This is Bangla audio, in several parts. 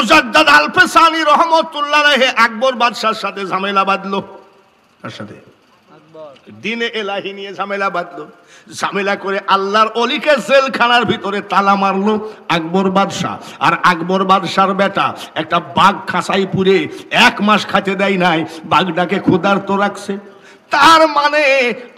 মুজাদ্দাদ আল-ফিসানি রহমাতুল্লাহ আলাইহি আকবর বাদশার সাথে ঝামেলা বাঁধলো। তার সাথে দিনে এলাহি নিয়ে ঝামেলা বাঁধলো। ঝামেলা করে আল্লাহর ওলিকে জেলখানার ভিতরে তালা মারলো আকবর বাদশাহ। আর আকবর বাদশার বেটা একটা বাঘ খাঁচাই পুরে 1 মাস খেতে দেয় নাই, বাঘটাকে ক্ষুধার্ত রাখছে। তার মানে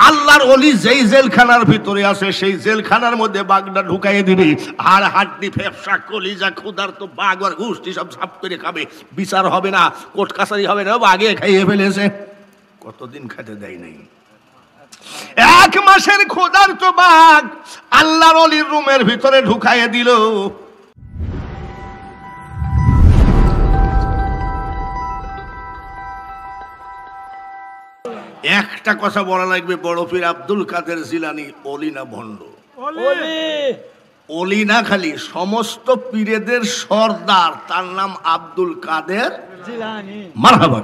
আল্লাহর ওলি যেই জেলখানার ভিতরে আছে সেই জেলখানার মধ্যে বাঘটা ঢুকাইয়ে দিবে, আর হাড্ডি ফেফসা কলিজা ক্ষুধার্ত বাঘ আর গোষ্ঠী সব সাপ করে খাবে। বিচার হবে না, কোর্ট কাছারি হবে না, আগে খাইয়ে ফেলেছে। কতদিন খেতে দেয় নাই, 1 মাসের ক্ষুধার্ত বাঘ আল্লাহর ওলির রুমের ভিতরে ঢুকাইয়ে দিল। একটা কথা বলা লাগবে, বড় পীর আব্দুল কাদের জিলানী ওলি না ভণ্ড? ওলি না, খালি সমস্ত পীরেদের সর্দার, তার নাম আব্দুল কাদের জিলানী। মারহাবা।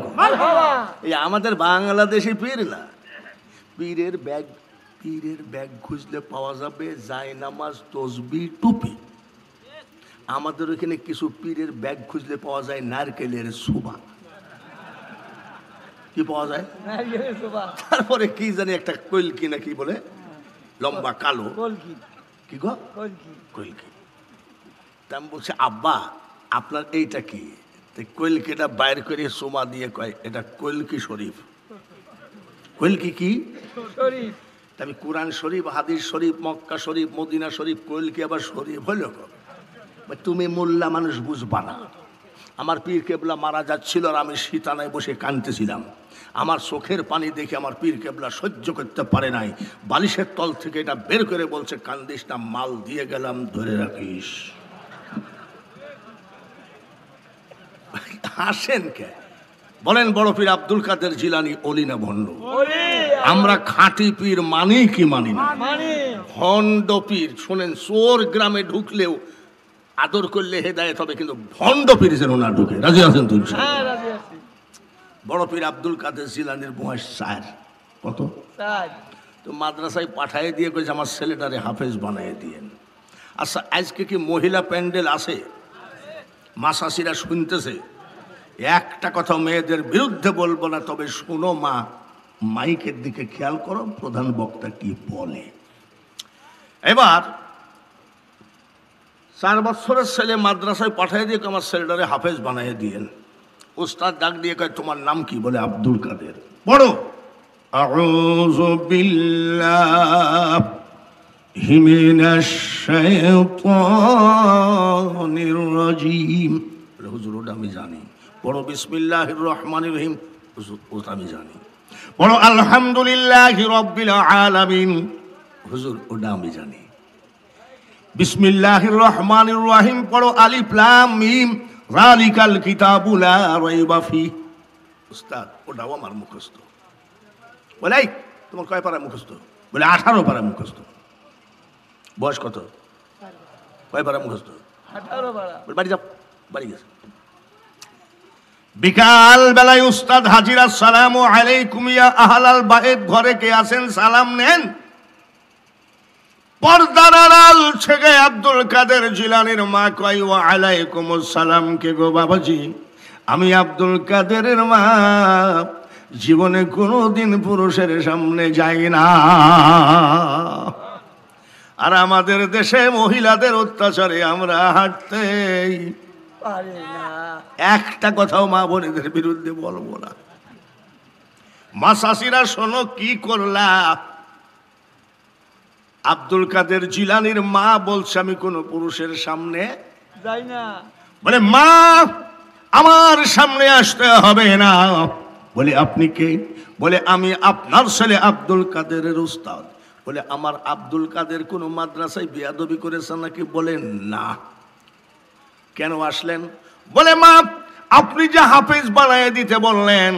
এই আমাদের বাংলাদেশি পীর না, পীরের ব্যাগ খুঁজলে পাওয়া যাবে জায়নামাজ, তসবিহ, টুপি। আমাদের ওখানে কিছু পীরের ব্যাগ খুঁজলে পাওয়া যায় নারকেলের সুবা। কি পাওয়া যায়? তারপরে কি জানি একটা কলকি না কি বলে, লম্বা কালো কি গো, কলকি। তা আমি বলছি আব্বা আপনার এইটা কি? কলকিটা বাইর করে সোমা দিয়ে কয় এটা কলকি শরীফ। কলকি কি? আমি কোরআন শরীফ, হাদিস শরীফ, মক্কা শরীফ, মদিনা শরীফ, কলকি আবার শরীফ হলো? তুমি মোল্লা মানুষ বুঝবা না। আমার পীর কেবলা মারা যাচ্ছিল আর আমি শীতানায় বসে কাঁদতেছিলাম। আমার চোখের পানি দেখে আমার পীর কেবলা সহ্য করতে পারে নাই, বালিশের তল থেকে এটা বের করে বলছে কান্দিস না, মাল দিয়ে গেলাম ধরে রাখিস। হাসেন কে? বলেন বড় পীর আব্দুল কাদের জিলানী ওলি না ভণ্ড? আমরা খাঁটি পীর মানি কি মানি না? ভণ্ড পীর শোনেন, চোর গ্রামে ঢুকলেও আদর করলে হেদায়েত হবে, কিন্তু ভণ্ড পীর যেন না ঢুকে। রাজি আছেন তুই? বড় পীর আব্দুল কাদের জিলানীর বয়স 4। কত? 4। তো মাদ্রাসায় পাঠায় দিয়ে কইছে আমার ছেলেটারে হাফেজ বানায় দিয়েন। আচ্ছা আজকে কি মহিলা প্যান্ডেল আছে? মাসাসিরা শুনতেছে। একটা কথা মেয়েদের বিরুদ্ধে বলবো না, তবে শুনো মা, মাইকের দিকে খেয়াল করো প্রধান বক্তা কি বলে। এবার 4 বছরের ছেলে মাদ্রাসায় পাঠিয়ে দিয়ে আমার ছেলেটারে হাফেজ বানিয়ে দিয়েন। উস্তাদ ডাক দিয়ে কয় তোমার নাম কি? বলে আব্দুল কাদের। বড় আউযু বিল্লাহি মিনাশ শাইতানির রাজিম। হুজুর ওটা আমি জানি। বড় বিসমিল্লাহির রহমানির রহিম, হুজুর ওটা আমি জানি। বড় আলহামদুলিল্লাহি রাব্বিল আলামিন, হুজুর ওটা আমি জানি। বিসমিল্লাহির রহমানির রহিম পড়ো আলিফ লাম মিম যালিকাল কিতাবু লা রাইবা ফিহি। উস্তাদ ওটাও আমার মুখস্থ। বলে তোমার কয় পারা মুখস্থ? বলে 18 পারা মুখস্থ। বয়স কত? কয় পারা মুখস্থ? 18 পারা। বাড়ি যাও, বাড়ি গেছে। বিকাল বেলায় উস্তাদ হাজির, আসসালামু আলাইকুম ইয়া আহলাল বাইত, ঘরে কে আছেন সালাম নেন। পর্দার আড়াল থেকে আব্দুল কাদের জিলানীর মা কয় ওয়া আলাইকুমুস সালাম। কে গো বাবাজি? আমি আব্দুল কাদেরের মা, জীবনে কোনোদিন পুরুষের সামনে যাই না। আর আমাদের দেশে মহিলাদের অত্যাচারে আমরা হাঁটতেই পারি না। একটা কথাও মা বোনেদের বিরুদ্ধে বলবো না। মাসাসিরা শোনো কি করলা। আব্দুল কাদের জিলানীর মা বলছে আমি কোনো পুরুষের সামনে যাই না। বলে মা আমার সামনে আসতে হবে না। বলে আপনি কে? বলে আমি আপনার ছেলে আব্দুল কাদেরের উস্তাদ। বলে আমার আব্দুল কাদের কোন মাদ্রাসায় বেয়াদবি করেছে নাকি? বলেন না। কেন আসলেন? বলে মা আপনি যে হাফেজ বানায় দিতে বললেন,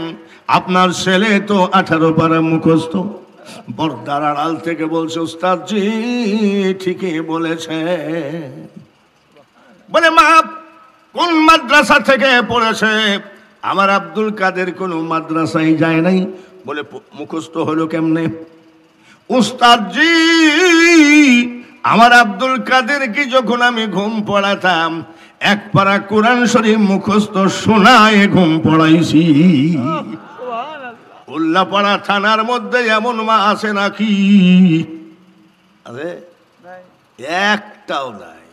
আপনার ছেলে তো 18 পারা মুখস্থ। পর্দার আড়াল থেকে বলছে উস্তাদ জি ঠিকই বলেছে। বলে মা কোন মাদ্রাসা থেকে পড়েছে? আমার আব্দুল কাদের কোন মাদ্রাসায় যায় নাই। বলে মুখস্থ হলো কেমনে? উস্তাদ জি আমার আব্দুল কাদের কি যখন আমি ঘুম পড়াতাম এক পারা কোরআন শরীফ মুখস্থ শোনায় ঘুম পড়াইছি। উল্লাপাড়া থানার মধ্যে এমন মা আছে নাকি? একটাও নাই।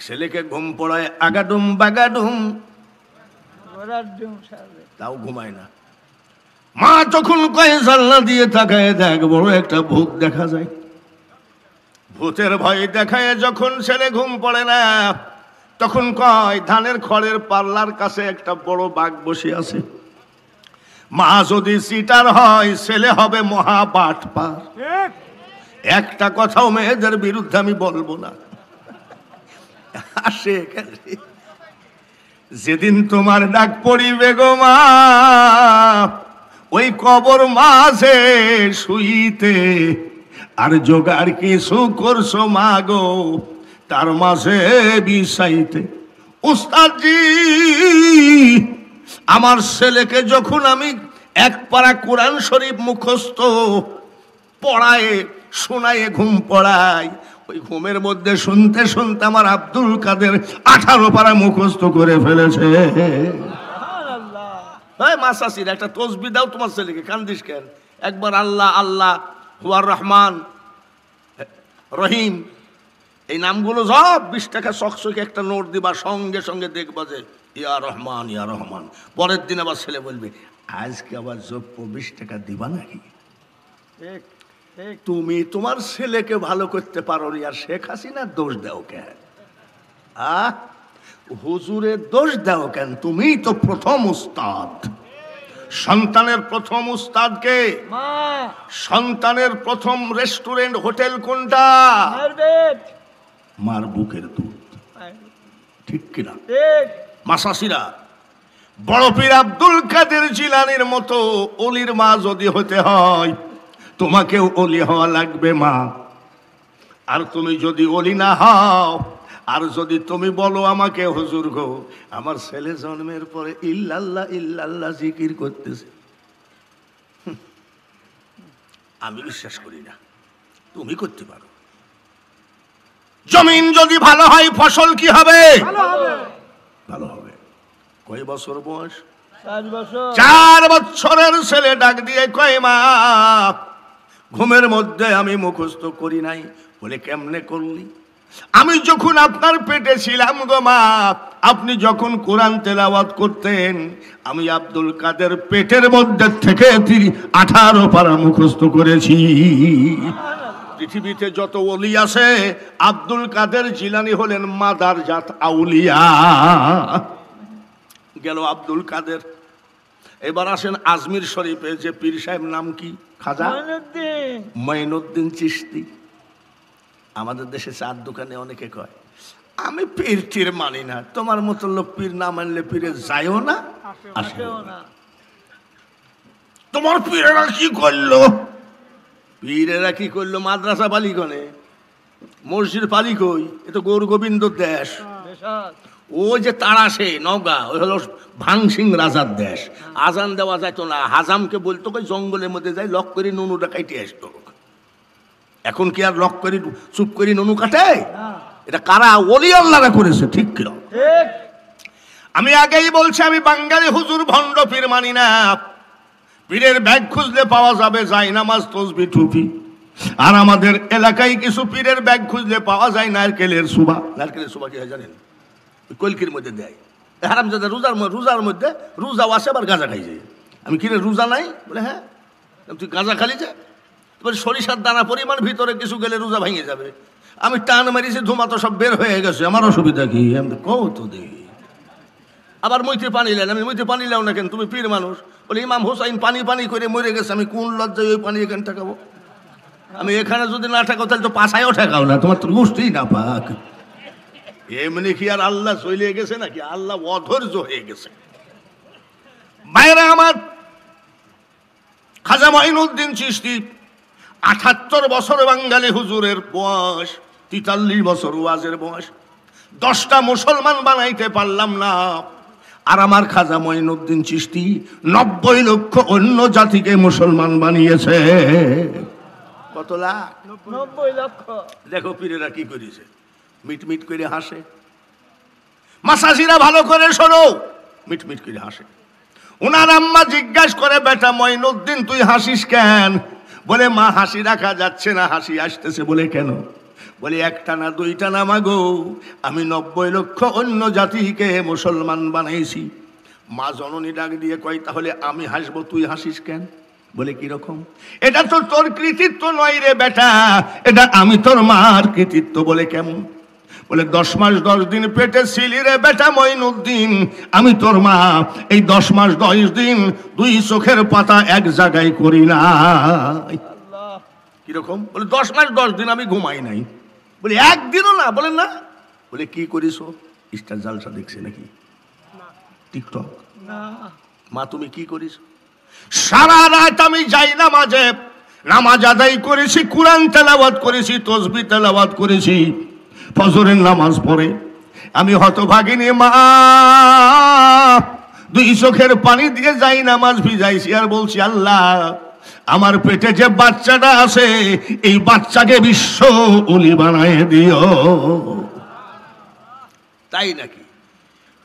ছেলেকে ঘুম পড়ায় আগাডুম বাগাডুম, তাও ঘুমায় না। মা যখন কয়ে জানলা দিয়ে তাকায় দেখ বড় একটা ভূত দেখা যায়। ভূতের ভয় দেখায় যখন ছেলে ঘুম পড়ে না, তখন কয় ধানের খড়ের পাল্লার কাছে একটা বড় বাঘ বসে আছে। মা যদি সিটার হয় ছেলে হবে মহা বাটপার। একটা কথাও মেয়েদের বিরুদ্ধে আমি বলবো না। আসে যেদিন তোমার ডাক পড়িবে গো মা, ওই কবর মাঝে শুইতে আর জোগাড় কিছু করছো মা গো তার মাঝে বিষাইতে। উস্তাদজি, আমার ছেলেকে যখন আমি এক পারা কোরআন শরীফ মুখস্থ পড়ায় শোনায় ঘুম পড়াই, ওই ঘুমের মধ্যে শুনতে শুনতে আমার আব্দুল কাদের 18 পারা মুখস্থ করে ফেলেছে। মাসাসির একটা তসবিহ দাও তোমার ছেলেকে, কান্দিস কেন? একবার আল্লাহ আল্লাহ হুয়ার রহমান রহিম এই নামগুলো সব 20 টাকা চকচকে একটা নোট দিবা, সঙ্গে সঙ্গে দেখবা যে ইয়া রহমান ইয়া রহমান। পরের দিন আবার ছেলে বলবে আজকে আবার যোগ্য 20 টাকা দিবা নাকি? তুমি তোমার ছেলেকে ভালো করতে পারো আর শেখ হাসিনা দোষ দাও কেন? হুজুরের দোষ দাও কেন? তুমিই তো প্রথম উস্তাদ। সন্তানের প্রথম উস্তাদ কে? সন্তানের প্রথম রেস্টুরেন্ট হোটেল কোনটা? মার বুকের দুধ, ঠিক কিনা? মাসাসিরা, বড় পীর আব্দুল কাদের জিলানীর মতো অলির মা যদি হতে হয়, তোমাকেও অলি হওয়া লাগবে মা। আর তুমি যদি অলি না হও, আর যদি তুমি বলো আমাকে হুজুর গো আমার ছেলে জন্মের পরে ইল্লাল্লাহ ইল্লাল্লাহ জিকির করতেছে, আমি বিশ্বাস করি না। তুমি করতে পারো। জমিন যদি ভালো হয় ফসল কি হবে? ভালো হবে। কয় বছর বয়স? 4 বছরের ছেলে ডাক দিয়ে কয় মা ঘুমের মধ্যে আমি মুখস্থ করি নাই। বলে কেমনে করলি? আমি যখন আপনার পেটে ছিলাম গো মা, আপনি যখন কোরআন তেলাওয়াত করতেন, আমি আব্দুল কাদের পেটের মধ্যে থেকে 18 পারা মুখস্থ করেছি। পৃথিবীতে যত ওলি আছে আব্দুল কাদের জিলানী হলেন মাদারজাত আউলিয়া। গেল আব্দুল কাদের। এবার আসেন আজমির শরীফে যে পীর সাহেব নাম কি? খাজা মঈনুদ্দিন চিশতি। আমাদের দেশে চার দোকানে অনেকে কয় আমি পীর টির মানি না। তোমার মতো লোক পীর না মানলে পীরে যায়ও না আসেও না। তোমার পীরেরা কি করলো? পীরেরা কি করলো? মাদ্রাসা পালিগণে, মসজিদ পালি কই? এ তো গৌর গোবিন্দ দেশ। ও যে তাড়াশে নওগাঁ, ওই হলো ভাংসিং রাজার দেশ। আজান দেওয়া যাইতো না, হাজামকে বলতো কই জঙ্গলের মধ্যে যাই লক করে নুনুটা কাইটে আসতো। এখন কি আর লক করে চুপ করে নুনু কাটে? এটা কারা? ওলি আল্লাহরা করেছে, ঠিক কিনা? আমি আগেই বলছি আমি বাঙালি হুজুর ভণ্ড পীর মানি না। পীরের ব্যাগ খুঁজলে পাওয়া যাবে জায়নামাজ তসবি টুপি। আর আমাদের এলাকায় কিছু পীরের ব্যাগ খুঁজলে পাওয়া যায় নারকেলের সুবা। নারকেলের সুবা কি হয় জানেন? কলকির মধ্যে দেয়। হারামজাদা রোজার মধ্যে রোজাও আসে আবার গাঁজা খাই যায়। আমি কিরে রোজা নাই? বলে হ্যাঁ। তুই গাঁজা খালি যে তোমার সরিষার দানা পরিমাণ ভিতরে কিছু গেলে রোজা ভেঙে যাবে। আমি টান মারিছি, ধুমা তো সব বের হয়ে গেছে, আমার অসুবিধা কি? আমি কত দেখি। আবার মইতে পানি নেন। আমি মইতে পানি লাও না কেন? তুমি পীর মানুষ। বলে ইমাম হোসাইন পানি পানি করে মরে গেছে, আমি কোন লজ্জায় ওই পানি এখানে ঠেকাবো? আমি এখানে যদি না ঠেকাও তাহলে তো পাশায়ও ঠেকাও না, তোমার তো গোষ্ঠী না পাক। এমনি কি আর আল্লাহ চলে গেছে নাকি? আল্লাহ অধৈর্য হয়ে গেছে। বাইরে আমার খাজা মঈনুদ্দিন চিশতি 78 বছর বাঙালি হুজুরের বয়স, 43 বছর ওয়াজের বয়স। 10টা মুসলমান বানাইতে পারলাম না। আর আমার খাজা মঈনুদ্দিন চিশতি 90 লক্ষ অন্য জাতিকে মুসলমান বানিয়েছে। কত লাখ? 90 লক্ষ। দেখো পীরেরা কি করেছে, মিট মিট করে হাসে। মাসাজিরা ভালো করে শোনো, মিটমিট করে হাসে। ওনার আম্মা জিজ্ঞাসা করে, বেটা মঈনুদ্দিন তুই হাসিস কেন? বলে মা হাসি রাখা যাচ্ছে না, হাসি আসতেছে। বলে কেন? বলে একটা না দুইটা না মাগো, আমি 90 লক্ষ অন্য জাতিকে মুসলমান বানাইছি। মা জননী ডাক দিয়ে কয়, তাহলে আমি হাসবো, তুই হাসিস কেন? বলে কিরকম? এটা তো তোর কৃতিত্ব নয় রে বেটা, এটা আমি তোর মার কৃতিত্ব। বলে কেমন? বলে 10 মাস 10 দিন পেটে ছিলি রে বেটা মঈনুদ্দিন, আমি তোর মা এই 10 মাস 10 দিন 2 চোখের পাতা এক জায়গায় করি না। কিরকম? বলে 10 মাস 10 দিন আমি ঘুমাই নাই। বলে একদিনও না? বলে না। বলে কি করিস? স্টার জালসা দেখছে নাকি? টিকটক না। মা তুমি কি করিস? সারা রাত আমি যাই নামাজে, নামাজ আদায় করেছি, কুরআন তেলাওয়াত করেছি, তাসবিহ তেলাওয়াত করেছি, ফজরের নামাজ পড়ে আমি হতভাগিনী মা 2 চোখের পানি দিয়ে যাই নামাজ ভিজাইছি, আর বলছি আল্লাহ আমার পেটে যে বাচ্চাটা আছে এই বাচ্চাকে বিশ্ব ওলি বানায় দিও। তাই নাকি?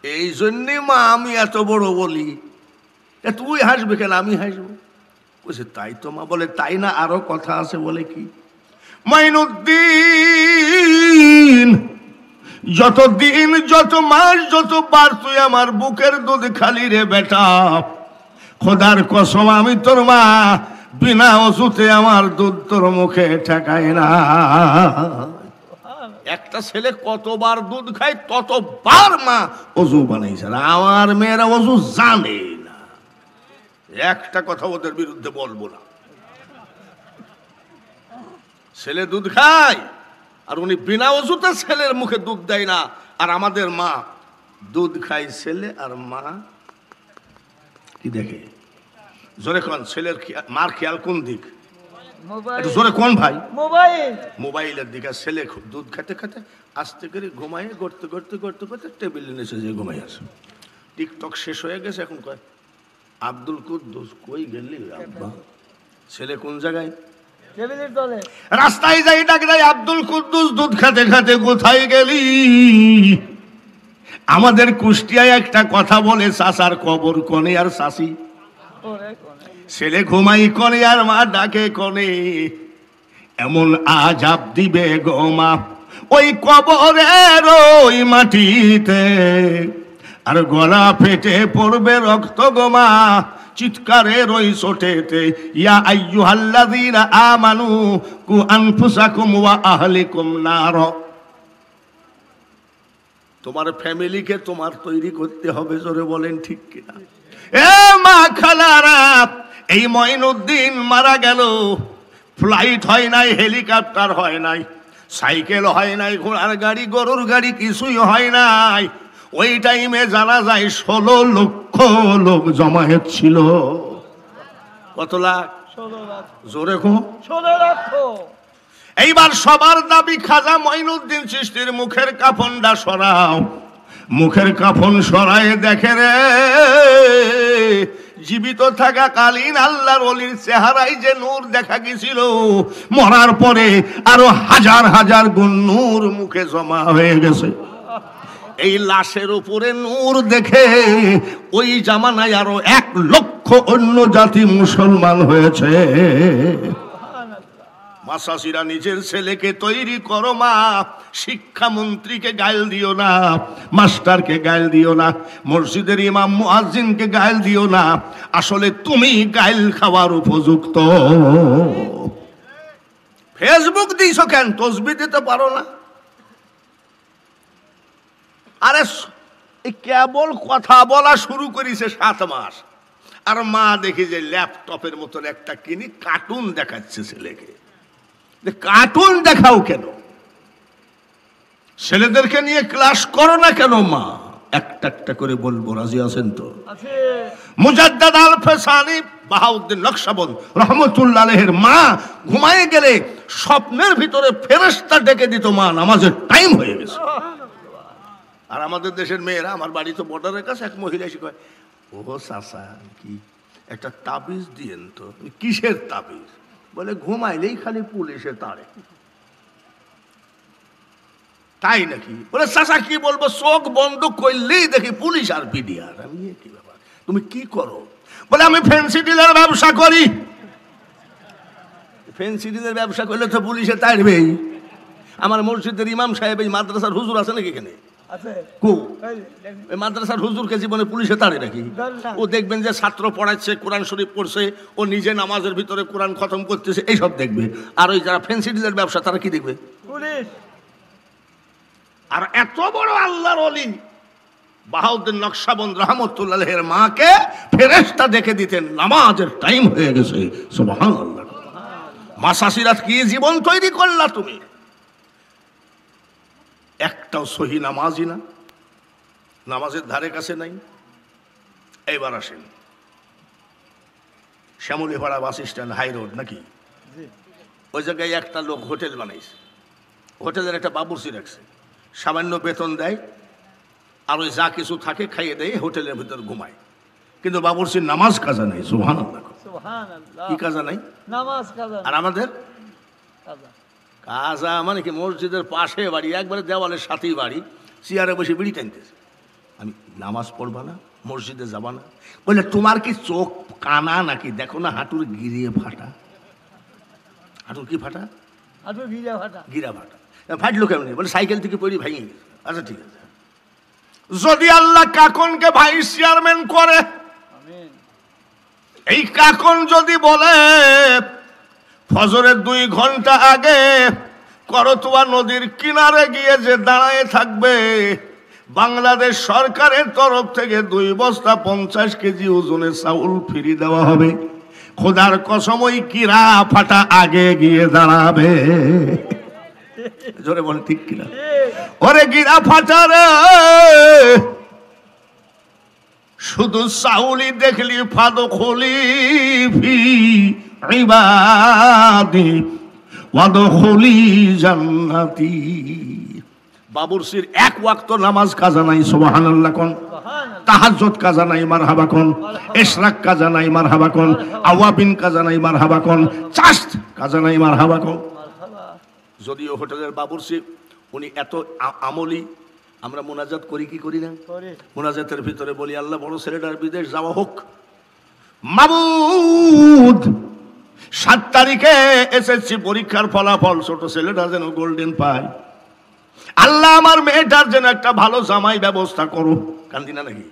এই জন্যে মা আমি এত বড় বলি। তুই হাসবে কেন? আমি হাসবো? বলছে তাই তো মা। বলে তাই না, আরো কথা আছে। বলে কি? মঈনুদ্দিন যত দিন যত মাস যত বার তুই আমার বুকের দুধ খালি রে বেটা, খোদার কসম আমি তোর মা বিনা ওষুধে আমার দুধ তোর মুখে ঠেকায় না। একটা ছেলে কতবার দুধ খায় ততবার মা ওযু বানাইছে। আমার মেয়েরা ওযু জানে না। একটা কথা ওদের বিরুদ্ধে বলবো না। ছেলে দুধ খায় আর উনি বিনা ওযুতে ছেলের মুখে দুধ দেয় না। আর আমাদের মা দুধ খায় ছেলে আর মা কি দেখে? জোরে কোন? ছেলের মার খেয়াল কোন দিক? জোরে কোন ভাই? মোবাইলের দিকে। ছেলে দুধ খেতে খেতে আস্তে করে ঘুমায়, গড়তে গড়তে গড়তে গড়তে টেবিলের নিচে যে ঘুমাই আছে। টিকটক শেষ হয়ে গেছে, এখন কয় আব্দুল কুদ্দুস কই গেলি আব্বা? ছেলে কোন জায়গায়? রাস্তায় যাই ডাক দেয়, আব্দুল কুদ্দুস দুধ খেতে খেতে কোথায় গেলি? আমাদের কুষ্টিয়ায় একটা কথা বলে, চাচার কবর কনে আর চাচি। ছেলে ঘুমাই কনে আর মা ডাকে কনে। এমন আজাব দিবে গো মা ওই কবরের ওই মাটিতে, আর গলা ফেটে পড়বে রক্ত গো মা চিৎকারের ওই চোটেতে। ইয়া আইয়ুহাল্লাযীনা আমানু কু আনফুসাকুম ওয়া আহলিকুম নার। তোমার ফ্যামিলিকে তোমার তৈরি করতে হবে। জোরে বলেন ঠিক কিনা? এ মা খালারা, এই মঈনুদ্দিন মারা গেল, ফ্লাইট হয় নাই, হেলিকপ্টার হয় নাই, সাইকেল হয় নাই, ঘোড়ার গাড়ি গরুর গাড়ি কিছুই হয় নাই। ওই টাইমে জানা যায় 16 লক্ষ লোক জমায়েত ছিল। কত লাখ? 16 লাখ। জোরে কো? 16 লক্ষ। এইবার সবার দাবি খাজা মঈনুদ্দিন চিশতির মুখের কাফনটা সরাও। মুখের কাফন সরায় দেখে রে জীবিত থাকাকালীন আল্লাহর ওলির চেহারায় যে নূর দেখা গেছিল, মরার পরে আরো হাজার হাজার গুণ নূর মুখে জমা হয়ে গেছে। এই লাশের উপরে নূর দেখে ওই জামানায় আরো 1 লক্ষ অন্য জাতি মুসলমান হয়েছে। মাসাসিরা নিজের ছেলেকে তৈরি করো মা, শিক্ষামন্ত্রীকে গাইল দিও না, মাস্টারকে গাইল দিও না, মসজিদের ইমাম মুয়াজ্জিনকে গাইল দিও না। আসলে তুমি গাইল খাওয়ার উপযুক্ত। ফেসবুক দিয়েছো কেন? তাসবিহ দিতে পারো না? আরে কেবল কথা বলা শুরু করেছে 7 মাস, আর মা দেখি যে ল্যাপটপের মতন একটা কিনি কার্টুন দেখাচ্ছে ছেলেকে। কার্টুন দেখাও কেন? ছেলেদেরকে নিয়ে ক্লাস করো না কেন মা? একটা একটা করে বলবো, রাজি আছেন তো? মুজাদ্দাদ আল ফেসানি বাহাউদ্দিন নকশবন্দ রহমতুল্লাহ আলাইহির মা ঘুমায় গেলে স্বপ্নের ভিতরে ফেরেশতা ডেকে দিত, মা নামাজের টাইম হয়ে গেছে। আর আমাদের দেশের মেয়েরা, আমার বাড়ি তো বর্ডারের কাছে, এক মহিলা এসে কয়, ও চাচা কি একটা তাবিজ দিয়েন তো। কিসের তাবিজ? বলে ঘুমাইলেই খালি পুলিশে তাড়ে। তাই নাকি? বলে চাচা কি বলবো, চোখ বন্ধ করলেই দেখি পুলিশ আর পিডিআর। আমি কি ব্যাপার, তুমি কি করো? বলে আমি ফ্যান্সি ডিলের ব্যবসা করি। ফ্যান্সি ডিলের ব্যবসা করলে তো পুলিশে তাড়বেই। আমার মসজিদের ইমাম সাহেব এই মাদ্রাসার হুজুর আছে নাকি এখানে? মাদ্রাসার হুজুরকে জীবনে পুলিশে তাড়ে নাকি? ও দেখবেন যে ছাত্র পড়াচ্ছে, কোরআন শরীফ পড়ছে, ও নিজে নামাজের ভিতরে কোরআন খতম করতেছে, এইসব দেখবে। আর ওই যারা ফ্যান্সি ডিলের ব্যবসা তারা কি দেখবে? পুলিশ। আর এত বড় আল্লাহর ওলি বাহাউদ্দিন নকশবন্দ রহমতুল্লাহের মাকে ফেরেশতা দেখে দিতেন নামাজের টাইম হয়ে গেছে। সুবহানাল্লাহ। মাসাসিরাত কি জীবন তৈরি করলা তুমি? একটাও সহি নামাজই না, নামাজের ধারে কাছে নাই। এইবার আসেন শ্যামলীপাড়া বাস স্ট্যান্ড, হাই রোড নাকি, ওই জায়গায় একটা লোক হোটেল বানাইছে। হোটেলের একটা বাবুর্চি রাখছে, সামান্য বেতন দেয়, আর ওই যা কিছু থাকে খাইয়ে দেয়, হোটেলের ভিতর ঘুমায়। কিন্তু বাবুর্চির নামাজ কাজা নাই। সুবহানাল্লাহ। কি কাজা নাই? নামাজ কাজা। আর আমাদের কাজা মানে কি, মসজিদের পাশে বাড়ি, একবারে দেওয়ালের সাথেই বাড়ি, চেয়ারে বসে বিড়ি টানতেছে। আমি নামাজ পড়বা না, মসজিদে যাবা না? বললে তোমার কি চোখ কানা নাকি? দেখো না হাঁটুর গিরিয়ে ফাটা। হাঁটুর কি ফাটা? হাঁটুর গিরা ফাটা। গিরা ফাটা ফাটলো কেমন? বলে সাইকেল থেকে পড়ি ভেঙে গেছে। আচ্ছা ঠিক আছে, যদি আল্লাহ কাকনকে ভাইস চেয়ারম্যান করে, এই কাকন যদি বলে ফজরের 2 ঘন্টা আগে করতোয়া নদীর কিনারে গিয়ে যে দাঁড়ায় থাকবে, বাংলাদেশ সরকারের তরফ থেকে 2 বস্তা 50 কেজি ওজনের চাউল ফ্রি দেওয়া হবে। খোদার কসম ওই কিরা ফাটা আগে গিয়ে দাঁড়াবে। জোরে বল ঠিক কিনা? ওরে গিরা ফাটা রে, শুধু চাউলি দেখলি ফাদো খলি ফি ইবাদি ওয়াদখুলি জান্নাতি। বাবুরসির 1 ওয়াক্ত নামাজ কাজা নাই। সুবহানাল্লাহ কোন। তাহাজ্জুদ কাজা নাই, মারহাবা কোন। ইশরাক কাজা নাই, মারহাবা কোন। আওয়াবিন কাজা নাই, মারহাবা কোন। চাশত কাজা নাই, মারহাবা কোন। যদিও হোটেলের বাবুরসি উনি এত আমলি, আমরা মোনাজাত করি কি করি না? মোনাজাতের ভিতরে বলি আল্লাহ বড় ছেলেটার বিদেশ যাওয়া হোক, মাবুদ 7 তারিখে এসএসসি পরীক্ষার ফলাফল ছোট ছেলেটা যেন গোল্ডেন পায়। আল্লাহ আমার মেয়েটার যেন একটা ভালো জামাই ব্যবস্থা করো। কান্দি না নাকি?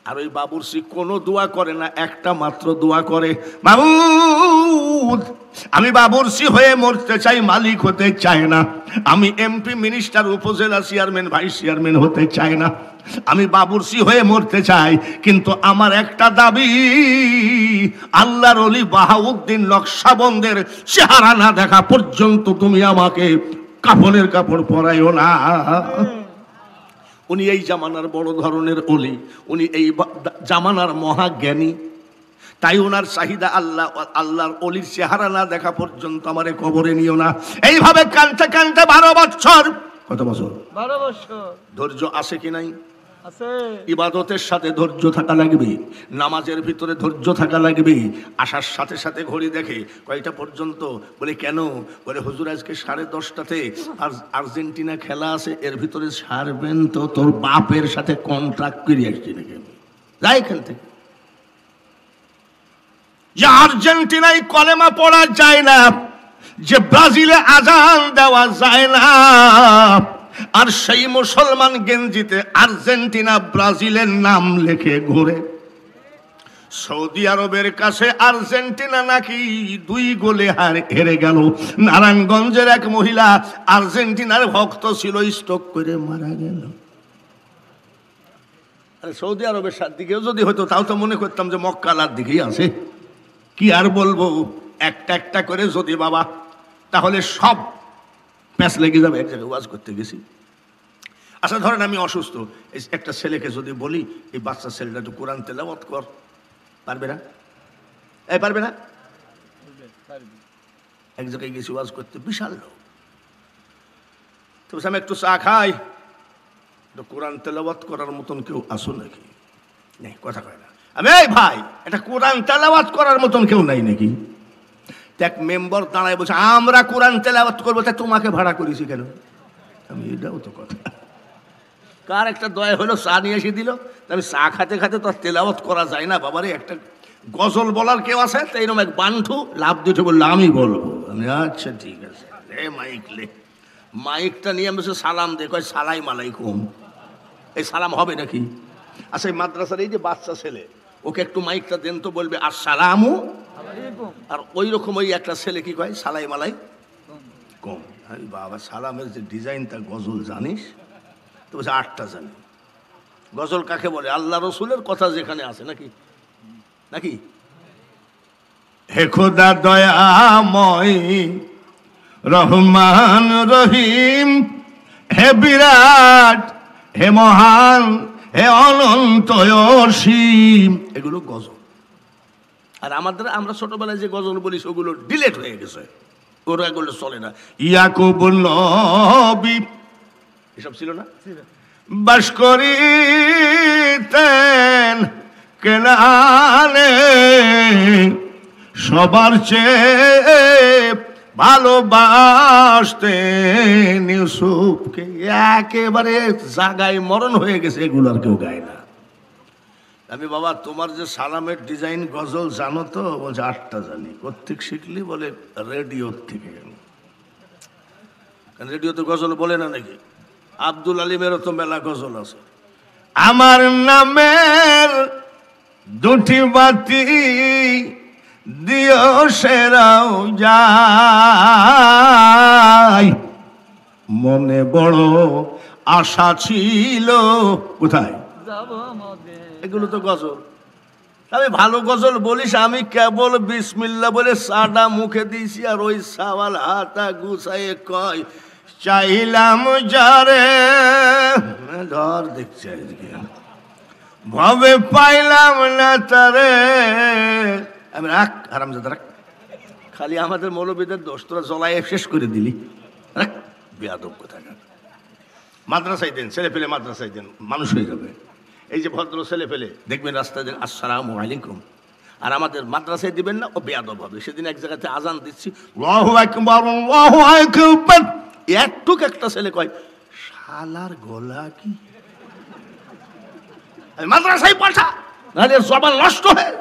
আর ওই বাবুরসি কোনো দোয়া করে না, একটা মাত্র দোয়া করে, মাবুদ আমি বাবুরসি হয়ে মরতে চাই, মালিক হতে চাই না। আমি এমপি, মিনিস্টার, উপজেলা চেয়ারম্যান, ভাইস চেয়ারম্যান হতে চাই না। আমি বাবুরসি হয়ে মরতে চাই, কিন্তু আমার একটা দাবি, আল্লাহর ওলি বাহাউদ্দিন নকশবন্দের চেহারা না দেখা পর্যন্ত তুমি আমাকে কাফনের কাপড় পরাইও না। উনি এই জামানার বড় ধরনের ওলি, উনি এই জামানার মহাজ্ঞানী, তাই ওনার চাহিদা আল্লাহর ওলির চেহারা না দেখা পর্যন্ত আমারে কবরে নিও না। এইভাবে কানতে কানতে 12 বছর। কত বছর? 12 বছর। ধৈর্য আছে কি নাই? আছে। ইবাদতের সাথে ধৈর্য থাকা লাগবে, নামাজের ভিতরে ধৈর্য থাকা লাগবে। আসার সাথে সাথে ঘড়ি দেখে কয়টা পর্যন্ত? বলে কেন? বলে হুজুর আজকে 10:30টাতে আর্জেন্টিনা খেলা আছে, এর ভিতরে সারবেন তো? তোর বাপের সাথে কন্ট্রাক্ট করে আসছি নাকি? যাই এখান থেকে। যে আর্জেন্টিনায় কলেমা পড়া যায় না, যে ব্রাজিলে আজান দেওয়া যায় না, আর সেই মুসলমান গেঞ্জিতে আর্জেন্টিনা ব্রাজিলের নাম লিখে ঘুরে। সৌদি আরবের কাছে আর্জেন্টিনা নাকি 2 গোলে হেরে গেল। নারায়ণগঞ্জের এক মহিলা আর্জেন্টিনার ভক্ত ছিল, স্ট্রোক করে মারা গেল। আরে সৌদি আরবের দিকেও যদি হতো তাও তো মনে করতাম যে মক্কালার দিকেই আছে। কি আর বলবো, একটা একটা করে যদি বাবা, তাহলে সব প্যাঁচ লেগে যাবে। এক জায়গায় ওয়াজ করতে গেছি, আচ্ছা ধরেন আমি অসুস্থ, একটা ছেলেকে যদি বলি এই বাচ্চা ছেলেটা একটু কোরআন তেলাওয়াত কর, পারবে না? এই পারবে না? এক জায়গায় গেছি ওয়াজ করতে, বিশাল লোক, তো আমি একটু চা খাই, কোরআন তেলাওয়াত করার মতন কেউ আসো নাকি? নেই, কথা কয় না। আমি এই ভাই, এটা কোরআন তেলাওয়াত করার মতন কেউ নাই নাকি? এক মেম্বার দাঁড়ায় বলছে আমরা কোরআন তেলাওয়াত করবো, তা তোমাকে ভাড়া করেছি কেন? আমি এটাও তো কথা। কার একটা দয়া হলো, চা নিয়ে এসে দিল, আমি চা খাতে খাতে তো তেলাওয়াত করা যায় না বাবারে। একটা গজল বলার কেউ আছে? তো এইরকম এক বান্টু লাভ দিতে বললো আমি বলবো। আমি আচ্ছা ঠিক আছে, মাইক লে। মাইকটা নিয়ে আমি সালাম দে, কয় সালাই মালাইকুম। এই সালাম হবে নাকি? আচ্ছা, এই মাদ্রাসার এই যে বাচ্চা ছেলে, ওকে একটু মাইকটা দেন তো, বলবে আসসালামু আলাইকুম। আর ওই রকম ওই একটা ছেলে কি কয়, সালাই মালাই কম। আরে বাবা, সালামের যে ডিজাইনটা গজল জানিস? তো বলছে 8টা জানি। গজল কাকে বলে? আল্লাহ রসুলের কথা যেখানে আছে, নাকি নাকি? হে খোদা দয়াময় রহমান রহিম, হে বিরাট, হে মহান, হে অনন্ত অসীম, এগুলো গজল। আর আমরা ছোটবেলায় যে গজল বলি ওগুলো ডিলেট হয়ে গেছে, ওরা এগুলো চলে না। ইয়াকুবুল নবী এসব ছিল না? বাস করিতেন কেনানে, সবার চেয়ে ভালোবাসতেন ইউসুফকে। একেবারে জাগায় মরণ হয়ে গেছে, এগুলো আর কেউ গায় না। আমি বাবা, তোমার যে সালামের ডিজাইন গজল জানো তো? বলছে 8টা জানি। কোত্থেকে শিখলি? বলে রেডিওর থেকে। রেডিওতে গজল বলে না নাকি? আব্দুল আলিমেরও তো মেলা গজল আছে। আমার নামের 2টি বাতি দিও সেরাও যায়, মনে বড় আশা ছিল। কোথায়? এগুলো তো গজল। আমি ভালো গজল বলিস, আমি কেবল বিসমিল্লাহ বলে সাদা মুখে দিয়েছি, আর ওই সাওয়াল হাতা গুছাইয়ে কয় চাইলাম যারে ধর, দেখছে ভবে পাইলাম না তারে। আমি রাখ, আরামজাদা রাখ, খালি আমাদের মৌলবীদের দোষ তোরা জ্বলাই শেষ করে দিলি। রাখ, বেয়াদব কোথাকার। মাদ্রাসায় দেন, ছেলে পেলে মাদ্রাসায় দেন, মানুষ হয়ে যাবে। এই যে ভদ্র ছেলে পেলে দেখবেন রাস্তায় দেন আসসালামু আলাইকুম, আর আমাদের মাদ্রাসায় দিবেন না, ও বেয়াদব হবে। সেদিন এক জায়গাতে আজান দিচ্ছি, আল্লাহু আকবার আল্লাহু আকবার, একটুক একটা ছেলে কয় শালার গলা কি, মাদ্রাসায় পাঠা, নাহলে জবান নষ্ট হয়।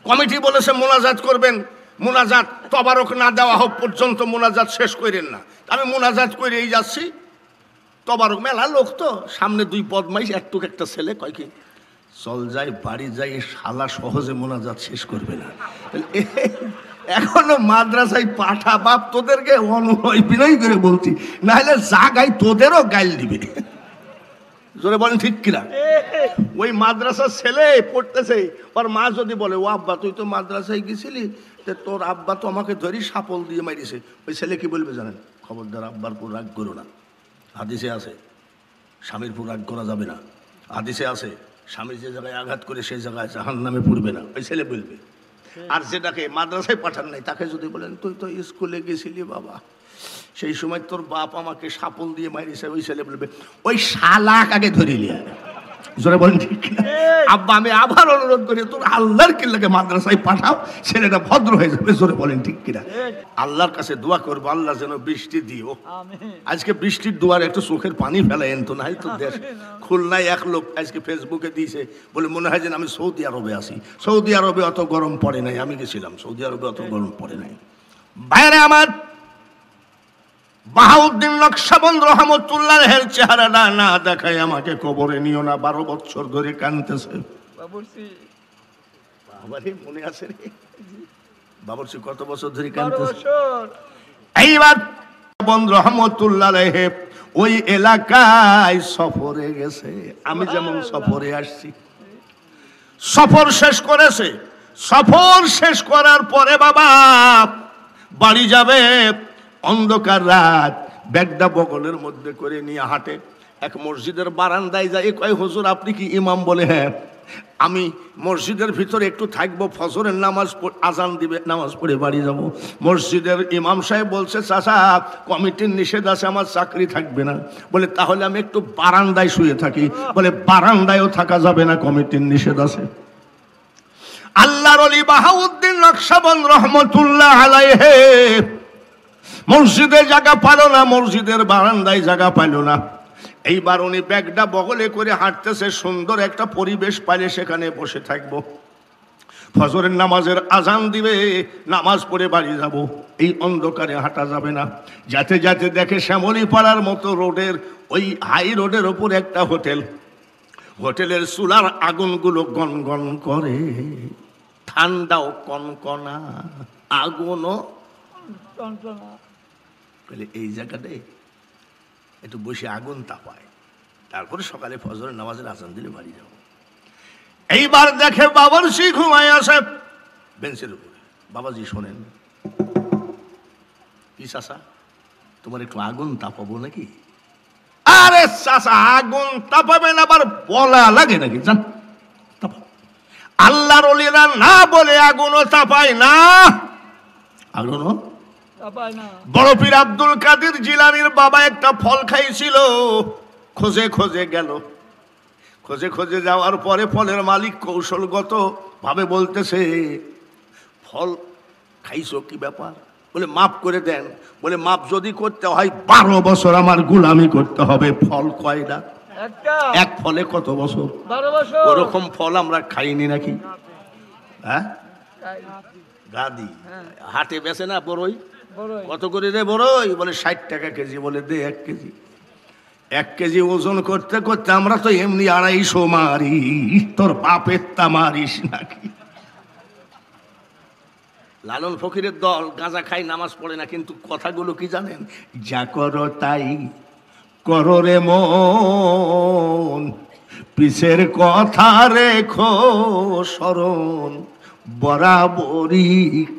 কমিটি বলেছে মোনাজাত করবেন, মোনাজাত তবারক না দেওয়া হোক পর্যন্ত মোনাজাত শেষ করেন না। আমি মোনাজাত করেই যাচ্ছি, তবারক মেলা লোক তো, সামনে 2 বদমাইশ, একটুক একটা ছেলে কয় কি চল যাই বাড়ি যাই, শালা সহজে মোনাজাত শেষ করবে না। এখনো মাদ্রাসায় পাঠা বাপ, তোদেরকে অনুনয় বিনয় করে বলছি, নাহলে জাগায় তোদেরও গাইল দিবে। জোরে বলেন ঠিক কিনা? ওই মাদ্রাসার ছেলে পড়তেছে, ওর মা যদি বলে ও আব্বা তুই তো মাদ্রাসায় গেছিলি, তোর আব্বা তো আমাকে ধরি সাপল দিয়ে মারিছে, ওই ছেলে কি বলবে জানেন? খবরদার আব্বার পুর রাগ করো না। হাদিসে আছে স্বামীর পুর রাগ করা যাবে না। হাদিসে আছে স্বামী যে জায়গায় আঘাত করে সেই জায়গায় জাহান্নামে পড়বে না, ওই ছেলে বলবে। আর যেটাকে মাদ্রাসায় পাঠান নাই তাকে যদি বলেন তুই তো স্কুলে গেছিলি বাবা, সেই সময় তোর বাপ আমাকে সাপল দিয়ে মারিছে, ওই ছেলে বলবে ওই শালাক আগে ধরিলি। জোরে বলেন ঠিক না? আব্বা আমি আবার অনুরোধ করি, তোর আল্লাহর কিল্লাকে মাদ্রাসায় পাঠাও, ছেলেটা ভদ্র হয়ে যাবে। জোরে বলেন ঠিক কিনা? আল্লাহর কাছে দোয়া করবো, আল্লাহ যেন বৃষ্টি দিও। আজকে বৃষ্টির দোয়ার একটু চোখের পানি ফেলাইন তো, নাই তো দেশ। খুলনায় এক লোক আজকে ফেসবুকে দিয়েছে, বলে মনে হয় যেন আমি সৌদি আরবে আছি। সৌদি আরবে অত গরম পড়ে নাই, আমি গেছিলাম সৌদি আরবে, অত গরম পড়ে নাই। বাইরে আমার বাহাউদ্দিন নকশবন্দ রহমতুল্লাহের চেহারাটা না দেখায় আমাকে কবরে নিও না। 12 বছর ধরে কাঁদতেছে। বাবারে মনে আছে রে? বাবরচি কত বছর ধরে কাঁদতেছে? এইবার বন্ধু রহমতুল্লাহ ওই এলাকায় সফরে গেছে, আমি যেমন সফরে আসছি। সফর শেষ করেছে, সফর শেষ করার পরে বাবা বাড়ি যাবে, অন্ধকার রাত, ব্যাগটা বগলের মধ্যে করে নিয়ে হাঁটে। এক মসজিদের বারান্দায় যায়, কয় হুজুর আপনি কি ইমাম? বলে হ্যাঁ। আমি মসজিদের ভিতরে একটু থাকবো, ফজরের নামাজ আজান দিবে, নামাজ পড়ে বাড়ি যাব। মসজিদের ইমাম সাহেব বলছে চাচা কমিটির নিষেধ আছে, আমার চাকরি থাকবে না। বলে তাহলে আমি একটু বারান্দায় শুয়ে থাকি। বলে বারান্দায়ও থাকা যাবে না, কমিটির নিষেধ আছে। আল্লাহর ওলি বাহাউদ্দিন নকশবন্দ রহমতুল্লাহ আলাইহি মসজিদে জায়গা পাইল না, মসজিদের বারান্দায় জায়গা পাইল না। এইবার উনি ব্যাগটা বগলে করে হাঁটতেছে, সুন্দর একটা পরিবেশ পাইলে সেখানে বসে থাকবো, ফজরের নামাজের আজান দিবে, নামাজ পড়ে বাড়ি যাব। এই অন্ধকারে হাঁটা যাবে না। যাতে যাতে দেখে শ্যামলী পাড়ার মতো রোডের ওই হাই রোডের ওপর একটা হোটেল, হোটেলের চুলার আগুনগুলো গনগন করে, ঠান্ডাও কনকনা, আগুনও এই জায়গাটায় একটু বসে আগুন তাপায়, তারপরে সকালে ফজরের নামাজের আজান দিলে বাড়ি যাব। এইবার দেখে বাবরসি ঘুমায় আসে বেঞ্চের উপরে। বাবাজি শোনেন, কি চাচা তোমার একটু আগুন তাপাবো নাকি? আরে চাচা আগুন তাপাবেন আবার বলা লাগে নাকি? জান আল্লাহর ওলিরা না বলে আগুনও তাপায় না, আগুনও তাপায় না। বড় পীর আব্দুল কাদের জিলানীর বাবা একটা ফল খাইছিল, খোঁজে খোঁজে গেল, খোঁজে খোঁজে যাওয়ার পরে ফলের মালিক কৌশলগত ভাবে বলতেছে, ফল খাইছো কি ব্যাপার? বলে মাপ করে দেন। বলে মাপ যদি করতে হয় 12 বছর আমার গোলামি করতে হবে। ফল কয়টা? এক ফলে কত বছর? 12 বছর। ওরকম ফল আমরা খাইনি নাকি? হ্যাঁ, গাদি হাটে বেচে না বড়ই, কত করে রে বড়ই? বলে 60 টাকা কেজি। বলে দে 1 কেজি। 1 কেজি ওজন করতে করতে আমরা তো এমনি 250 মারি, তোর বাপের তা মারিস নাকি? লালন ফকিরের দল গাঁজা খাই, নামাজ পড়ে না, কিন্তু কথাগুলো কি জানেন? যা করো তাই করো রে মন, পিছের কথা রেখো স্মরণ, বরাবরই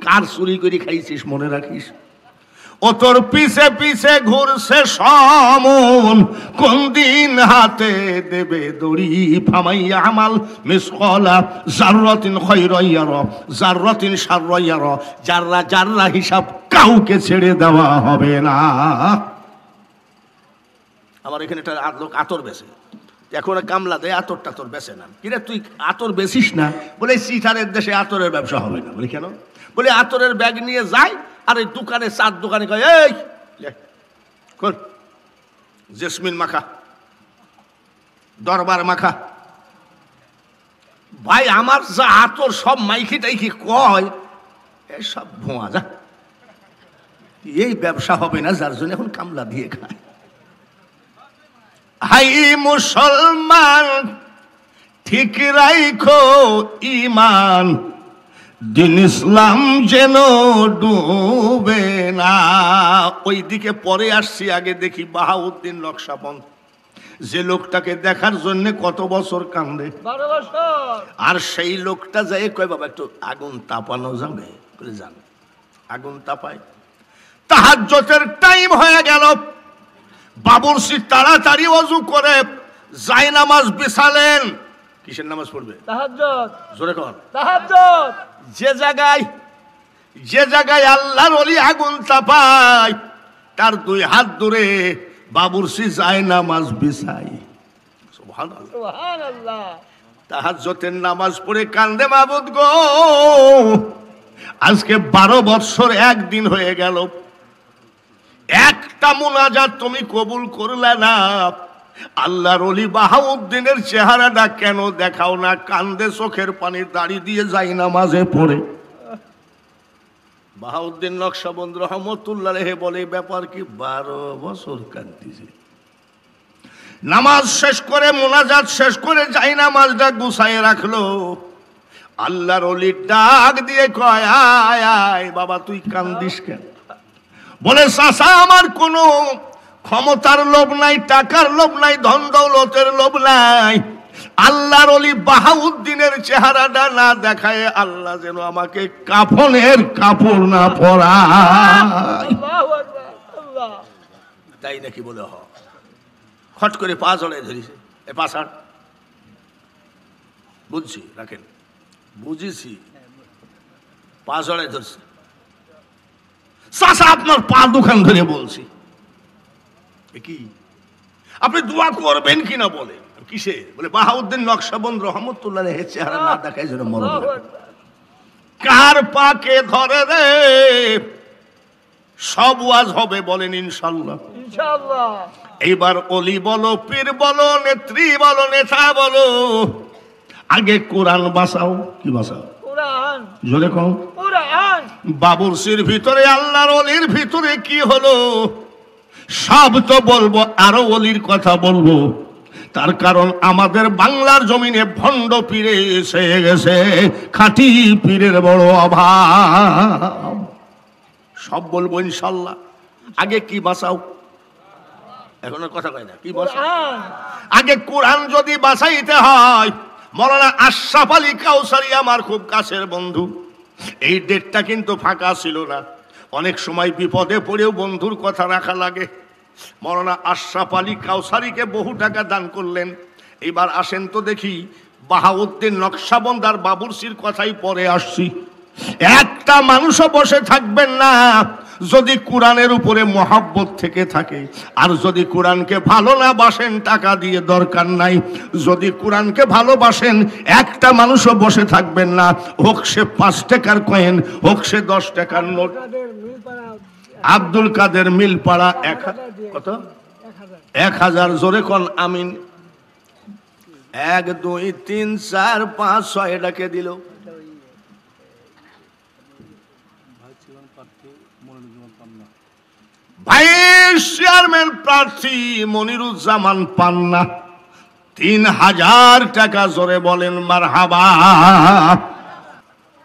কার চুরি করে খাইছিস মনে রাখিস। ও তোর পিছে পিছে ঘুরছে সমন, কোন দিন হাতে দেবে দড়ি। ফামাইয়া আমাল মিসকালা যাররাতিন খায়রান ইয়ারা যাররাতিন শাররান ইয়ারা, যাররা যাররা হিসাব কাউকে ছেড়ে দেওয়া হবে না। আমার এখানে একটা লোক আতর বেচে, এখন কামলা দেয়, আতর টাতর বেচে না। কিরে তুই আতর বেচিস না? বলে সিটারের দেশে আতরের ব্যবসা হবে না। বলি কেন? বলে আতরের ব্যাগ নিয়ে যায় আর এই দোকানে, চার দোকানে কয়, এই কর জেসমিন মাখা, দরবার মাখা। ভাই আমার যা আতর সব মাইকি টাইকি কয়, এসব ভুয়া যা। এই ব্যবসা হবে না, যার জন্য এখন কামলা দিয়ে খায়। হাই মুসলমান ঠিক রাইখো ঈমান, দিন ইসলাম যেন ডুবে না। ওই দিকে পরে আসছি, আগে দেখি বাহাউদ্দিন নকশবন্দ, যে লোকটাকে দেখার জন্য কত বছর কান্দে, 12 বছর। আর সেই লোকটা যাই কয়, বাবা একটু আগুন তাপানো যাবে? বলে যান। আগুন তাপায়। তাহাজ্জুদের টাইম হয়ে গেল, বাবুরসি তাড়াতাড়ি ওযু করে জায়নামাজ বিছালেন। কিসের নামাজ পড়বে? তাহাজ্জুদ। জোরে কর, তাহাজ্জুদ। যে জায়গায় আল্লাহর ওলি আগুন তাপায়, তার 2 হাত ধরে বাবুরসি জায়নামাজ বিছায়। সুবহানাল্লাহ, সুবহানাল্লাহ। তাহাজ্জুদের নামাজ পড়ে কান্দে, মাবুদ গো, আজকে 12 বছর 1 দিন হয়ে গেল, একটা মুনাজাত তুমি কবুল করলে না। আল্লাহর ওলি বাহাউদ্দিনের চেহারাটা কেন দেখাও না? কান্দে, চোখের পানি দাড়ি দিয়ে যাই নামাজে পড়ে। বাহাউদ্দিন নকশবন্দ রহমতুল্লাহ আলাইহি বলে, ব্যাপার কি? 12 বছর কান্দিছে। নামাজ শেষ করে, মুনাজাত শেষ করে যাই নামাজটা গুছায় রাখলো। আল্লাহর ওলি ডাক দিয়ে কয়, আয় আয় বাবা, তুই কান্দিস কেন? বলে, চাচা আমার কোনো ক্ষমতার লোভ নাই, টাকার লোভ নাই, ধন দৌলতের লোভ নাই। আল্লাহর ওলি বাহাউদ্দিনের চেহারাটা না দেখায় আল্লাহ যেন আমাকে কাফনের কাপড় না পরায়। তাই নাকি? বলে হ। খট করে পা জড়ায় ধরিছে, এ পা ছাড়। বুঝছি, রাখেন, বুঝেছি। পা জড়ায় ধরছে। চাচা আপনার পা দুখান ধরে বলছি, কি আপনি দোয়া করবেন কিনা? বলে কিসে? বলে বাহাউদ্দিন নকশবন্দ রহমতুল্লাহ আলাইহি চেহারা না দেখায় যেন মরণ। কার পাকে ধরে রে? সব ওয়াজ হবে, বলেন ইনশাল্লাহ। ইনশাআল্লাহ। এইবার অলি বলো, পীর বলো, নেত্রী বলো, নেতা বলো, আগে কোরআন বাঁচাও। কি বাঁচাও? কোরআন। জোরে কও। কোরআন। বাবুরসির ভিতরে আল্লাহর অলির ভিতরে কি হলো সব তো বলবো, আরো অলির কথা বলবো। তার কারণ আমাদের বাংলার জমিনে ভণ্ড পীরে এসে গেছে, খাঁটি পীরের বড় অভাব। সব বলবো ইনশাল্লাহ। আগে কি বাঁচাও? এখন আর কথা কয় না। কি বাঁচাও? আগে কোরআন যদি বাঁচাইতে হয়, মৌলানা আশরাফ আলী কাউসারী আমার খুব কাছের বন্ধু, এই ডেটটা কিন্তু ফাঁকা ছিল না। অনেক সময় বিপদে পড়েও বন্ধুর কথা রাখা লাগে। মৌলানা আশরাফ আলী কাউসারীকে বহু টাকা দান করলেন। এবার আসেন তো দেখি, বাহাউদ্দিন নকশবন্দার বাবুরসির কথাই পরে আসছি। একটা মানুষও বসে থাকবেন না যদি কোরআনের উপরে মহাব্বত থেকে থাকে। আর যদি কোরআনকে ভালো না বাসেন, টাকা দিয়ে দরকার নাই। যদি কোরআনকে ভালোবাসেন, একটা মানুষও বসে থাকবেন না, হোক সে 5 টাকার কয়েন, হোক সে 10 টাকার নোট। আব্দুল কাদের মিলপাড়া কত? 1000। জোরে কোন আমিন। 1 2 3 4 5 6 এটাকে দিল। ভাইস চেয়ারম্যান প্রার্থী মনিরুজ্জামান পান্না 3000 টাকা। জোরে বলেন মারহাবা।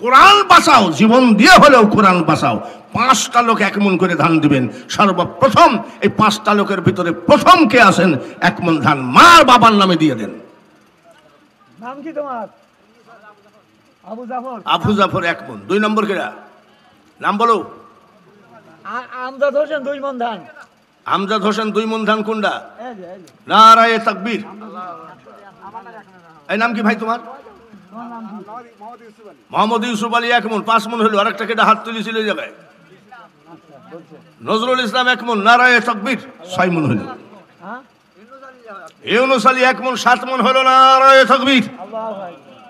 কোরআন বাঁচাও, জীবন দিয়ে হলেও কোরআন বাঁচাও। 5টা লোক 1 মণ করে ধান দিবেন। সর্বপ্রথম এই 5টা লোকের ভিতরে প্রথম কে আছেন, 1 মণ ধান মার বাবার নামে দিয়ে দেন। নাম কি তোমার? আবু জাফর। আবু জাফর 1 মণ। 2 নম্বর কেরা? নাম বলো। আমজাদ হোসেন 2 মণ ধান। আমজাদ হোসেন 2 মণ ধান। কোনটা? নারায়ে তাকবীর। এই নাম কি ভাই তোমার? মোহাম্মদ ইউসুফ আলী 1 মণ। 5 মণ হলো। আরেকটা কেটা হাত তুলেছিল এই জায়গায়? নজরুল ইসলাম 1 মণ। নারায়ে তাকবীর। 6 মণ হলো। ইউনুস আলী 1 মণ। 7 মণ হলো। নারায়ে তাকবীর।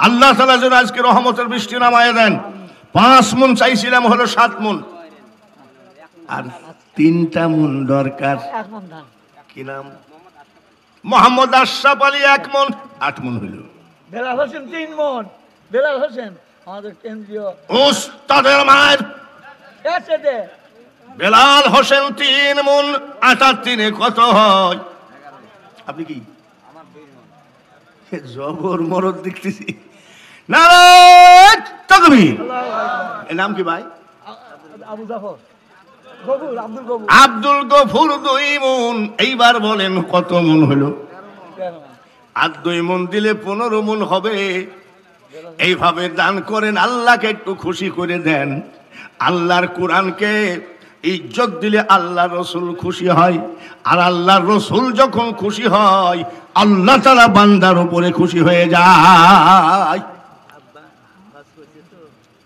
আল্লাহ তাআলা যেন আজকে রহমতের বৃষ্টি নামায় দেন। 5 মণ চাইছিলাম, হলো 7 মণ। আর 3টা মণ দরকার। 1 মণ ধান। কি নাম? মোহাম্মদ আশরাফ আলী 1 মণ। 8 মণ হলো। বেলাল হোসেন 3 মণ। বেলাল হোসেন আমাদের কেন্দ্রীয় উস্তাদের মায়ের এসেতে। বেলাল হোসেন 3 মণ। 8 আর 3 কত হয়? আপনি কি জবর মরদ দেখতেছি। নারায়ে তাকবীর। এর নাম কি ভাই? আবু জাফর। গফুর, আব্দুল গফুর। আব্দুল গফুর 2 মণ। এইবার বলেন কত মণ হলো? আর 2 মণ দিলে 15 মণ হবে। এইভাবে দান করেন, আল্লাহকে একটু খুশি করে দেন। আল্লাহর কোরআনকে ইজ্জত দিলে আল্লাহ রসুল খুশি হয়। আর আল্লাহ রসুল যখন খুশি হয়, আল্লাহ তাআলা বান্দার উপরে খুশি হয়ে যায়।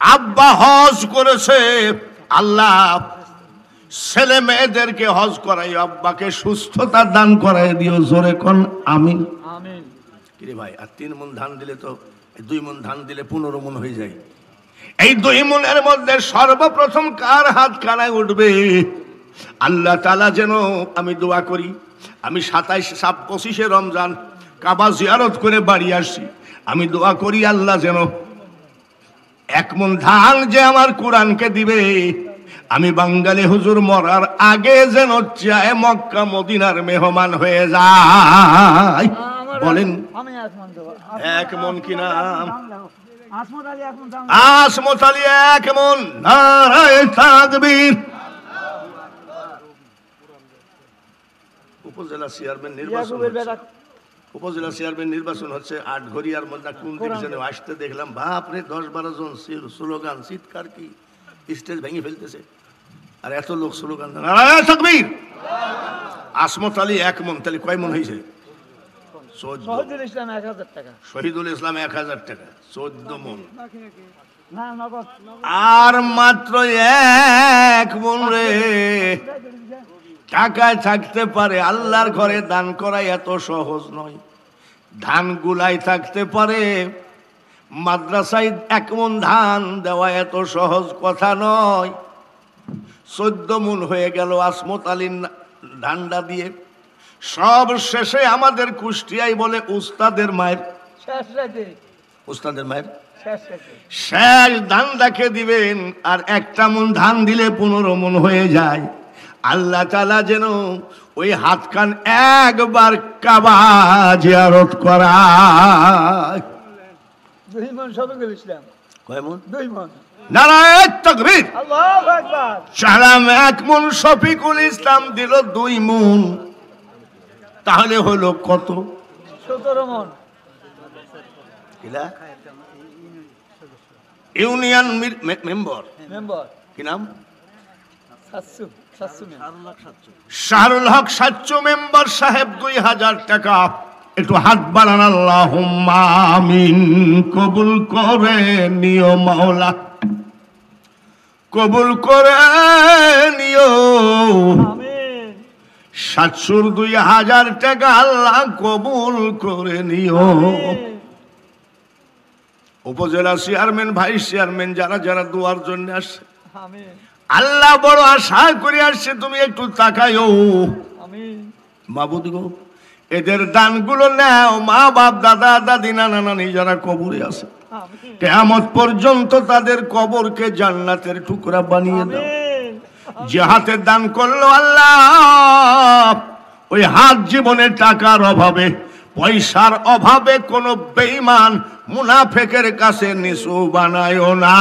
আব্বা হজ করেছে, আল্লাহ ছেলে মেয়েদেরকে হজ করাই, আব্বাকে সুস্থতা দান করাই দিও। জোরে কোন আমিন। আমিন। কিরে ভাই, আর 3 মণ ধান দিলে তো 2 মণ ধান দিলে 15 মণ হয়ে যায়। এই 2 মণের মধ্যে সর্বপ্রথম কার হাত কানায় উঠবে? আল্লাহ তাআলা যেন, আমি দোয়া করি, আমি 27-25 রমজান কাবা জিয়ারত করে বাড়ি আসছি, আমি দোয়া করি আল্লাহ যেন 1 মণ ধান যে আমার কোরআনকে দিবে, আমি বাঙালি হুজুর মরার আগে যেন চায় মক্কা মদিনার মেহমান হয়ে যায়। বলেন 1 মণ কি নাম? আসমত আলী 1 মণ। আসমত আলী 1 মণ। নারায়ে তাকবীর। উপজেলা চেয়ারম্যান নির্বাচন হচ্ছে। উপজেলা চেয়ারম্যান নির্বাচন হচ্ছে। 8ঘরিয়ার মধ্যে কোন ডিভিশনে আসতে দেখলাম, বাপরে 10-12 জন স্লোগান, চিৎকার, কি স্টেজ ভেঙে ফেলতেছে। আর এত লোক স্লোগান। নারায়ে তাকবীর। আসমত আলী 1 মণ। তাহলে কয় মণ হয়েছে? শহীদুল ইসলাম 1000 টাকা। শহীদুল ইসলাম 1000 টাকা। 14 মণ। না, নগদ। আর মাত্র 1 মণ রে। টাকায় থাকতে পারে, আল্লাহর ঘরে দান করা এত সহজ নয়। ধান গুলাই থাকতে পারে, মাদ্রাসায় 1 মণ ধান দেওয়া এত সহজ কথা নয়। 14 মণ হয়ে গেল আসমত আলীর ধান্ডা দিয়ে। সব শেষে আমাদের কুষ্টিয়ায় বলে উস্তাদের মায়ের, উস্তাদের মায়ের শেষ ধান্দাকে দিবেন, আর 1টা মণ ধান দিলে 15 মণ হয়ে যায়। আল্লাহ তাআলা যেন ওই হাত কান একবার কাবা জিয়ারত করায়। 2 মণ শফিকুল ইসলাম, কয় মণ? 2 মণ। নারায়ে তাকবীর, আল্লাহু আকবার। সালাম 1 মণ শফিকুল ইসলাম দিল 2 মণ, তাহলে হলো কত? 17 মণ। কিলা ইউনিয়ন মেম্বার কি নাম? শাহরুল হক সাচ্চু মেম্বার সাহেব 2000 টাকা। একটু হাত বাড়ান, আল্লাহুম্মা আমিন। কবুল করে নিও মাওলা, কবুল করে নিও। আমিন। সাচ্চুর 2000 টাকা আল্লাহ কবুল করে নিও। উপজেলা চেয়ারম্যান, ভাইস চেয়ারম্যান যারা যারা দোয়ার জন্য আসছে, আল্লাহ বড় আশা করে আসছে, তুমি একটু তাকায়ও। মাবুদ গো, এদের দানগুলো নাও। মা বাপ, দাদা দাদি, নানা নানি যারা কবরে আছে, কিয়ামত পর্যন্ত তাদের কবরকে জান্নাতের টুকরা বানিয়ে দাও। যে হাতে দান করলো আল্লাহ, ওই হাত জীবনে টাকার অভাবে, পয়সার অভাবে কোনো বেঈমান মুনাফিকের কাছে নিচু বানায়ও না।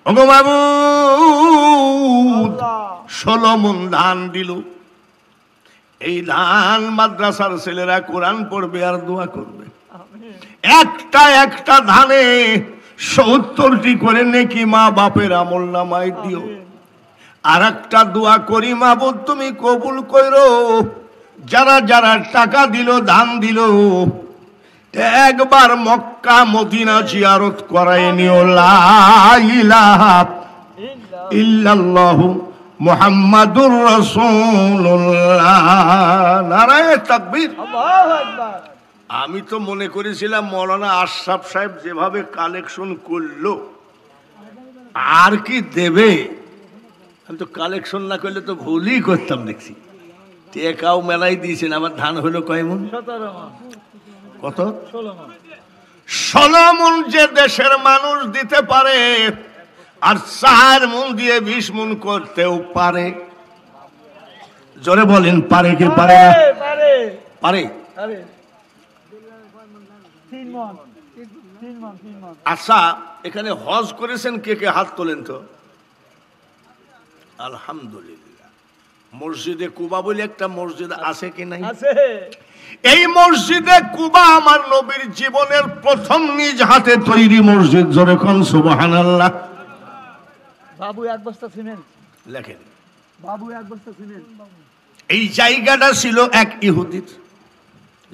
ওগো মাবুদ, 16 মণ ধান দিল। এই ধান মাদ্রাসার ছেলেরা কোরআন পড়বে আর দোয়া করবে। একটা একটা ধানে 70টি করে নেকি মা বাপের আমলনামায় দিও। আর একটা দোয়া করি, মাবুদ তুমি কবুল কইরো, যারা যারা টাকা দিল, ধান দিল, একবার মক্কা মদিনা জিয়ারত করায় নিও। লা ইলাহা ইল্লাল্লাহু মুহাম্মাদুর রাসূলুল্লাহ। নারায়ে তাকবীর, আল্লাহু আকবার। আমি তো মনে করেছিলাম মৌলানা আশরাফ সাহেব যেভাবে কালেকশন করলো আর কি দেবে। আমি তো কালেকশন না করলে তো ভুলই করতাম। দেখছি টেকাও মেলাই দিয়েছেন। আমার ধান হলো কয় মণ? 17 মণ। কত? 16 মণ যে দেশের মানুষ দিতে পারে, আর 4 মণ দিয়ে 20 মণ করতেও পারে। জোরে বলেন, পারে কি পারে না? পারে। 3 মণ। আচ্ছা, এখানে হজ করেছেন কে কে? হাত তোলেন তো। আলহামদুলিল্লাহ। মসজিদে কুবা বলে একটা মসজিদ আছে কি নাই? আছে। এই মসজিদে কুবা আমার নবীর জীবনের প্রথম নিজ হাতে তৈরি মসজিদ। জোরে কোন সুবহানাল্লাহ। বাবু 1 বস্তা সিমেন্ট লেখেন। বাবু 1 বস্তা সিমেন্ট। এই জায়গাটা ছিল এক ইহুদির।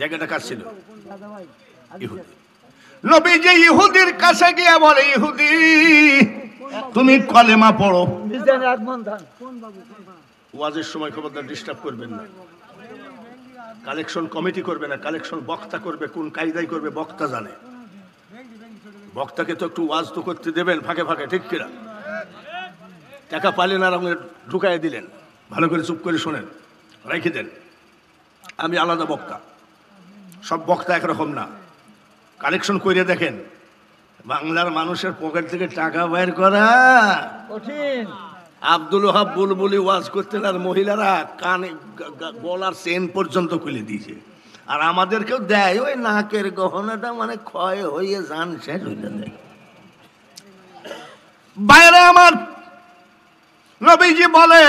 জায়গাটা কার ছিল? ইহুদি। নবী যে ইহুদির কাছে গিয়ে বলে, ইহুদি তুমি কলেমা পড়ো। ওয়াজের সময় খবরদার ডিস্টার্ব করবেন না। কালেকশন কমিটি করবে না, কালেকশন বক্তা করবে। কোন কায়দায় করবে বক্তা জানে। বক্তাকে তো একটু ওয়াজ তো করতে দেবেন ফাঁকে ফাঁকে, ঠিক কিনা? টাকা পাইলেন আর আমাকে ঢুকাই দিলেন। ভালো করে চুপ করে শোনেন, রেখে দেন। আমি আলাদা বক্তা, সব বক্তা একরকম না। কালেকশন করে দেখেন, বাংলার মানুষের পকেট থেকে টাকা বের করা কঠিন। আব্দুল ওহাব বুলবুলি ওয়াজ করতেন, আর মহিলারা কানে গলার চেন পর্যন্ত খুলে দিয়েছে। আর আমাদেরকেও দেয় ওই নাকের গহনাটা, মানে ক্ষয় হয়ে যান শেষ হইতে দেয়। বাইরে আমার নবীজি বলে,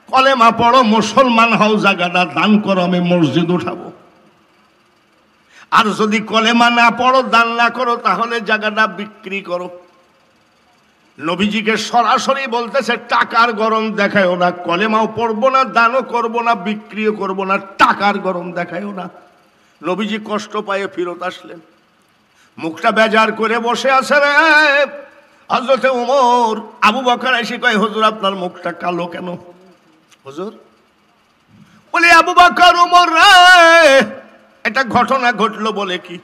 কলেমা পড়ো, মুসলমান হও, জায়গাটা দান করো, আমি মসজিদ উঠাবো। আর যদি কলেমা না পড়ো, দান না করো, তাহলে জায়গাটা বিক্রি করো। নবীজিকে সরাসরি বলতেছে, টাকার গরম দেখায়ও না, কলেমাও পড়বো না, দানও করবো না, বিক্রিও করবো না, টাকার গরম দেখায়ও না। নবীজি কষ্ট পায়ে ফিরত আসলেন, মুখটা বেজার করে বসে আছে। রে হযরতে ওমর, আবু বকর এসে কয়, হুজুর আপনার মুখটা কালো কেন? হুজুর বলে, আবু বকর, ওমর রে, একটা ঘটনা ঘটলো। বলে কি?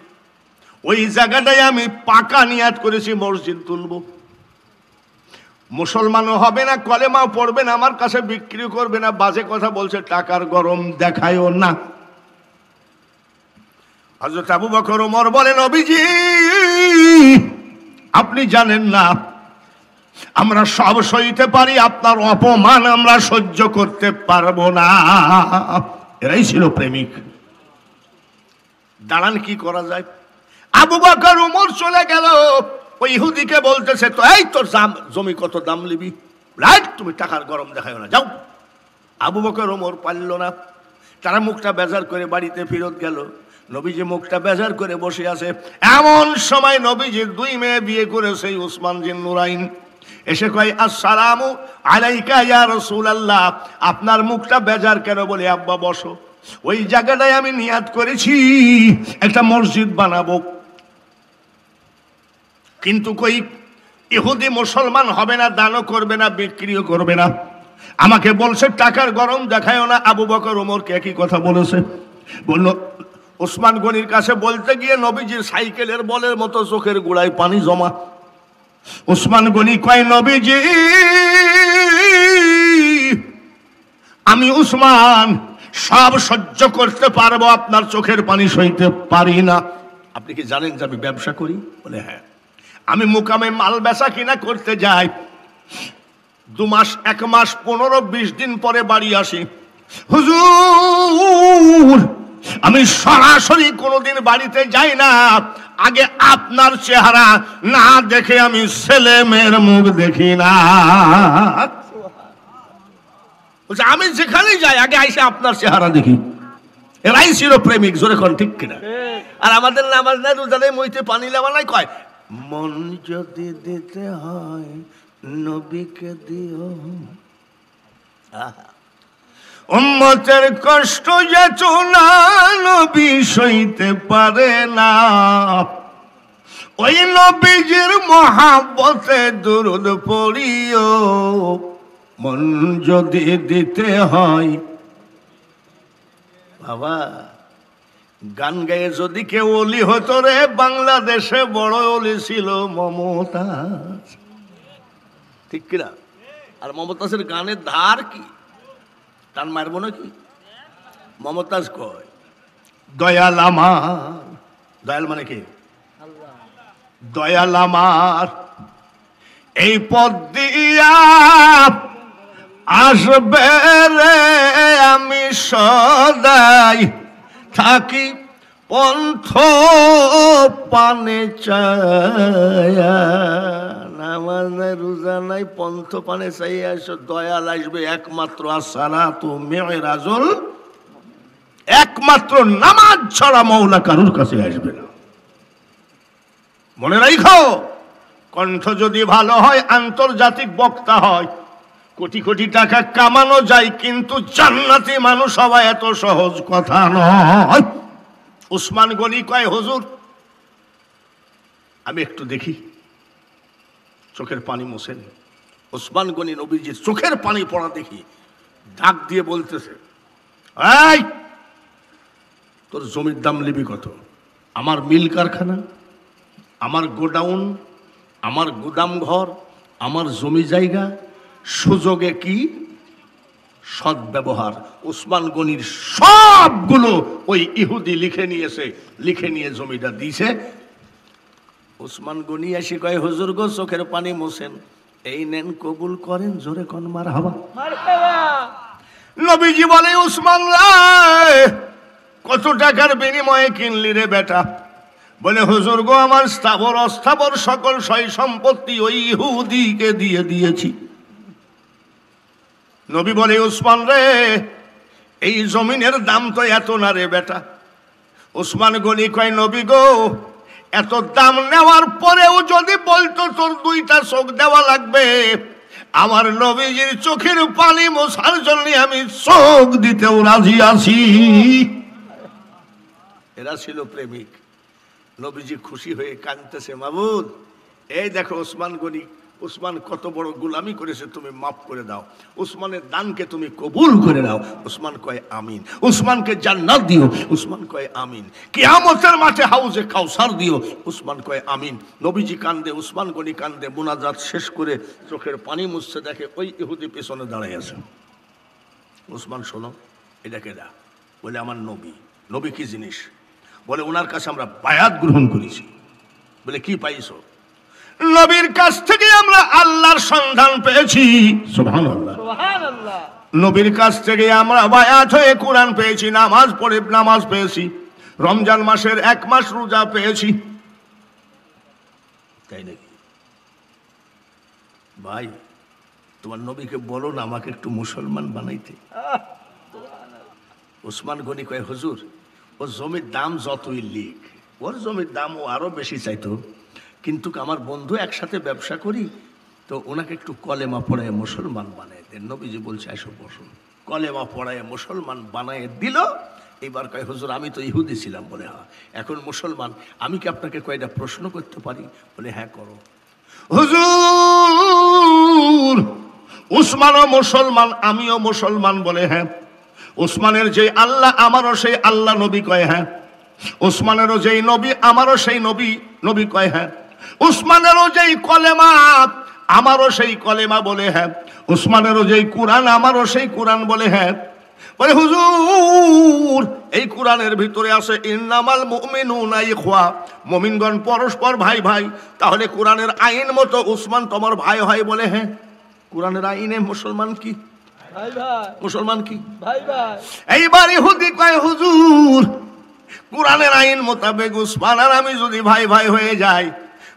ওই জায়গাটায় আমি পাকা নিয়াত করেছি মসজিদ তুলবো। মুসলমানও হবে না, কলেমাও পড়বে না, আমার কাছে বিক্রি করবে না, বাজে কথা বলছে, টাকার গরম দেখায়ও না। হযরত আবু বকর ওমর বলেন, নবীজি আপনি জানেন না আমরা সব সইতে পারি, আপনার অপমান আমরা সহ্য করতে পারবো না। এরাই ছিল প্রেমিক। দাঁড়ান, কি করা যায়? আবু বকর ওমর চলে গেল, ওই ইহুদিকে বলতেছে, তো এই তোর জমি কত দাম নিবি? রাইট, তুমি টাকার গরম দেখায় না, যাও। আবু বকর ওমর পারল না, তারা মুখটা বেজার করে বাড়িতে ফেরত গেল। নবীজি মুখটা বেজার করে বসে আছে। এমন সময় নবীজির 2 মেয়ে বিয়ে করেছে, উসমান জিন নুরাইন এসে কয়, আসসালামু আলাইকা ইয়া রাসূলুল্লাহ। আপনার মুখটা বেজার কেন? বলে, আব্বা বসো, ওই জায়গাটায় আমি নিয়াত করেছি একটা মসজিদ বানাবো, কিন্তু কই ইহুদি মুসলমান হবে না, দানও করবে না, বিক্রিও করবে না। আমাকে বলছে টাকার গরম দেখায়ও না। আবু বকর ওমরকে একই কথা বলেছে। বলল, ওসমান গনির কাছে বলতে গিয়ে নবীজির সাইকেলের বলের মতো চোখের গোড়ায় পানি জমা। ওসমান গনি কয়, নবীজি আমি উসমান সব সহ্য করতে পারবো, আপনার চোখের পানি সইতে পারি না। আপনি কি জানেন যে আমি ব্যবসা করি? বলে, হ্যাঁ। আমি মুকামে মাল বেচা কিনা করতে যাই, 2 মাস 1 মাস 15-20 দিন পরে বাড়ি আসি। হুজুর আমি সরাসরি কোনোদিন বাড়িতে যাই না, আগে আপনার চেহারা না দেখে আমি ছেলে মেয়ের মুখ দেখি না। আমি যেখানেই যাই আগে আইসে আপনার চেহারা দেখি। এরাই ছিল প্রেমিক। জোরে কোন ঠিক কিনা? আর আমাদের নামাজ নাই, রোজা নাই, মইতে পানি লেবা নাই, কয় মন যদি দিতে হয় নবীকে দিও। উম্মতের কষ্ট যাতনা নবী সইতে পারে না, ওই নবীজির মহাব্বতে দুরূদ পড়িও। মন যদি দিতে হয়, বাবা গান গায়ে যদি কেউ ওলি হতো রে, বাংলাদেশে বড় ওলি ছিল মমতাজ, ঠিক কিনা? আর মমতাজের গানের ধার কি, টান মারবো নাকি? মমতাজ কয়, দয়াল আমার, দয়াল মানে কি? দয়াল আমার এই পথ দিয়া আসবে রে, আমি সদাই থাকি পন্থ পানে চায়া। নামাজ নাই, রোজা নাই, পন্থ পানে চাই আসো, দয়াল আসবে একমাত্র আসসালাতু মিরাজুল, একমাত্র নামাজ ছাড়া মওলা কারুর কাছে আসবে না। মনে রাখো, কণ্ঠ যদি ভালো হয়, আন্তর্জাতিক বক্তা হয়, কোটি কোটি টাকা কামানো যায়, কিন্তু জান্নাতি মানুষ হওয়া এত সহজ কথা নয়। উসমান গনি কয়, হুজুর আমি একটু দেখি। চোখের পানি মোছেন উসমান গনি, নবীজির চোখের পানি পড়া দেখি ডাক দিয়ে বলতেছে, এই তোর জমির দাম নিবি কত? আমার মিল কারখানা, আমার গোডাউন, আমার গুদাম ঘর, আমার জমি জায়গা, সুযোগে কি সৎ ব্যবহার। উসমান গনির সবগুলো ওই ইহুদি লিখে নিয়েছে, লিখে নিয়ে জমিটা দিছে। উসমান গনি এসে কয়, হুজুর গো চোখের পানি মোছেন, এই নেন কবুল করেন। জোরে কোন মারহাবা। নবীজি বলে, উসমান কত টাকার বিনিময়ে কিনলি রে বেটা? বলে, হুজুর গো আমার স্থাবর অস্থাবর সকল সয় সম্পত্তি ওই ইহুদিকে দিয়ে দিয়েছি। নবী বলে, উসমান রে এই জমিনের দাম তো এত না রে বেটা। উসমান গনি কয়, নবী গো এত দাম নেওয়ার পরেও যদি বলতো তোর 2টা চোখ দেওয়া লাগবে, আমার নবীজির চোখের পানি মোছার জন্য আমি চোখ দিতেও রাজি আছি। এরা ছিল প্রেমিক। নবীজি খুশি হয়ে কাঁদতেছে, মাবুদ এই দেখো উসমান গনি উসমান কত বড় গোলামি করেছে, তুমি মাফ করে দাও। উসমানের দানকে তুমি কবুল করে নাও। উসমান কয় আমিন। উসমানকে জান্নাত দিও। উসমান কয় আমিন। কিয়ামতের মাঠে হাউজে কাউসার দিও। উসমান কয় আমিন। নবীজি কান্দে, উসমান গনি কান্দে, মুনাজাত শেষ করে চোখের পানি মুছতে দেখে ওই ইহুদি পেছনে দাঁড়ায় আছে। উসমান শোনো, এটা কেডা? বলে আমার নবী। নবী কি জিনিস? বলে ওনার কাছে আমরা বায়াত গ্রহণ করেছি। বলে কি পাইছো? নবীর কাছ থেকে আমরা আল্লাহর সন্ধান পেয়েছি। সুবহানাল্লাহ, সুবহানাল্লাহ। নবীর কাছ থেকে আমরা বায়াত হয়ে কোরআন পেয়েছি, নামাজ পড়ে নামাজ পেয়েছি, রমজান মাসের 1 মাস রোজা পেয়েছি। তাই নাকি? ভাই তোমার নবীকে বলো না আমাকে একটু মুসলমান বানাইতে। উসমান গনি কয় হুজুর, ও জমির দাম যতই লিখ, ওর জমির দাম ও আরো বেশি চাইতো, কিন্তু আমার বন্ধু একসাথে ব্যবসা করি, তো ওনাকে একটু কলেমা পড়ায় মুসলমান বানায় দেন। নবীজি বলছে এসব বসুন। কলেমা পড়ায় মুসলমান বানায় দিল। এবার কয় হুজুর আমি তো ইহুদি ছিলাম। বলে হ্যাঁ, এখন মুসলমান। আমি কি আপনাকে কয়টা প্রশ্ন করতে পারি? বলে হ্যাঁ করো। হুজুর উসমানও মুসলমান, আমিও মুসলমান। বলে হ্যাঁ। উসমানের যে আল্লাহ আমারও সেই আল্লাহ। নবী কয় হ্যাঁ। উসমানেরও যেই নবী আমারও সেই নবী। নবী কয় হ্যাঁ। উসমানেরও যেই কলেমা আমারও সেই কলেমা। বলে হ্যাঁ। উসমানেরও যেই কোরআন আমারও সেই কোরআন। বলে হ্যাঁ। বলে হুজুর এই কোরআনের ভিতরে আছে ইন্নামাল মুমিনুনা ইখওয়া, মুমিনগণ পরস্পর ভাই ভাই। তাহলে কোরআনের আইন মতো উসমান তোমার ভাই হয়। বলে হ্যাঁ। কোরআনের আইনে মুসলমান কি? ভাই ভাই। মুসলমান কি? ভাই ভাই। এইবার ইহুদি কয় হুজুর কোরআনের আইন মোতাবেক উসমান আর আমি যদি ভাই ভাই হয়ে যাই,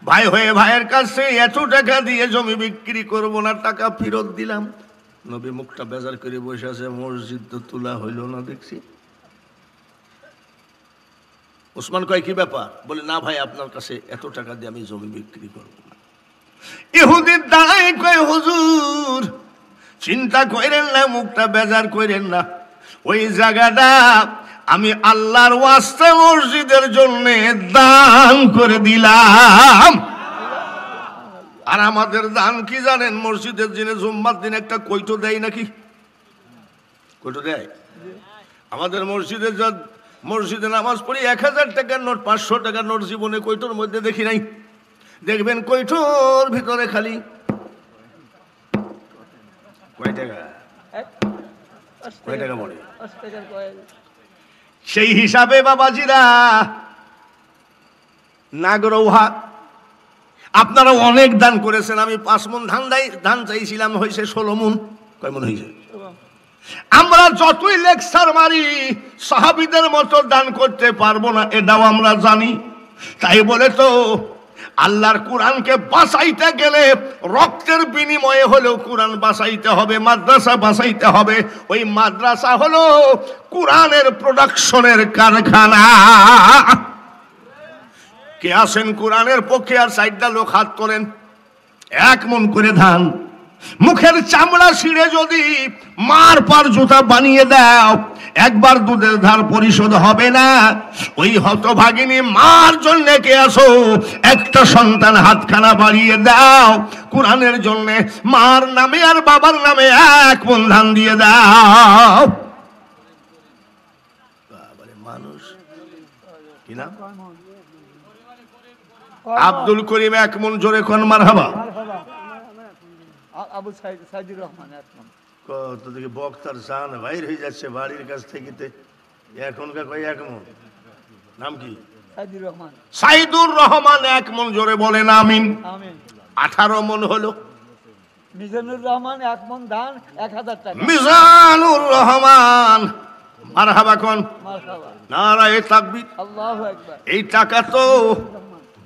ভাই হয়ে ভাইয়ের কাছে এত টাকা দিয়ে জমি বিক্রি করবো না, টাকা ফেরত দিলাম। নবী মুখটা বেজার করে বসে আছে। মসজিদ তো তোলা হইল না দেখছি। উসমান কয় কি ব্যাপার? বলে না ভাই আপনার কাছে এত টাকা দিয়ে আমি জমি বিক্রি করবো না। ইহুদির দাঁড়ায় কয় হুজুর চিন্তা করেন না, মুখটা বেজার করেন না। ওই জায়গাটা আমি আল্লাহর ওয়াস্তে মসজিদের জন্য দান করে দিলাম। আর আমাদের দান কি জানেন? মসজিদের দিনে জুম্মার দিন একটা কৈটো দেয় নাকি? কৈটো দেয়? আমাদের মসজিদে নামাজ পড়ি 1000 টাকার নোট, 500 টাকার নোট জীবনে কৈটোর মধ্যে দেখি নাই। দেখবেন কৈটোর ভিতরে খালি কয় টাকা, কয় টাকা পড়ে। সেই হিসাবে বাবাজিরা নাগরৌহা আপনারা অনেক দান করেছেন। আমি 5 মণ ধান চাইছিলাম, হয়েছে 16 মণ। কয় মণ হয়েছে? আমরা যতই লেকচার মারি সাহাবীদের মতো দান করতে পারবো না, এটাও আমরা জানি। তাই বলে তো আল্লাহর কোরআনকে বাঁচাইতে গেলে রক্তের বিনিময়ে হলেও কোরআন বাঁচাইতে হবে, মাদ্রাসা বাঁচাইতে হবে। ওই মাদ্রাসা হলো কোরআনের প্রোডাকশনের কারখানা। কে আছেন কোরআনের পক্ষে? আর 4টা লোক হাত তোলেন। 1 মণ করে ধান মুখের চামড়া ছিঁড়ে যদি মার পার জুতা বানিয়ে দাও, একবার দুধের ধার পরিশোধ হবে না। ওই হতভাগিনী মার জন্য কে আসো, একটা সন্তান হাতখানা বাড়িয়ে দাও কোরআনের জন্য। মার নামে আর বাবার নামে 1 মণ ধান দিয়ে দাও। মানুষ কি নাম? আব্দুল করিম 1 মণ। জোরে কোন মারহাবা। আবু সাইদুর রহমান 1 মণ। কত থেকে বক্তার জান বাইর হয়ে যাচ্ছে বাড়ির কাছ থেকে। এখনকার কয় 1 মণ। নাম কি? সাইদুর রহমান। সাইদুর রহমান 1 মণ। জোরে বলেন আমিন। আমিন। 18 মণ হলো। মিজানুর রহমান 1 মণ ধান 1000 টাকা। মিজানুর রহমান মারহাবা কোন? মারহাবা। নারায়ে তাকবীর। আল্লাহু আকবার। এই টাকা তো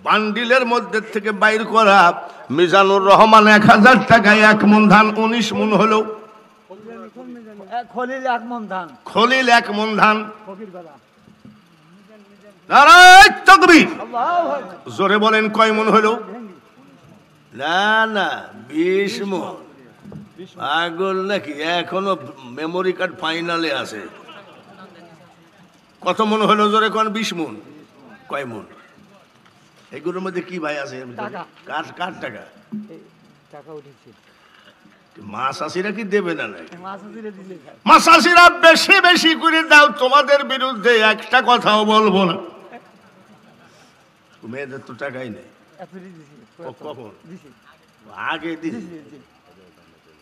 বান্ডিলের মধ্যে থেকে বাইর করা। মিজানুর রহমান 1000 টাকায় 1 মণ ধান 19 মণ হলো। খলিল 1 মণ ধান। খলিল 1 মণ ধান। ফকিরপাড়া। নারায়ে তাকবীর। আল্লাহু আকবার। জোরে বলেন কয় মণ হলো? না না 20 মণ। পাগল নাকি? এখনো মেমোরি কার্ড ফাইনালে আছে। কত মণ হলো? জোরে কোন? 20 মণ। কয় মণ? এগুলোর মধ্যে কি ভাই আছে? কার টাকা? টাকা উঠেছে মাসাসিরা কি দেবে না নাই? মাছ দিলে দিলে খায়। মাসাসিরা বেশি বেশি করে দাও, তোমাদের বিরুদ্ধে একটা কথাও বলবো না। মেয়েদের তো টাকাই নেই। এতই দিছি কখন? দিছি আগে দিছি। দিছি।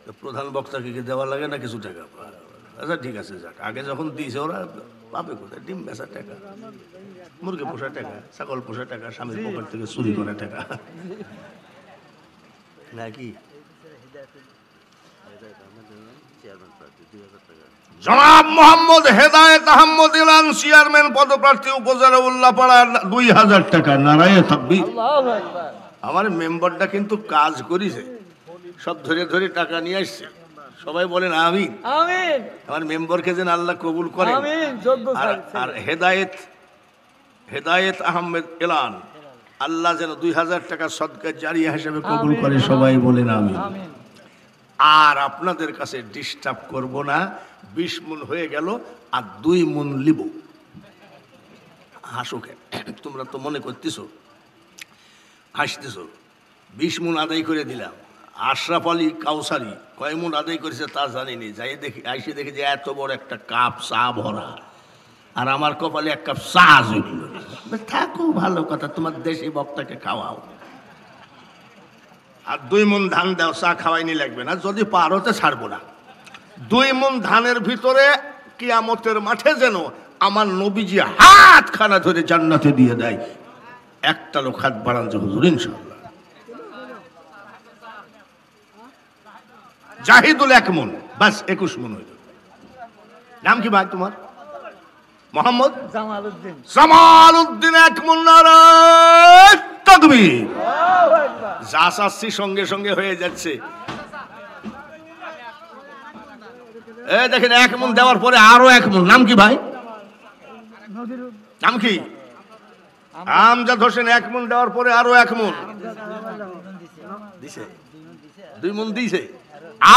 তো প্রধান বক্তাকে কি দেওয়া লাগে না কিছু টাকা? আচ্ছা ঠিক আছে, যাক, আগে যখন দিয়েছে ওরা পাবে কোথায়? ডিম বেচার টাকা, মুরগি পোষার টাকা, ছাগল পোষার টাকা, স্বামীর পকেট থেকে চুরি করার টাকা নাকি? জনাব মোহাম্মদ হেদায়েত আহমদ ইলান চেয়ারম্যান পদপ্রার্থী উপজেলা উল্লাপাড়া 2000 টাকা। নারায়ে তাকবীর। আল্লাহু আকবার। আমার মেম্বারটা কিন্তু কাজ করেছে, সব ধরে ধরে টাকা নিয়ে আসছে। সবাই বলেন আমিন। আমিন আমার মেম্বারকে যেন আল্লাহ কবুল করে। আমিন। যোগ্য আর হেদায়েত আহমেদ এলান আল্লাহ যেন 2000 টাকা সদকা জারিয়া হিসেবে কবুল করে। সবাই বলেন আমিন। আমিন। আর আপনাদের কাছে ডিস্টার্ব করব না। 20 মণ হয়ে গেল, আর 2 মণ লিব। হাসুকে তোমরা তো মনে করতেছো, হাসতেছো। 20 মণ আদায় করে দিলাম। আশরাফ আলী কাউসারি কয় মণ আদায় করেছে তা জানিনি। যাই দেখি, আইসে দেখি যে এত বড় একটা কাপ চা ভরা, আর আমার কপালে 1 কাপ চা জুটল। থাকো, ভালো কথা, তোমার দেশি বক্তাকে খাওয়াও। আর 2 মণ ধান দাও, চা খাওয়াইনি লাগবে না। যদি পারো তো ছাড়বো না। 2 মণ ধানের ভিতরে কিয়ামতের মাঠে যেন আমার নবীজি হাতখানা ধরে জান্নাতে দিয়ে দেয়। একটা লোক হাত বাড়ান যে হুজুর, ইনশাআল্লাহ। জাহিদুল 1 মণ, বাস 21 মণ হইল। নাম কি ভাই তোমার? মোহাম্মদ জামালউদ্দিন। জামালউদ্দিন 1 মণ। নারায়ে তাকবীর। আল্লাহু আকবার। যা চাচ্ছি সঙ্গে সঙ্গে হয়ে যাচ্ছে। এই দেখেন, 1 মণ দেওয়ার পরে আরো 1 মণ। নাম কি ভাই? নদীর নাম কি? আমজাদ হোসেন। 1 মণ দেওয়ার পরে আরো 1 মণ দিছে। 2 মণ দিছে,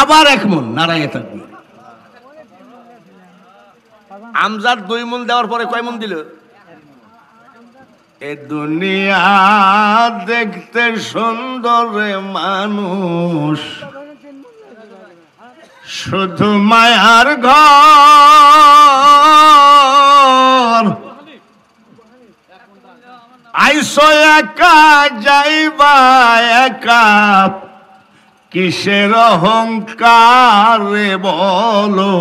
আবার 1 মণ। নারায়ে তাকবীর। আমজাদ 2 মণ দেওয়ার পরে কয় মণ দিল? এ দুনিয়া দেখতে সুন্দর রে মানুষ, শুধু মায়ার ঘর। আইসো একা যাইবা একা, কিসের অহংকার রে বলো,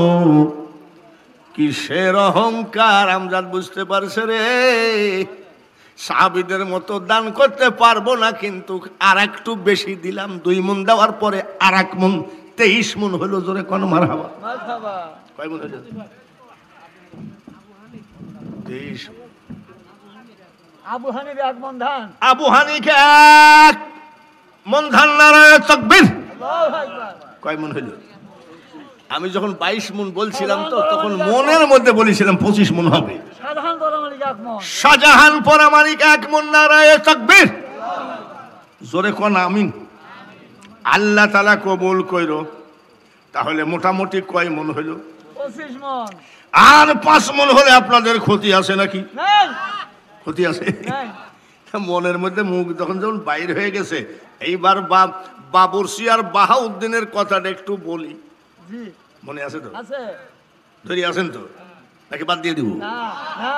কিসের অহংকার? আমজাদ বুঝতে পারছে রে, সাহাবীদের মতো দান করতে পারবো না, কিন্তু আর একটু বেশি দিলাম। 2 মণ দেওয়ার পরে আর 1 মণ, 23 মণ হলো। জোরে কোন মারহাবা। মারহাবা। কয় মণ হলো? 23। আবু হানিফ 1 মণ ধান। আবু হানিফ 1 মণ ধান। নারায়ে তাকবীর। আল্লাহু আকবার। কয় মণ হলো? আমি যখন 22 মণ বলছিলাম তো তখন মনের মধ্যে বলেছিলাম 25 মণ হবে। সাধারণ পরামালিক 1 মণ। শাহজাহান পরামানিক 1 মণ। নারায়ে তাকবীর। জোরে কোন আমিন। আল্লাহ তাআলা কবুল কইরো। তাহলে মোটামুটি কয় মণ হলো? 25 মণ। আর 5 মণ হলে আপনাদের ক্ষতি আছে নাকি? নাই ক্ষতি আছে? নাই। মনের মধ্যে মুখ যখন বাইর হয়ে গেছে, এইবার বাবুরসি আর বাহাউদ্দিনের কথাটা একটু বলি। জি মনে আছে তো? আছে। ধরে আছেন তো নাকি বাদ দিয়ে দিব? না না।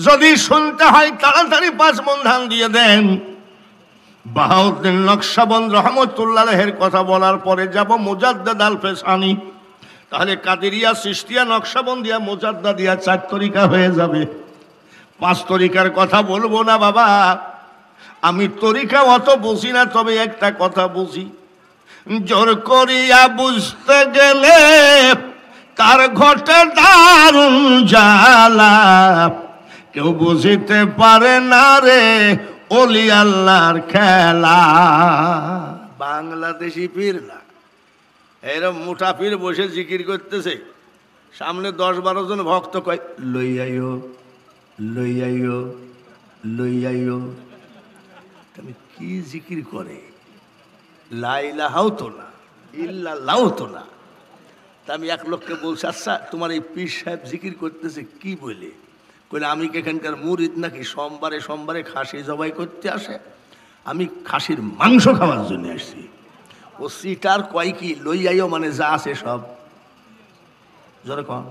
যদি শুনতে হয় তাড়াতাড়ি 5 মণ ধান দিয়ে দেন। বাহাউদ্দিন নকশবন্দ রহমতুল্লাহ আলাইহির কথা বলার পরে যাব মুজাদ্দাদ আল ফেসানি। তাহলে কাদেরিয়া, চিশতিয়া, নকশবন্দিয়া, মুজাদ্দাদিয়া 4 তরিকা হয়ে যাবে। 5 তরিকার কথা বলবো না বাবা, আমি তরিকা অত বুঝি না, তবে একটা কথা বুঝি। জোর করিয়া বুঝতে গেলে তার ঘটে দারুণ জ্বালা, কেউ বুঝিতে পারে না রে ওলি আল্লাহর খেলা। বাংলাদেশি পীর না, এরকম মোটা পীর বসে জিকির করতেছে, সামনে 10-12 জন ভক্ত কয় লইয়াইও লইয়াইও লইয়াইও। তুমি কি জিকির করে? লা ইলাহাও তো না, ইল্লাল্লাহও তো না। তা আমি 1 লোককে বলছি, আচ্ছা তোমার এই পীর সাহেব জিকির করতেছে কি বলে? কইলে আমি কি এখানকার মুরিদ নাকি? সোমবারে সোমবারে খাসি জবাই করতে আসে, আমি খাসির মাংস খাওয়ার জন্য আসছি। ও সিটার কয় কি লই আইও মানে যা আছে সব জোরে কম।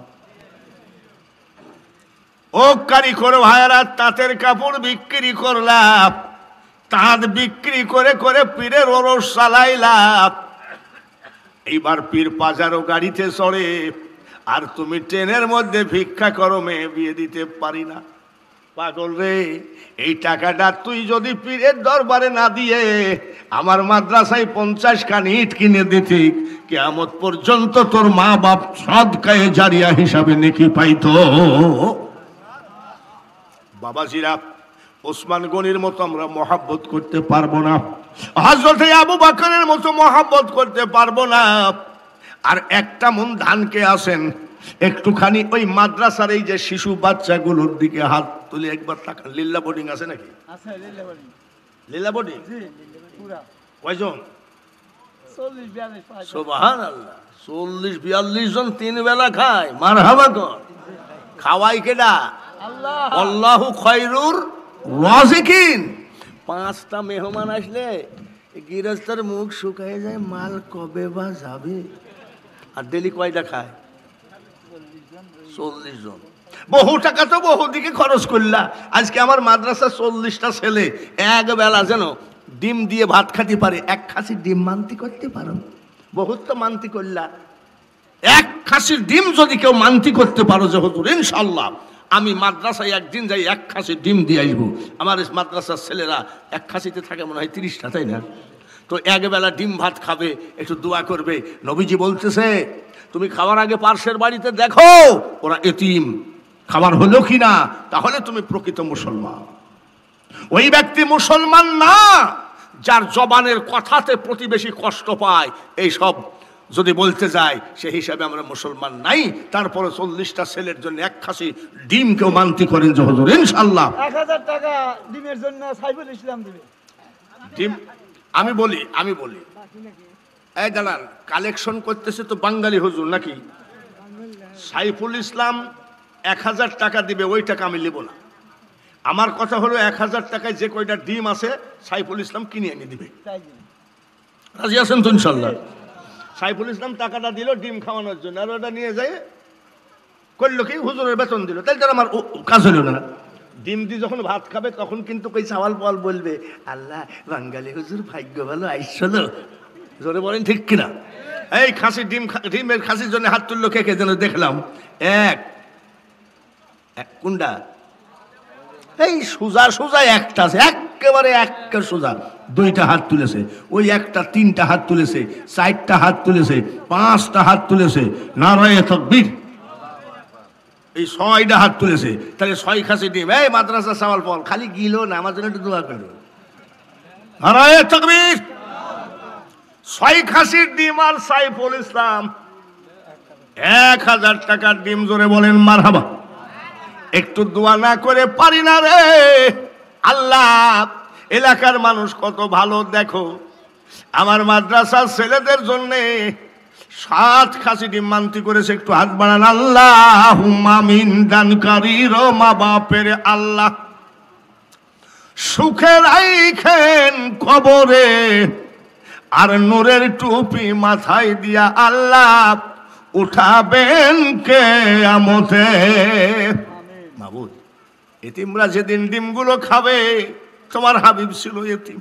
ও কারিগর ভাইরা, তাঁতের কাপড় বিক্রি করলাম, তাঁত বিক্রি করে করে পীরের ওরস চালাইলাম। এইবার পীর পাজারো গাড়িতে চড়ে, আর তুমি ট্রেনের মধ্যে ভিক্ষা করো, মেয়ে বিয়ে দিতে পারি না। পাগল রে, এই টাকাটা তুই যদি পীরের দরবারে না দিয়ে আমার মাদ্রাসায় 50 খান ইট কিনে দিতি, কিয়ামত পর্যন্ত তোর মা বাপ সদকায়ে জারিয়া হিসাবে নেকি পাইতো। বাবাজিরা, ওসমান গনির মতো আমরা মহাব্বত করতে পারবো না, হযরত আবু বকরের মতো মহাব্বত করতে পারবো না। আর একটা মন ধানকে আসেন একটুখানি ওই মাদ্রাসার এই যে শিশু বাচ্চাগুলোর দিকে হাত তুলে একবার তাকান। লিল্লা বোর্ডিং আছে নাকি? লিল্লা বোর্ডিং কয়জন? সুবহানাল্লাহ, 40-42 জন 3 বেলা খায়। মারহাবা কর। খাওয়াই কেডা? আল্লাহু খায়রুর রাযিকিন। 5টা মেহমান আসলে গৃহস্থের মুখ শুকায় যায়, মাল কবে বা যাবে। আর ডেলি কয়টা খায়? 40 জন। বহু টাকা তো বহু দিকে খরচ করলা। আজকে আমার মাদ্রাসা 40টা ছেলে এক বেলা যেন ডিম দিয়ে ভাত খাতে পারে। 1 খাসি ডিম মানতি করতে পারো? বহুত তো মানতি করলা। 1 খাসির ডিম যদি কেউ মানতি করতে পারো যে হুজুর ইনশাআল্লাহ আমি মাদ্রাসায় একদিন যাই 1 খাসি ডিম দিয়ে আসবো, আমার মাদ্রাসার ছেলেরা 1 খাসিতে থাকে মনে হয় 30টা, তাই না? তো এক বেলা ডিম ভাত খাবে, একটু দোয়া করবে। নবীজি বলতেছে তুমি খাওয়ার আগে পার্শ্বের বাড়িতে দেখো ওরা এতিম, খাবার হলো কিনা, তাহলে তুমি প্রকৃত মুসলমান। ওই ব্যক্তি মুসলমান না যার জবানের কথাতে প্রতিবেশী কষ্ট পায়। এই সব যদি বলতে যায় সে হিসাবে আমরা মুসলমান নাই। তারপরে 40টা ছেলের জন্য 1 খাসি ডিম কেউ মানতি করেন যে হুজুর ইনশাআল্লাহ 1000 টাকা ডিমের জন্য সাইফুল ইসলাম দিবে ডিম। আমি বলি এই দালাল কালেকশন করতেছে তো বাঙালি হুজুর নাকি? সাইফুল ইসলাম 1000 টাকা দিবে, ওই টাকা আমি নেব না। আমার কথা হলো 1000 টাকায় যে কয়টা ডিম আছে সাইফুল ইসলাম কিনে এনে দিবে। রাজি আছেন তো ইনশাআল্লাহ? সাইফুল ইসলাম টাকাটা দিল ডিম খাওয়ানোর জন্য, আর ওটা নিয়ে যায় করলো কি হুজুরের বেতন দিল, তাই তার আমার কাজ হলো না। ডিম দিয়ে যখন ভাত খাবে তখন কিন্তু কই চাওয়াল পাওয়াল বলবে, আল্লাহ বাঙালি হুজুর ভাগ্য ভালো আইসল। জোরে বলেন ঠিক কিনা? এই খাসি ডিমের খাসির জন্য হাত তুললো কে কে যেন দেখলাম। এক কোনটা? এই সোজা একটা আছে, একেবারে একটা সোজা 2টা হাত তুলেছে। ওই একটা 3টা হাত তুলেছে, 4টা হাত তুলেছে, 5টা হাত তুলেছে। নারায়ে তাকবীর। এই 6টা হাত তুলেছে। তাহলে 6 খাসি ডিম। এই মাদ্রাসা চাওয়াল পাওয়াল খালি গিল না, আমার জন্য একটু দোয়া করো। নারায়ে তাকবীর। 6 খাসির ডিম আর সাইফুল ইসলাম 1000 টাকার ডিম। জোরে বলেন মারহাবা। একটু দোয়া না করে পারি না রে আল্লাহ। এলাকার মানুষ কত ভালো দেখো, আমার মাদ্রাসার ছেলেদের জন্য 7 খাসি ডিম মানতি করেছে। একটু হাত বাড়ান। আল্লাহুম্মা আমিন। দানকারীর মা বাপের আল্লাহ সুখে রাইখেন কবরে, আর নূরের টুপি মাথায় দিয়া আল্লাহ উঠাবেন কিয়ামতে। মাবুদ, এতিমরা যেদিন ডিমগুলো খাবে, তোমার হাবিব ছিল এতিম,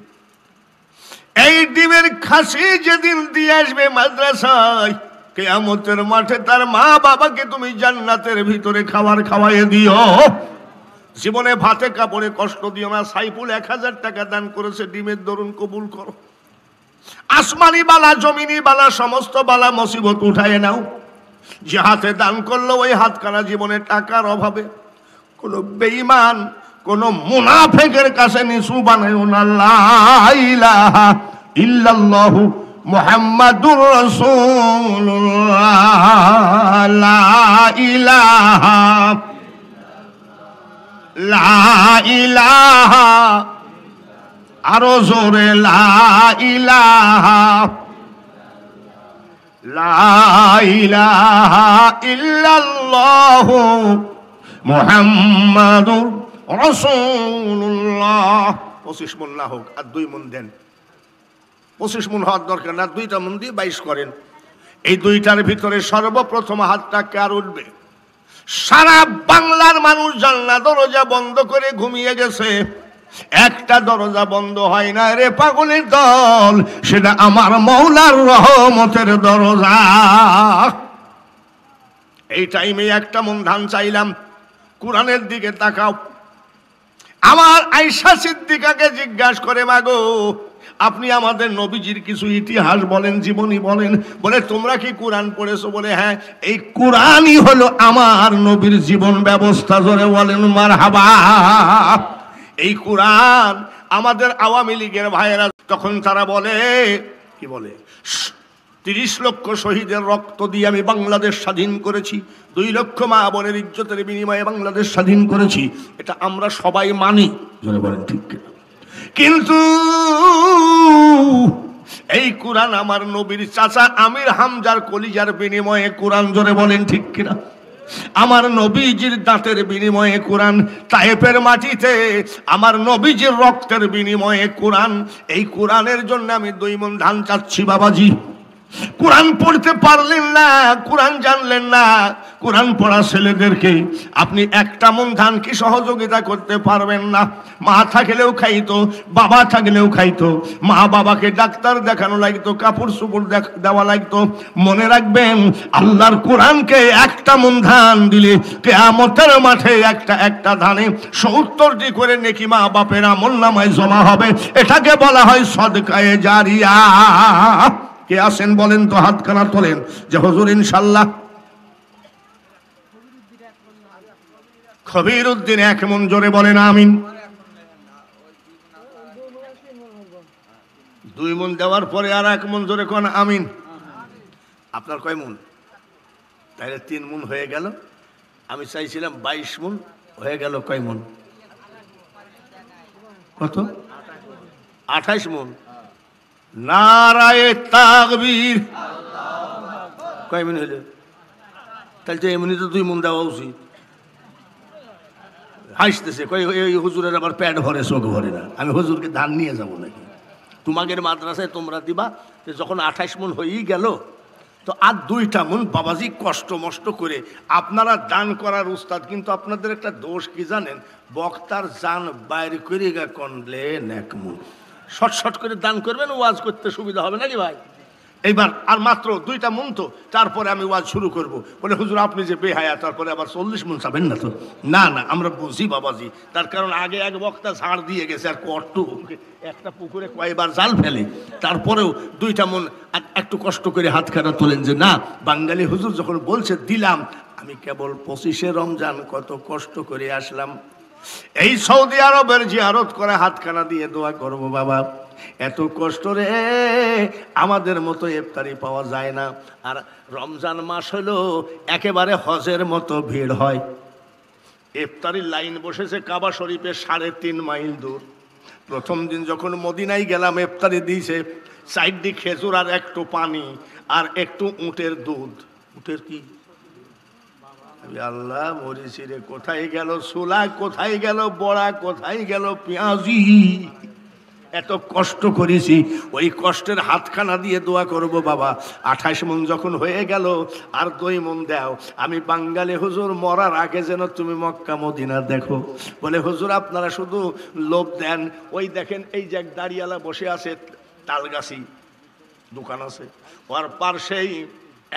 এই ডিমের খাসি যেদিন দিয়ে আসবে মাদ্রাসায়, কিয়ামতের মাঠে তার মা বাবাকে তুমি জান্নাতের ভিতরে খাবার খাওয়াইয়ে দিও। জীবনে ভাতে কাপড়ে কষ্ট দিও না। সাইফুল 1000 টাকা দান করেছে, ডিমের দরুন কবুল করো। আসমানি বালা জমিনি বালা সমস্ত বালা মুসিবত উঠায় নাও। যে হাতে দান করলো ওই হাতখানা জীবনে টাকার অভাবে কোন বেঈমান কোন মুনাফিকের কাছে নিচু বানায়ো না। লা ইলাহা ইল্লাল্লাহু মুহাম্মাদুর রাসূলুল্লাহ। লা ইলাহা আরো জোরে লা ইলাহা ইল্লাল্লাহু মুহাম্মাদুর রাসূলুল্লাহ। 25 মন না হোক, আর 2 মন দেন। 25 মণ হওয়ার দরকার না, 2টা মণ দিয়ে 22 করেন। এই 2টার ভিতরে সর্বপ্রথম হাতটা কার উঠবে? সারা বাংলার মানুষ জানলা দরজা বন্ধ করে ঘুমিয়ে গেছে, একটা দরজা বন্ধ হয় না রে পাগলের দল, সেটা আমার মওলার রহমতের দরজা। এই টাইমে একটা মন ধান চাইলাম, কোরআনের দিকে তাকাও। আমার আয়েশা সিদ্দিকাকে জিজ্ঞাসা করে, মাগো আপনি আমাদের নবীজির কিছু ইতিহাস বলেন, জীবনী বলেন। বলে তোমরা কি কোরআন পড়েছো? বলে হ্যাঁ, এই কোরআনই হলো আমার নবীর জীবন ব্যবস্থা। জোরে বলেন মারহাবা। এই কোরআন আমাদের আওয়ামী লীগের ভাইয়েরা তখন তারা বলে, কি বলে, 30 লক্ষ শহীদের রক্ত দিয়ে আমি বাংলাদেশ স্বাধীন করেছি, 2 লক্ষ মা বোনের ইজ্জতের বিনিময়ে বাংলাদেশ স্বাধীন করেছি। এটা আমরা সবাই মানি, জোরে বলেন ঠিক কিনা? কিন্তু এই কোরআন আমার নবীর চাচা আমির হামজার কলিজার বিনিময়ে কোরআন, জোরে বলেন ঠিক কিনা? আমার নবীজির দাঁতের বিনিময়ে কোরআন, তায়েফের মাটিতে আমার নবীজির রক্তের বিনিময়ে কোরআন। এই কোরআনের জন্য আমি 2 মণ ধান চাচ্ছি বাবাজি। কোরআন পড়তে পারলেন না, কোরআন জানলেন না, কোরআন পড়া ছেলেদেরকে আপনি 1টা মণ ধান কি সহযোগিতা করতে পারবেন না? মা থাকলেও খাইতো, বাবা থাকলেও খাইতো, মা বাবাকে ডাক্তার দেখানো লাগতো, কাপড় চোপড় দেওয়া লাগতো। মনে রাখবেন, আল্লাহর কোরআনকে 1টা মণ ধান দিলে কিয়ামতের মাঠে একটা ধানে 70টি করে নেকি মা বাপের আমলনামায় জমা হবে। এটাকে বলা হয় সদকায়ে জারিয়া। কে আছেন বলেন তো, হাতখানা তোলেন যে হুজুর ইনশাল্লাহ। খবির উদ্দিন 1 মণ, জোরে বলেন আমিন। 2 মণ দেওয়ার পরে আর 1 মণ, জোরে কোন আমিন। আপনার কয় মণ? তাহলে 3 মণ হয়ে গেল। আমি চাইছিলাম 22 মণ, হয়ে গেল কয় মণ? কত? 28 মণ। নারায়ে তাকবীর। কয় মণ হইল? তাহলে তো এমনি তো 2 মণ দেওয়া উচিত। হাসতেছে, কই এই হুজুরের আবার পেট ভরে চোখ ভরে না, আমি হুজুরকে ধান নিয়ে যাবো নাকি? তোমাদের মাদ্রাসায় তোমরা দিবা, যখন 28 মণ হয়েই গেল তো আর 2টা মণ বাবাজি কষ্ট মষ্ট করে আপনারা দান করার উস্তাদ। কিন্তু আপনাদের একটা দোষ কি জানেন? বক্তার জান বাইর করে গা কনলেন 1 মণ। শর্ট করে দান করবেন, ওয়াজ করতে সুবিধা হবে নাকি ভাই? এইবার আর মাত্র 2টা মণ, তো তারপরে আমি ওয়াজ শুরু করব। বলে হুজুর আপনি যে বেহায়া, তারপরে আবার 40 মণ চাবেন না তো? না না, আমরা বুঝি বাবাজি, তার কারণ আগে এক বক্তা ঝাড় দিয়ে গেছে, আর একটা পুকুরে কয়বার জাল ফেলে, তারপরেও 2টা মণ। একটু কষ্ট করে হাতখানা তোলেন যে না, বাঙালি হুজুর যখন বলছে দিলাম। আমি কেবল 25শে রমজান কত কষ্ট করে আসলাম, এই সৌদি আরবের জিয়ারত করে হাতখানা দিয়ে দোয়া করব বাবা। এত কষ্ট রে, আমাদের মতো ইফতারি পাওয়া যায় না। আর রমজান মাস হলো একেবারে হজের মতো ভিড় হয়। ইফতারির লাইন বসেছে কাবা শরীফে 3.5 মাইল দূর। প্রথম দিন যখন মদিনায় গেলাম, ইফতারি দিয়েছে 4টি খেজুর আর একটু পানি আর একটু উটের দুধ। উটের কি? আল্লাহ মরিছি রে, কোথায় গেল ছোলা, কোথায় গেল বড়া, কোথায় গেল পেঁয়াজি? এত কষ্ট করেছি, ওই কষ্টের হাতখানা দিয়ে দোয়া করব বাবা। 28 মণ যখন হয়ে গেল, আর 2 মণ দাও। আমি বাঙালি হুজুর, মরার আগে যেন তুমি মক্কা মদিনা দেখো। বলে হুজুর আপনারা শুধু লোভ দেন। ওই দেখেন, এই যে দাঁড়িয়ালা বসে আছে, তালগাছি দোকান আছে, ওর পাশেই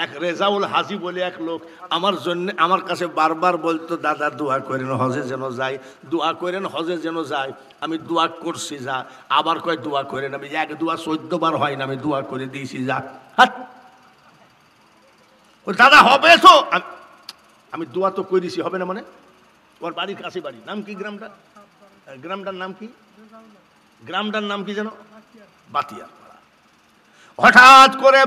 এক রেজাউল হাজি বলে এক লোক আমার জন্য, আমার কাছে বারবার বলতো, দাদা দোয়া করেন হজে যেন যায়, দোয়া করেন হজে যেন যায়। আমি দোয়া করছি, যা। আবার কয় দোয়া করেন। আমি 1 দোয়া 14 বার হয় না, আমি দোয়া করে দিয়েছি, যা। ও দাদা হবে তো? আমি দোয়া তো করেছি, হবে না মানে? ওর বাড়ির কাছে বাড়ি। নাম কি গ্রামটা? গ্রামটার নাম কি? গ্রামটার নাম কি যেন? বাতিয়ার। হঠাৎ করে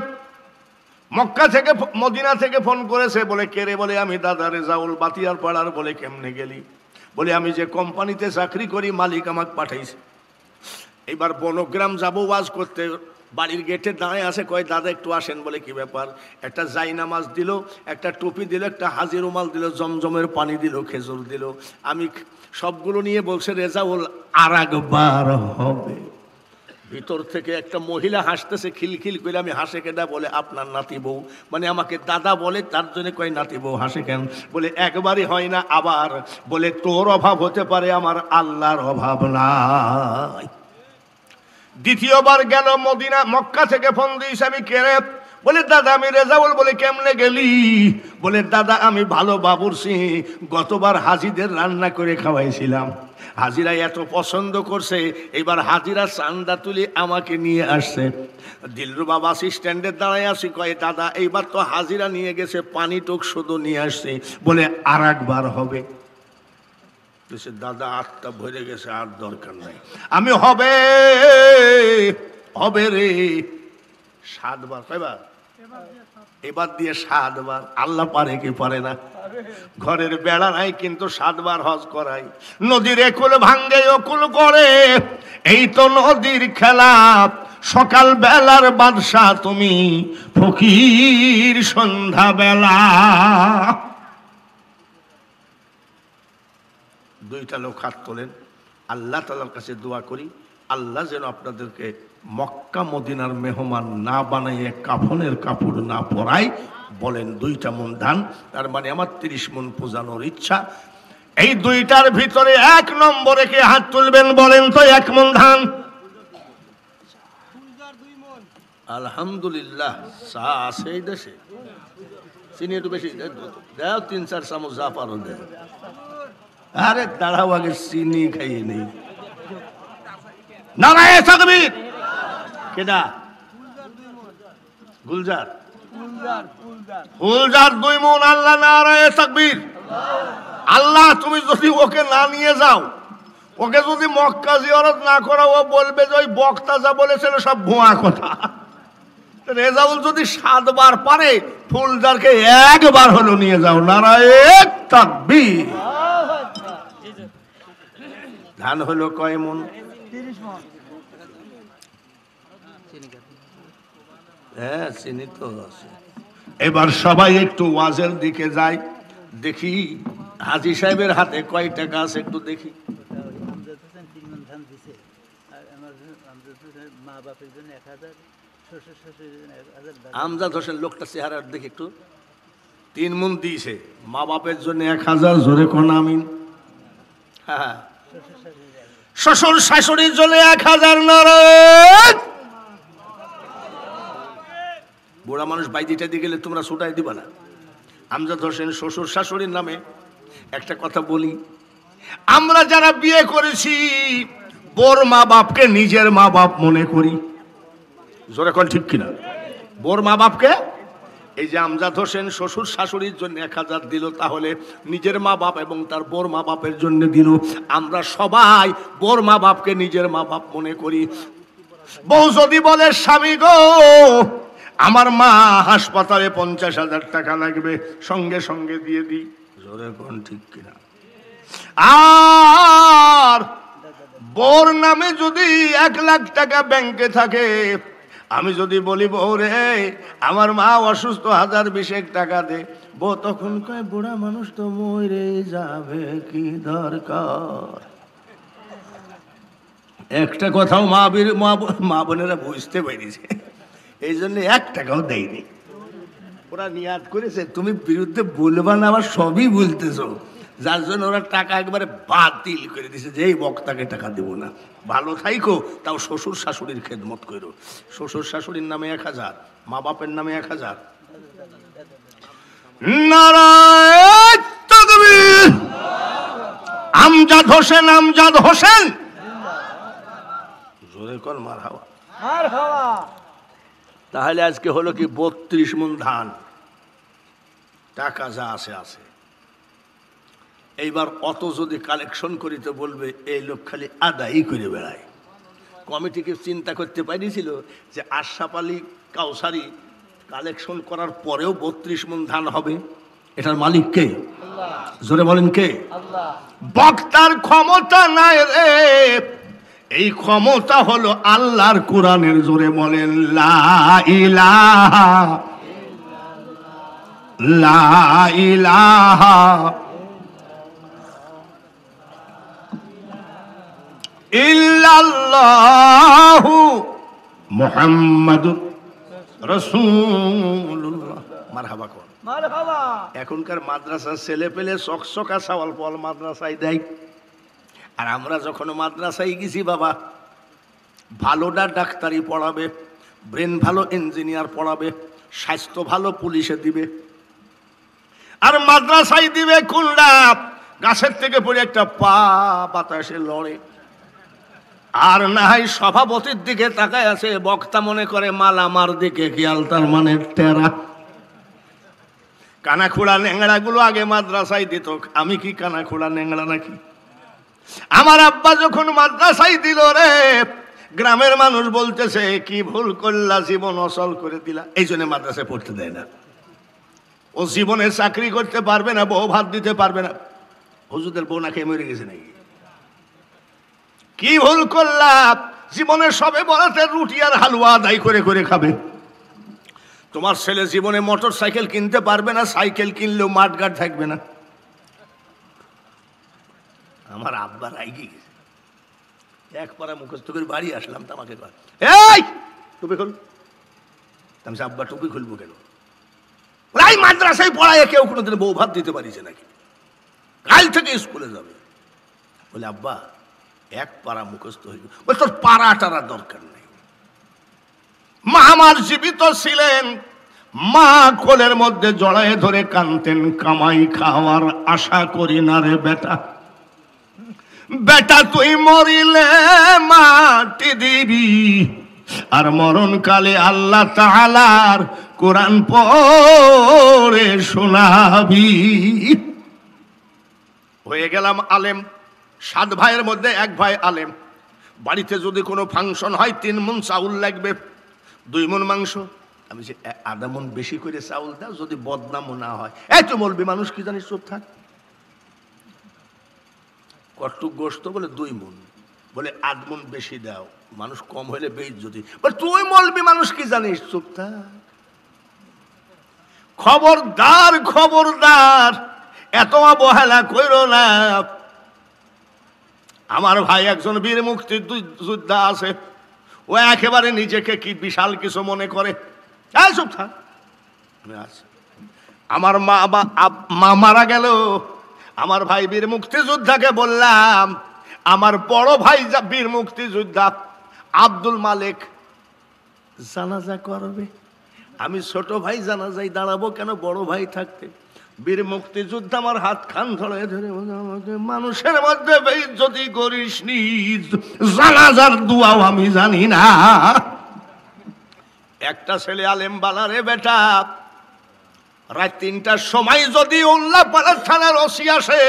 মক্কা থেকে, মদিনা থেকে ফোন করেছে। বলে কে রে? বলে আমি দাদা রেজাউল, বাতিয়ার পাড়ার। বলে কেমনে গেলি? বলে আমি যে কোম্পানিতে চাকরি করি, মালিক আমাকে পাঠাইছে। এবার বনগ্রাম যাবো ওয়াজ করতে। বাড়ির গেটে দাঁড়ায় আছে, কয় দাদা একটু আসেন। বলে কি ব্যাপার? একটা জাইনামাজ দিল, একটা টুপি দিল, একটা হাজির রুমাল দিল, জমজমের পানি দিল, খেজুর দিল। আমি সবগুলো নিয়ে বলছে রেজাউল আর একবার হবে। ভিতর থেকে একটা মহিলা হাসতেছে খিলখিল করে। আমি হাসে কেনা? বলে আপনার নাতি বউ, মানে আমাকে দাদা বলে, তার জন্য কয় নাতি বউ। হাসে কেন? বলে একবারই হয় না, আবার বলে তোর অভাব হতে পারে, আমার আল্লাহর অভাব নাই। দ্বিতীয়বার গেল মদিনা, মক্কা থেকে ফোন দিয়েছে, আমি কেরে? বলে দাদা আমি রেজাউল। বলে কেমনে গেলি? বলে দাদা আমি ভালো বাবুর্চি, গতবার হাজিদের রান্না করে খাওয়াইছিলাম, হাজিরা এত পছন্দ করছে, এবার হাজিরা চান্দা তুলে আমাকে নিয়ে আসছে। দিলরুবা বাস স্ট্যান্ডে দাঁড়ায় আসি, কয় দাদা এইবার তো হাজিরা নিয়ে গেছে, পানি টোক শুধু নিয়ে আসছে। বলে আর একবার হবে? দাদা আটটা ভরে গেছে, আর দরকার নাই। আমি হবে হবে রে 7 বার। কয়বার? এবার দিয়ে 7 বার। আল্লাহ পারে কি পারে না? ঘরের বেড়া নাই কিন্তু 7 বার হজ করাই। নদীর একুল ভাঙ্গে অকুল করে, এই তো নদীর খেলা। সকাল বেলার বাদশা তুমি, ফকির সন্ধ্যা বেলা। 2টা লোক হাত তোলেন, আল্লাহ তাআলার কাছে দোয়া করি, আল্লাহ যেন আপনাদেরকে মক্কা মদিনার মেহমান না বানাইয়ে কাফনের কাপড় না পরাই। বলেন 2টা মন ধান, তার মানে আমার 30 মন পূজানোর ইচ্ছা। এই 2টার ভিতরে 1 নম্বরে কে হাত তুলবেন বলেন তো? 1 মন ধান। আলহামদুলিল্লাহ, চা আছে এই দেশে, চিনি একটু বেশি দাও, 3-4 চামচ যা পারো দেয়। আরে দাঁড়াও, আগে চিনি খাইয়ে নেই। নারায়ে তাকবীর। কেডা? গুলজার। গুলজার 2 মন। আল্লাহ নারায়ে তাকবীর। আল্লাহ তুমি যদি ওকে না নিয়ে যাও, ওকে যদি মক্কা জিয়ারত না করা, ও বলবে যে ওই বক্তা যা বলেছিল সব ভুয়া কথা। রেজাউল যদি 7 বার পারে, ফুলজারকে 1 বার হলো নিয়ে যাও। নারায়ে তাকবীর। ধান হলো কয় মন? 30 মন। হ্যাঁ, চিনি তো আছে। এবার সবাই একটু ওয়াজের দিকে যায়, দেখি হাজী সাহেবের হাতে কয় টাকা আছে একটু দেখি। আমজাদ হোসেন লোকটা চেহারা দেখি একটু। 3 মন দিয়েছে, মা বাপের জন্য 1000। জোরে কোন আমিন। হ্যাঁ, শ্বশুর শাশুড়ির জন্য 1000। নারায়ে। বুড়া মানুষ বাইদিটা দিয়ে গেলে তোমরা ছুটাই দিবা না। আমজাদ হোসেন শ্বশুর শাশুড়ির নামে একটা কথা বলি, আমরা যারা বিয়ে করেছি বোর মা বাপকে নিজের মা বাপ মনে করি। জোরে কোন ঠিক কিনা? বোর মা বাপকে, এই যে আমজাদ হোসেন শ্বশুর শাশুড়ির জন্য 1000 দিল, তাহলে নিজের মা বাপ এবং তার বোর মা বাপের জন্য দিল। আমরা সবাই বোর মা বাপকে নিজের মা বাপ মনে করি। বউ যদি বলে স্বামী গো আমার মা হাসপাতালে 50,000 টাকা লাগবে, সঙ্গে সঙ্গে দিয়ে দিই। জোরে কোন ঠিক কিনা? আর বোর নামে যদি 1 লাখ টাকা ব্যাংকে থাকে, আমি যদি বলি বউ রে আমার মা অসুস্থ, 1020 টাকা দে, বউ তখন কয় বুড়া মানুষ তো মরে যাবে, কি দরকার। একটা কথাও মা বোনেরা বুঝতে পেরেছে, এই জন্য 1 টাকাও দেয়নি। ওরা নিয়াত করেছে তুমি বিরুদ্ধে বলবা না, আবার সবই বলতেছো, যার জন্য ওরা টাকা একবারে বাতিল করে দিছে যে এই বক্তাকে টাকা দেব না। ভালো থাইকো, তাও শ্বশুর শাশুড়ির খেদমত করো। শ্বশুর শাশুড়ির নামে 1000, মা বাপের নামে 1000। নারায়ে তাকবীর। আমজাদ হোসেন, আমজাদ হোসেন। জোরে কর মারহাবা। মারহাবা। তাহলে আজকে হলো কি 32 মণ ধান, টাকা যা আছে আছে। এইবার অত যদি কালেকশন করিতে বলবে, এই লোক খালি আদায়ই করে বেড়ায়। কমিটিকে চিন্তা করতে পারিছিল যে আশরাফ আলী কাউসারি কালেকশন করার পরেও 32 মণ ধান হবে, এটার মালিক কে? জোরে বলেন কে? বক্তার ক্ষমতা নাই রে, এই ক্ষমতা হলো আল্লাহর কোরআনের। জোরে বলেন লা ইলাহা লা ইলাহা ইল্লা ইল্লাল্লাহু মুহাম্মাদুর রাসূলুল্লাহ। মারহাবা কর, মারহাবা। এখনকার মাদ্রাসার ছেলে পেলে চকচকা চাওয়াল পল মাদ্রাসায় দেয়। আর আমরা যখন মাদ্রাসায় গেছি বাবা, ভালোটা ডাক্তারি পড়াবে, ব্রেন ভালো ইঞ্জিনিয়ার পড়াবে, স্বাস্থ্য ভালো পুলিশে দিবে। আর মাদ্রাসায় দিবে কোনটা? গাছের থেকে পড়ে একটা পা বাতাসে লড়ে। আর না হয় সভাপতির দিকে তাকায় আছে, বক্তা মনে করে মাল আমার দিকে খেয়াল, তার মানে টেরা। কানাখোড়া ন্যাংড়া গুলো আগে মাদ্রাসায় দিত। আমি কি কানাখোড়া ন্যাংড়া নাকি? আমার আব্বা যখন মাদ্রাসায় দিল রে, গ্রামের মানুষ বলতেছে কি ভুল করলা, জীবন অচল করে দিলা। এই জন্য মাদ্রাসায় পড়তে দেয় না। ও জীবনে চাকরি করতে পারবে না, বউ ভাত দিতে পারবে না। হুজুরদের বউ না খেয়ে মরে গেছে নাকি? কি ভুল করলা? জীবনে সবে বরাতে রুটি আর হালুয়া আদায় করে করে খাবে। তোমার ছেলে জীবনে মোটর সাইকেল কিনতে পারবে না, সাইকেল কিনলেও মাঠঘাট থাকবে না। আমার আব্বা রাইগি গেছে, এক পাড়া মুখস্থ করে বাড়ি আসলাম, তো আমাকে এই টুপি খুল। আমি আব্বা টুপি খুলবো কেন? রাই মাদ্রাসায় পড়ায় কেউ কোনোদিন বউ ভাত দিতে পারিছে নাকি? কাল থেকে স্কুলে যাবে। বলে আব্বা এক পাড়া মুখস্থ হয়ে গেল। বলে তোর পাড়া টাড়া দরকার নেই। মা আমার জীবিত ছিলেন, মা কোলের মধ্যে জড়ায় ধরে কানতেন, কামাই খাওয়ার আশা করি না রে বেটা, বেটা তুই মরিলে মাটি দিবি, আর মরণকালে আল্লাহ তাআলার কোরআন পড়ে শোনাবি। হয়ে গেলাম আলেম। 7 ভাইয়ের মধ্যে 1 ভাই আলেম। বাড়িতে যদি কোনো ফাংশন হয় 3 মণ চাউল লাগবে, 2 মণ মাংস। আমি যে আধা মণ বেশি করে চাউল দাও, যদি বদনামও না হয়। এই তো মৌলবি মানুষ কি জানিস, চুপ থাক। কটুক গোস্ত বলে 2 মণ, বলে 8 মণ বেশি দাও, মানুষ কম হলে বেইজ্জতি। বলে তুই মৌলবি মানুষ কি জানিস, চুপ থাক। খবরদার খবরদার, এত অবহেলা কইরো না। আমার ভাই একজন বীর মুক্তিযোদ্ধা আছে, ও একেবারে নিজেকে কি বিশাল কিছু মনে করে। চুপ থাক। আমার মা মারা গেল, আমার ভাই বীর মুক্তিযোদ্ধাকে বললাম, আমার বড় ভাই বীর মুক্তিযোদ্ধা আব্দুল মালিক জানাজা করবে। আমি ছোট ভাই জানাজায় দাঁড়াবো কেন, বড় ভাই থাকতে? বীর মুক্তিযোদ্ধা আমার হাত খান ধরে ধরে, মানুষের মধ্যে বেইজ্জতি করিস নি, জানাজার দুয়াও আমি জানি না। একটা ছেলে আলেম বালারে বেটা, রাত 3টার সময় যদি উল্লাপাড়া থানার ওসি আসে,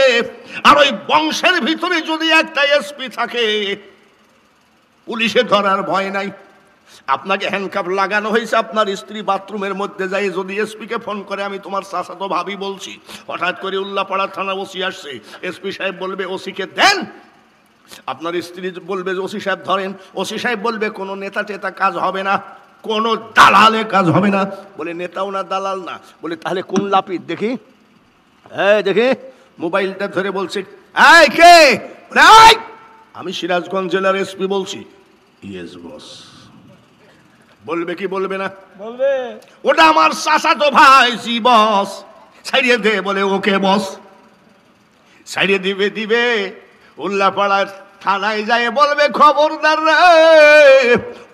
আর ওই বংশের ভিতরে যদি একটা এসপি থাকে, পুলিশে ধরার ভয় নাই। আপনাকে হ্যান্ডকাপ লাগানো হয়েছে, আপনার স্ত্রী বাথরুমের মধ্যে যাই যদি এসপিকে ফোন করে, আমি তোমার চাচাতো ভাবি বলছি, হঠাৎ করে উল্লাপাড়া থানা ওসি আসছে, এসপি সাহেব বলবে ওসিকে দেন, আপনার স্ত্রী বলবে ওসি সাহেব ধরেন, ওসি সাহেব বলবে কোনো নেতা টেতা কাজ হবে না, কোনো দালালে কাজ হবে না। বলে নেতাও না দালাল না। বলে তাহলে কোন লাপিত দেখি? এই দেখি, মোবাইলটা ধরে বলছে, এই কে? আমি সিরাজগঞ্জ জেলার এসপি বলছি। Yes boss. বলবে কি বলবে না? বলবে। ওটা আমার চাচাতো ভাই, জি বস। ছাড়িয়ে দে, বলে ওকে বস। ছাড়িয়ে দিবে দিবে, উল্লাপাড়ার থানায় যায় বলবে খবরদার রে,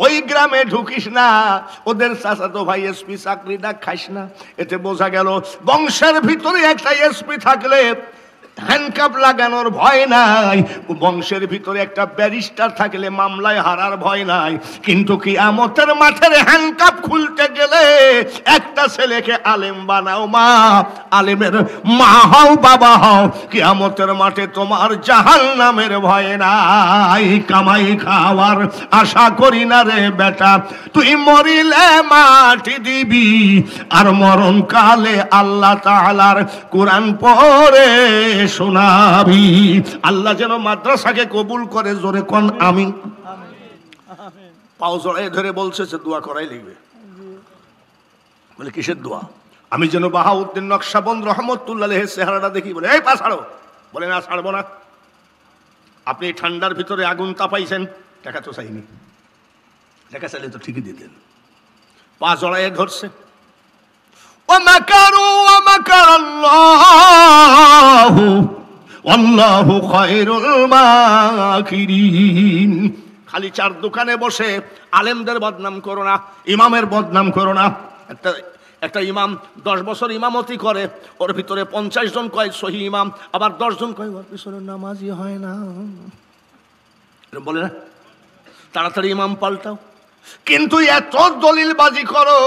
ওই গ্রামে ঢুকিস না, ওদের চাচাতো ভাই এসপি চাকরিটা খাইস না। এতে বোঝা গেল বংশের ভিতরে একটা এসপি থাকলে হ্যান্ডকাপ লাগানোর ভয় নাই, বংশের ভিতরে একটা ব্যারিস্টার থাকলে মামলায় হারার ভয় নাই। কিন্তু কিয়ামতের মাঠের হ্যান্ডকাপ খুলতে গেলে একটা ছেলেকে আলেম বানাও মা, আলেমের মা হও বাবা হও, কিয়ামতের মাঠে তোমার জাহান্নামের ভয় নাই। কামাই খাওয়ার আশা করি না রে বেটা, তুই মরিলে মাটি দিবি, আর মরণ কালে আল্লাহ তাআলার কোরআন পড়ে শোনাবি। আল্লাহ যেন মাদ্রাসাকে কবুল করে, জোরে কোন আমিন। পাও জড়াই ধরে বলছে যে দোয়া করাই লিখবে। বলে কিসের দোয়া? আমি যেন বাহাউদ্দিন নকশবন্দ রহমতুল্লাহ আলাইহির চেহারাটা দেখি। বলে এই পা ছাড়ো। বলে না ছাড়বো না। আপনি ঠান্ডার ভিতরে আগুন তাপাইছেন, টাকা তো চাইনি, টাকা চাইলে তো ঠিকই দিতেন। পা জড়াইয়ে ধরছে, ومكروا ومكر الله والله خير الماكرين। খালি চার দোকানে বসে আলেমদের বদনাম করো না, ইমামের বদনাম করো না। একটা ইমাম 10 বছর ইমামতি করে, ওর ভিতরে 50 জন কয় সহি ইমাম, আবার 10 জন কয় ওর পিছনে নামাজি হয় না, বলে না তাড়াতাড়ি ইমাম পাল্টাও। কিন্তু এত দলিলবাজি করো,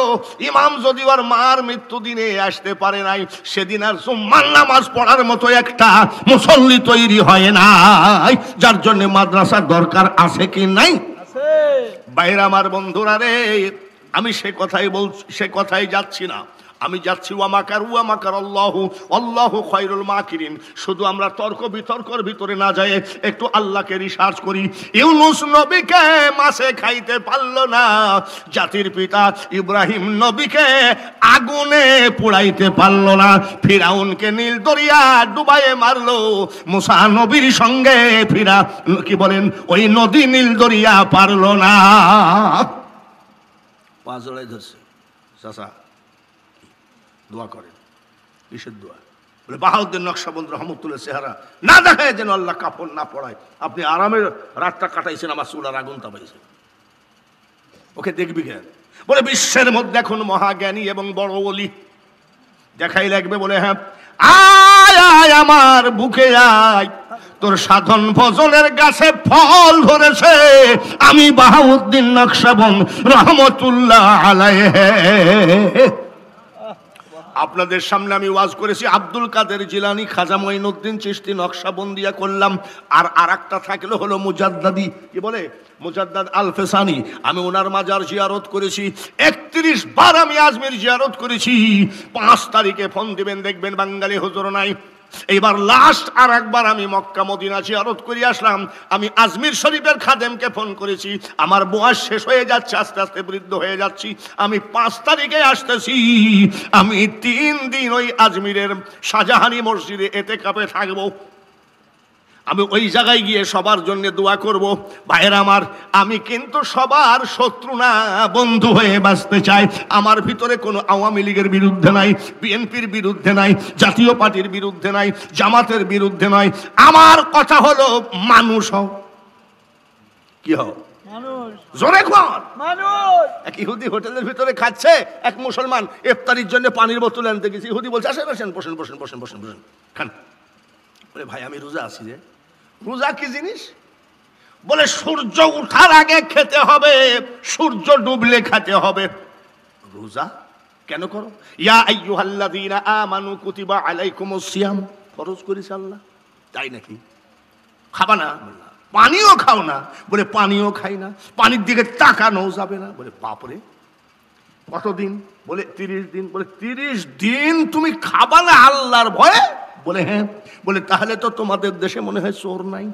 ইমাম যদি ওর মার মৃত্যু দিনে আসতে পারে নাই, সেদিন আর জুম্মার নামাজ পড়ার মতো একটা মুসল্লি তৈরি হয় নাই, যার জন্য মাদ্রাসার দরকার আছে কি নাই? বাইরে আমার বন্ধুরা রে, আমি সে কথাই যাচ্ছি না, আমি যাচ্ছি আল্লাহু খায়রুল মাকিরিন। শুধু আমরা তর্ক বিতর্কর ভিতরে না যায়, একটু আল্লাহকে রিসার্চ করি। ইউনূস নবীকে মাছে খাইতে পারল না, জাতির পিতা ইব্রাহিম নবীকে আগুনে পোড়াইতে পারল না, ফিরাউনকে নীল দরিয়া ডুবাইয়ে মারলো, মুসা নবীর সঙ্গে কি বলেন ওই নদী নীল দরিয়া পারল না। পা জড়াই ধরছে, চাচা দোয়া করেন। কিসের দোয়া? বলে বাহাউদ্দিন নকশবন্দ রহমতুল্লাহ চেহারা না দেখায় যেন আল্লাহ কাপড় না পড়ায়। আপনি আরামের রাতটা কাটাইছেন, আমার চুলার আগুন তাপাইছেন, ওকে দেখবি কেন? বলে বিশ্বের মধ্যে এখন মহাজ্ঞানী এবং বড় ওলি দেখাই লাগবে। বলে হ্যাঁ, আয় আয় আমার বুকে আয়, তোর সাধন ভজনের গাছে ফল ধরেছে, আমি বাহাউদ্দিন নকশবন্দ রহমতুল্লাহ আলাইহি। আপনাদের সামনে আমি ওয়াজ করেছি আব্দুল কাদের জিলানী, খাজা মঈনুদ্দিন চিশতি, নকশবন্দিয়া করলাম, আর একটা থাকলে হলো মুজাদ্দাদি, কি বলে মুজাদ্দাদ আল ফেসানি। আমি ওনার মাজার জিয়ারত করেছি, 31 বার আমি আজমির জিয়ারত করেছি। 5 তারিখে ফোন দিবেন, দেখবেন বাঙালি হুজুর নাই। এইবার লাস্ট আর একবার আমি মক্কা মদিনা জিয়ারত করে আসলাম। আমি আজমির শরীফের খাদেমকে ফোন করেছি, আমার বয়স শেষ হয়ে যাচ্ছে, আস্তে আস্তে বৃদ্ধ হয়ে যাচ্ছি, আমি 5 তারিখে আসতেছি, আমি 3 দিন ওই আজমিরের শাহজাহানি মসজিদে এতেকাফে থাকবো। আমি ওই জায়গায় গিয়ে সবার জন্য দোয়া করব। ভাইয়ের আমার, আমি কিন্তু সবার শত্রু না, বন্ধু হয়ে বাঁচতে চাই। আমার ভিতরে কোনো আওয়ামী লীগের বিরুদ্ধে নাই, বিএনপির বিরুদ্ধে নাই, জাতীয় পার্টির বিরুদ্ধে নাই, জামাতের বিরুদ্ধে নাই। আমার কথা হলো মানুষ হও। কি হও? জোরে কর মানুষ। এক ইহুদি হোটেলের ভিতরে খাচ্ছে, এক মুসলমান ইফতারির জন্য পানির বোতল আনতে গেছে। ইহুদি বলছে আসেন আসেন, বসেন বসেন বসেন বসেন বসেন খান। বলে ভাই আমি রোজা আছি। যে রোজা কি জিনিস? বলে সূর্য ওঠার আগে খেতে হবে, সূর্য ডুবলে খেতে হবে। রোজা কেন করো? ইয়া আইয়ুহাল্লাযীনা আমানু কুতিবা আলাইকুমুস সিয়াম, ফরজ করেছে আল্লাহ, তাই নাকি? খাবা না? পানিও খাও না? বলে পানিও খাই না, পানির দিকে তাকানো যাবে না। বলে বাপরে কতদিন? বলে 30 দিন। বলে 30 দিন তুমি খাবা না আল্লাহর ভয়ে? বলে হ্যাঁ। বলে তাহলে তো তোমাদের দেশে মনে হয় চোর নাই।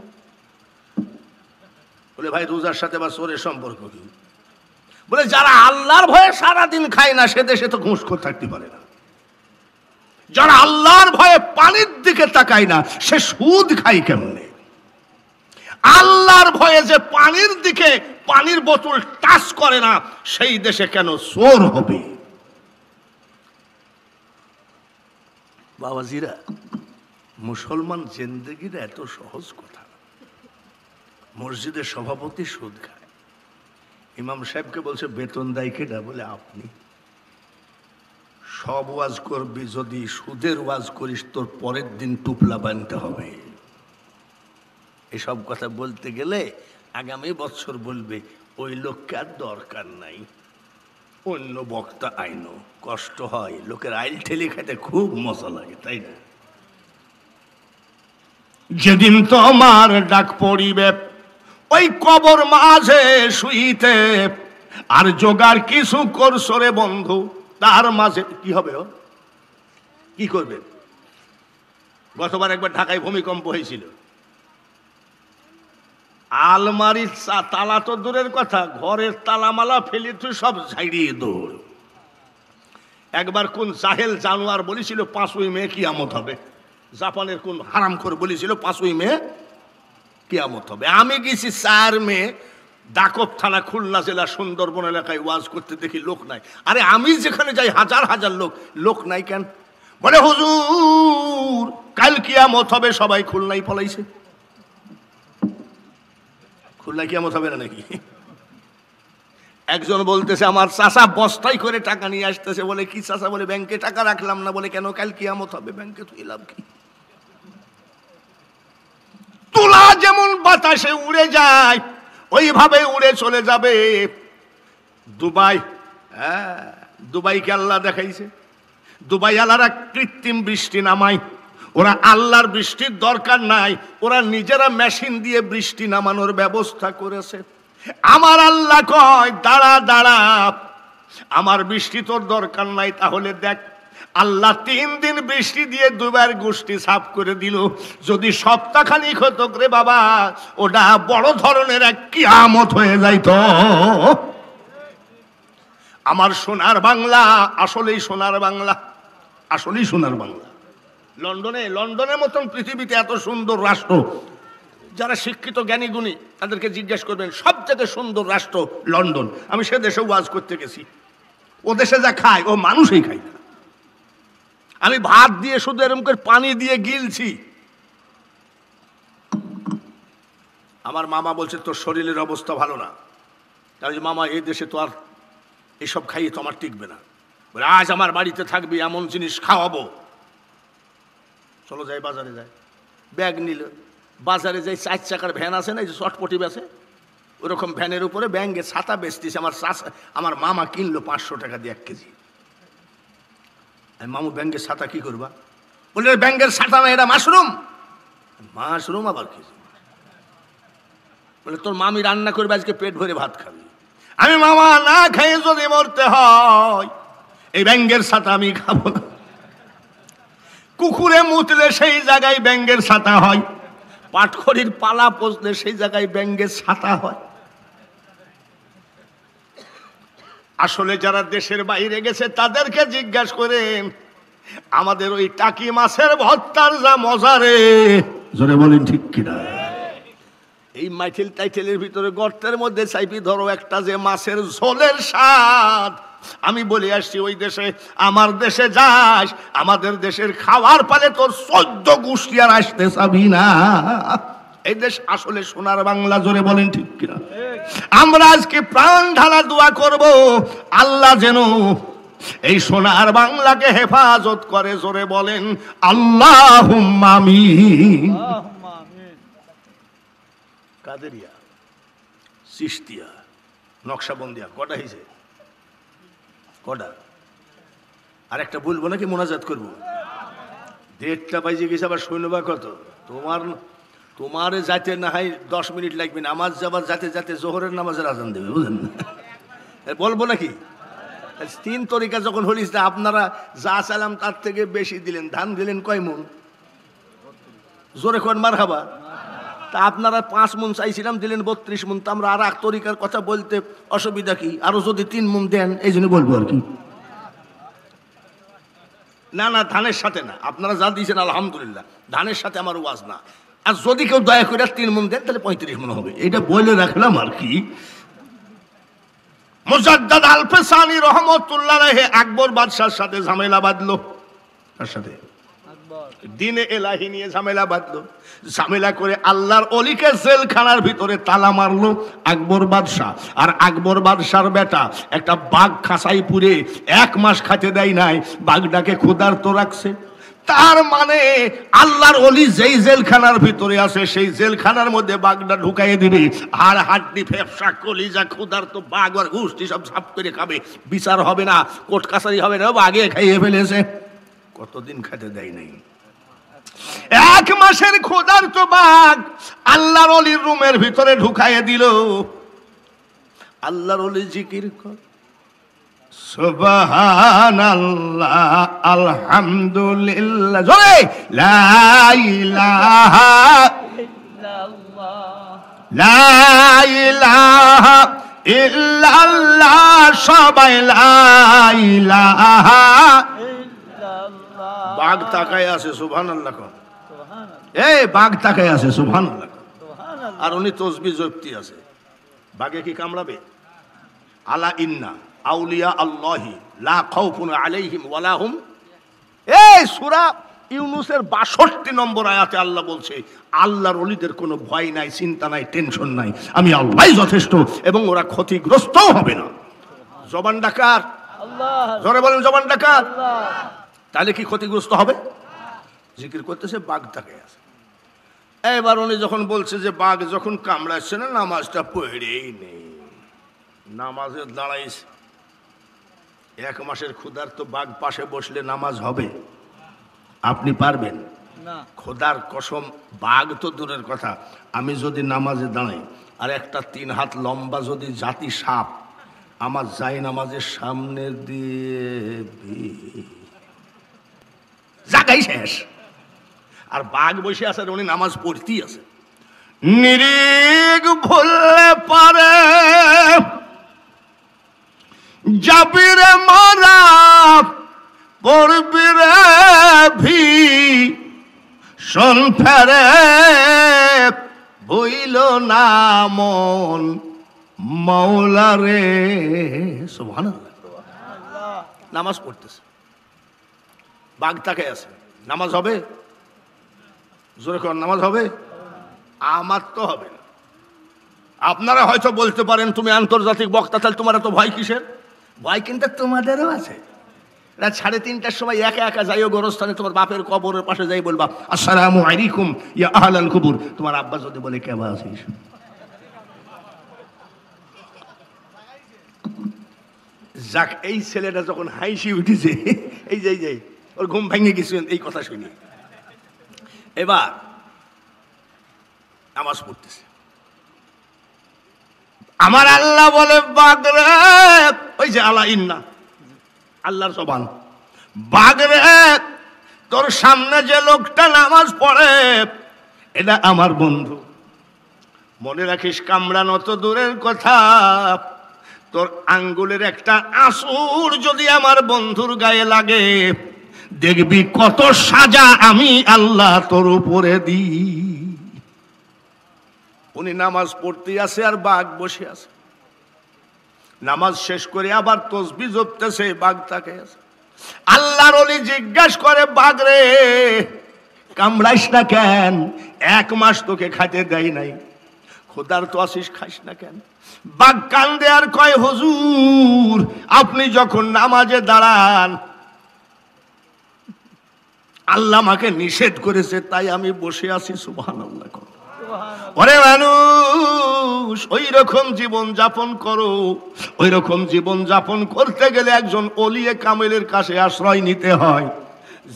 বলে ভাই রোজার সাথে বা চোরের সম্পর্ক কি? বলে যারা আল্লাহর ভয়ে সারাদিন খায় না, সে দেশে তো ঘুষখোর থাকতে পারে না। যারা আল্লাহর ভয়ে পানির দিকে তাকায় না, সে সুদ খায় কেমনে? আল্লাহর ভয়ে যে পানির দিকে পানির বোতল টাচ করে না, সেই দেশে কেন চোর হবে? বাবাজিরা, মুসলমান জিন্দেগির এত সহজ কথা। মসজিদের সভাপতি সুদ খায়, ইমাম সাহেবকে বলছে বেতন দেয় কেডা? বলে আপনি। সব ওয়াজ করবি, যদি সুদের ওয়াজ করিস তোর পরের দিন টুপলা বানতে হবে। এসব কথা বলতে গেলে আগামী বছর বলবে ওই লোককে আর দরকার নাই, অন্য বক্তা আইনো। কষ্ট হয়, লোকের আইল ঠেলে খেতে খুব মজা লাগে, তাই না? যেদিন তোমার ডাক পড়িবে ওই কবর মাঝে শুইতে, আর জোগাড় কিছু করছো রে বন্ধু, তার মাঝে কি হবে? কি করবে? গতবার একবার ঢাকায় ভূমিকম্প হয়েছিল, আলমারির তালা তো দূরের কথা, ঘরের তালামালা ফেলে তুই সব ঝাড়িয়ে দৌড়। একবার কোন জাহেল জানোয়ার বলেছিল 5ই মে কিয়ামত হবে। জাপানের কোন হারামখোর বলেছিল 5ই মে কিয়ামত হবে। আমি গেছি 4 মে, দাকব থানা খুলনা জেলা সুন্দরবন এলাকায় ওয়াজ করতে দেখি লোক নাই। আরে আমি যেখানে যাই হাজার হাজার লোক নাই কেন? বলে হুজুর কাল কিয়ামত হবে, সবাই খুলনায় পলাইছে। খুলনায় কিয়ামত হবে না নাকি? একজন বলতেছে আমার চাচা বস্তায় করে টাকা নিয়ে আসতেছে। বলে কি চাচা? বলে ব্যাংকে টাকা রাখলাম না। বলে কেন? কাল কিয়ামত হবে, ব্যাংকে তুই লাভ কি? তুলা যেমন বাতাসে উড়ে যায় ওইভাবে উড়ে চলে যাবে দুবাই। হ্যাঁ, দুবাইকে আল্লাহ দেখাইছে। দুবাই আল্লাহরা কৃত্রিম বৃষ্টি নামায়। ওরা আল্লাহর বৃষ্টির দরকার নাই, ওরা নিজেরা মেশিন দিয়ে বৃষ্টি নামানোর ব্যবস্থা করেছে। আমার আল্লাহ কয় দাঁড়া দাঁড়া, আমার বৃষ্টি তোর দরকার নাই। তাহলে দেখ, আল্লাহ 3 দিন বৃষ্টি দিয়ে দুবার গোষ্ঠী সাফ করে দিল। যদি সপ্তাহখানিক হতো রে বাবা, ওটা বড় ধরনের এক কিয়ামত হয়ে যাইতো। আমার সোনার বাংলা আসলেই সোনার বাংলা, আসলেই সোনার বাংলা। লন্ডনের মতন পৃথিবীতে এত সুন্দর রাষ্ট্র, যারা শিক্ষিত জ্ঞানী গুণী তাদেরকে জিজ্ঞেস করবেন সব থেকে সুন্দর রাষ্ট্র লন্ডন। আমি সে দেশে ওয়াজ করতে গেছি, ও দেশে যা খায় ও মানুষই খায় না। আমি ভাত দিয়ে শুধু এরকম করে পানি দিয়ে গিলছি। আমার মামা বলছে তোর শরীরের অবস্থা ভালো না। তাই মামা এই দেশে তো আর এসব খাইয়ে তো আমার টিকবে না। বলে আজ আমার বাড়িতে থাকবি, এমন জিনিস খাওয়াবো। চলো যাই, বাজারে যাই। ব্যাগ নিল, বাজারে যাই। 4 চাকার ভ্যান আছে না, এই যে চটপটি বেছে, ওরকম ভ্যানের উপরে ব্যাঙ্গে ছাতা বেচতেছে। আমার মামা কিনলো 500 টাকা দিয়ে 1 কেজি। মামু ব্যাঙ্গের ছাতা কি করবা? বলে ব্যাঙ্গের ছাতা না, এটা মাশরুম। মাশরুম আবার কি? বলে তোর মামি রান্না করবে, আজকে পেট ভরে ভাত খাবি। আমি মামা না খেয়ে যদি মরতে হয় এই ব্যাঙ্গের ছাতা আমি খাবো না। কুকুরে মুতলে সেই জায়গায় ব্যাঙ্গের ছাতা হয়, পাটখড়ির পালা পচলে সেই জায়গায় ব্যাঙ্গের ছাতা হয়। আসলে যারা দেশের বাইরে গেছে তাদেরকে জিজ্ঞাসা করেন, আমাদের ওই টাকি মাছের ভর্তার যা মজা রে, জোরে বলেন ঠিক কিনা? এই মাইঠেল টাইটেলের ভিতরে গর্তের মধ্যে চাইপি ধরো একটা যে মাছের ঝোলের স্বাদ। আমি বলে আসছি ওই দেশে, আমার দেশে যাস, আমাদের দেশের খাওয়ার পালে তোর 14 গোষ্ঠী আর আসতে চাবি না। এই দেশ আসলে সোনার বাংলা, জোরে বলেন ঠিক কিনা? আমরা আজকে প্রাণ ঢালা দোয়া করব আল্লাহ যেন এই সোনার বাংলাকে হেফাজত করে, জোরে বলেন আল্লাহুম্মা আমিন। কাদেরিয়া, চিশতিয়া, নকশাবন্দিয়া কটা হয়েছে? কটা? আর একটা বলবো নাকি মোনাজাত করবো? 1:30 বাজে গেছে, আবার সৈন্যবা কত তোমার যাতে না হয় 10 মিনিট লাগবে না, আমার যাবার যাতে যাতে জোহরের নামাজের আজান দেবে, বুঝলেন না? বলবো নাকি? 3 তরিকা যখন হলিস, আপনারা যা চাইলাম তার থেকে বেশি দিলেন। ধান দিলেন কয় মন? জোরে কোন মারহাবা। তা আপনারা 5 মন চাইছিলাম, দিলেন 32 মন। তা আমরা আর এক তরিকার কথা বলতে অসুবিধা কি? আরো যদি 3 মন দেন, এই জন্য বলবো আর কি। না না, ধানের সাথে না, আপনারা যা দিয়েছেন আলহামদুলিল্লাহ, ধানের সাথে আমার ওয়াজ না। আর যদি কেউ দয়া করে 3 মন দেন তাহলে 35 মন হবে, এটা বলে রাখলাম আর কি। মুজাদ্দাদ আল-ফিসানি রহমাতুল্লাহ আলাইহি আকবর বাদশার সাথে ঝামেলা বাঁধলো। তার সাথে দিনে এলাহি নিয়ে ঝামেলা বাঁধলো। ঝামেলা করে আল্লাহর অলিকে জেলখানার ভিতরে তালা মারলো আকবর বাদশাহ। আর আকবর বাদশার বেটা একটা বাঘ খাঁচাই পুরে 1 মাস খাইতে দেয় নাই, বাঘটাকে ক্ষুধার্ত রাখছে। তার মানে আল্লাহর অলি যেই জেলখানার ভিতরে আছে সেই জেলখানার মধ্যে বাঘটা ঢুকাইয়ে দিবে, আর হাড্ডি ফেফসা কলিজা ক্ষুধার্ত বাঘ আর গোষ্ঠী সব সাফ করে খাবে। বিচার হবে না, কোর্ট কাছারি হবে না, বাঘে খাইয়ে ফেলেছে। কতদিন খেতে দেয় নাই, 1 মাসের ক্ষুধার্ত বাঘ আল্লাহর অলির রুমের ভিতরে ঢুকাইয়ে দিল। আল্লাহর অলি জিকির কর, সুবহানাল্লাহ আলহামদুলিল্লাহ, জোরে লা ইলাহা ইল্লাল্লাহ, লা ইলাহা ইল্লাল্লাহ, সবাই লা ইলাহা ইল্লাল্লাহ। বাঘ তাকায় আছে সুবহানাল্লাহ, এই বাঘ তাকায় আছে সুবহানাল্লাহ, আর উনি তসবিহ জপতি আছে। বাঘে কি কামড়াবে? আলা ইন্না আউলিয়া আল্লাহি লা খাউফুন আলাইহিম ওয়ালা হুম। এই সূরা ইউনূসের ৬২ নম্বর আয়াতে আল্লাহ বলছে আল্লাহর ওলিদের কোনো ভয় নাই, চিন্তা নাই, টেনশন নাই, আমি আল্লাহই যথেষ্ট এবং ওরা ক্ষতিগ্রস্তও হবে না। জবান ডাকার আল্লাহ, জোরে বলেন জবান ডাকার। আল্লাহ। তাহলে কি ক্ষতিগ্রস্ত হবে? জিকির করতেছে, বাঘ তাকে আছে। এবার উনি যখন বলছে যে বাঘ যখন কামড়াচ্ছে না, নামাজটা পড়েই নেই, নামাজে দাঁড়াইছে। 1 মাসের ক্ষুধার তো বাঘ পাশে বসলে নামাজ হবে? আপনি পারবেন? না। খোদার কসম, বাঘ তো দূরের কথা, আমি যদি নামাজে দাঁড়াই আর একটা 3 হাত লম্বা যদি জাতি সাপ আমার যাই নামাজের সামনে দিয়ে জাগাই শেষ। আর বাঘ বসে আছে, উনি নামাজ পড়তেই আছে। নিরিগ ভুললে পারে যাবিরে মারা পড়বিরে ভি শোন ফেরে বইল না মন মাওলা রে। সুবহানাল্লাহ। নামাজ পড়তেছে, বাঘ তাকে আছে, নামাজ হবে? জোরে কর, নামাজ হবে? আমার তো হবে না। আপনারা হয়তো বলতে পারেন তুমি আন্তর্জাতিক বক্তা, তাহলে তোমার তো ভয় কিসের? ভয় কিন্তু তোমাদেরও আছে। রাত 3:30টার সময় একা একা যাইও গোরস্থানে, তোমার বাপের কবরের পাশে যাই বলবা আসসালামু আলাইকুম ইয়া আহলাল কুবুর। তোমার আব্বা যদি বলে কেবা আছিস, যাক, এই ছেলেটা যখন হাইসি উঠেছে, এই যে ওর ঘুম ভেঙে গেছে এই কথা শুনি। এবার নামাজ পড়তেছে, আমার আল্লাহ বলে বাগরে, ওই যে আলা ইন্না আল্লাহর জবান, বাগরে তোর সামনে যে লোকটা নামাজ পড়ে এটা আমার বন্ধু। মনে রাখিস, কামড়ানো তো দূরের কথা, তোর আঙ্গুলের একটা আঁসুর যদি আমার বন্ধুর গায়ে লাগে, দেখবি কত সাজা আমি আল্লাহ তোর উপরে দিই। উনি নামাজ পড়তে আছে আর বাঘ বসে আছে। নামাজ শেষ করে আবার তসবিহ জপতেছে, বাঘ তাকে আছে। আল্লাহর ওলি জিজ্ঞাসা করে, বাঘ রে কামড়াইস না কেন? 1 মাস তোকে খাইতে দেয় নাই, খোদার তো আসিস, খাইস না কেন? বাঘ কান্দে আর কয়, হুজুর আপনি যখন নামাজে দাঁড়ান আল্লাহ আমাকে নিষেধ করেছে, তাই আমি বসে আছি। সুবহানাল্লাহ। ওরে মানুষ, ওই রকম জীবন যাপন করো। ওই রকম জীবন যাপন করতে গেলে একজন ওলিয়ে কামেলের কাছে আশ্রয় নিতে হয়।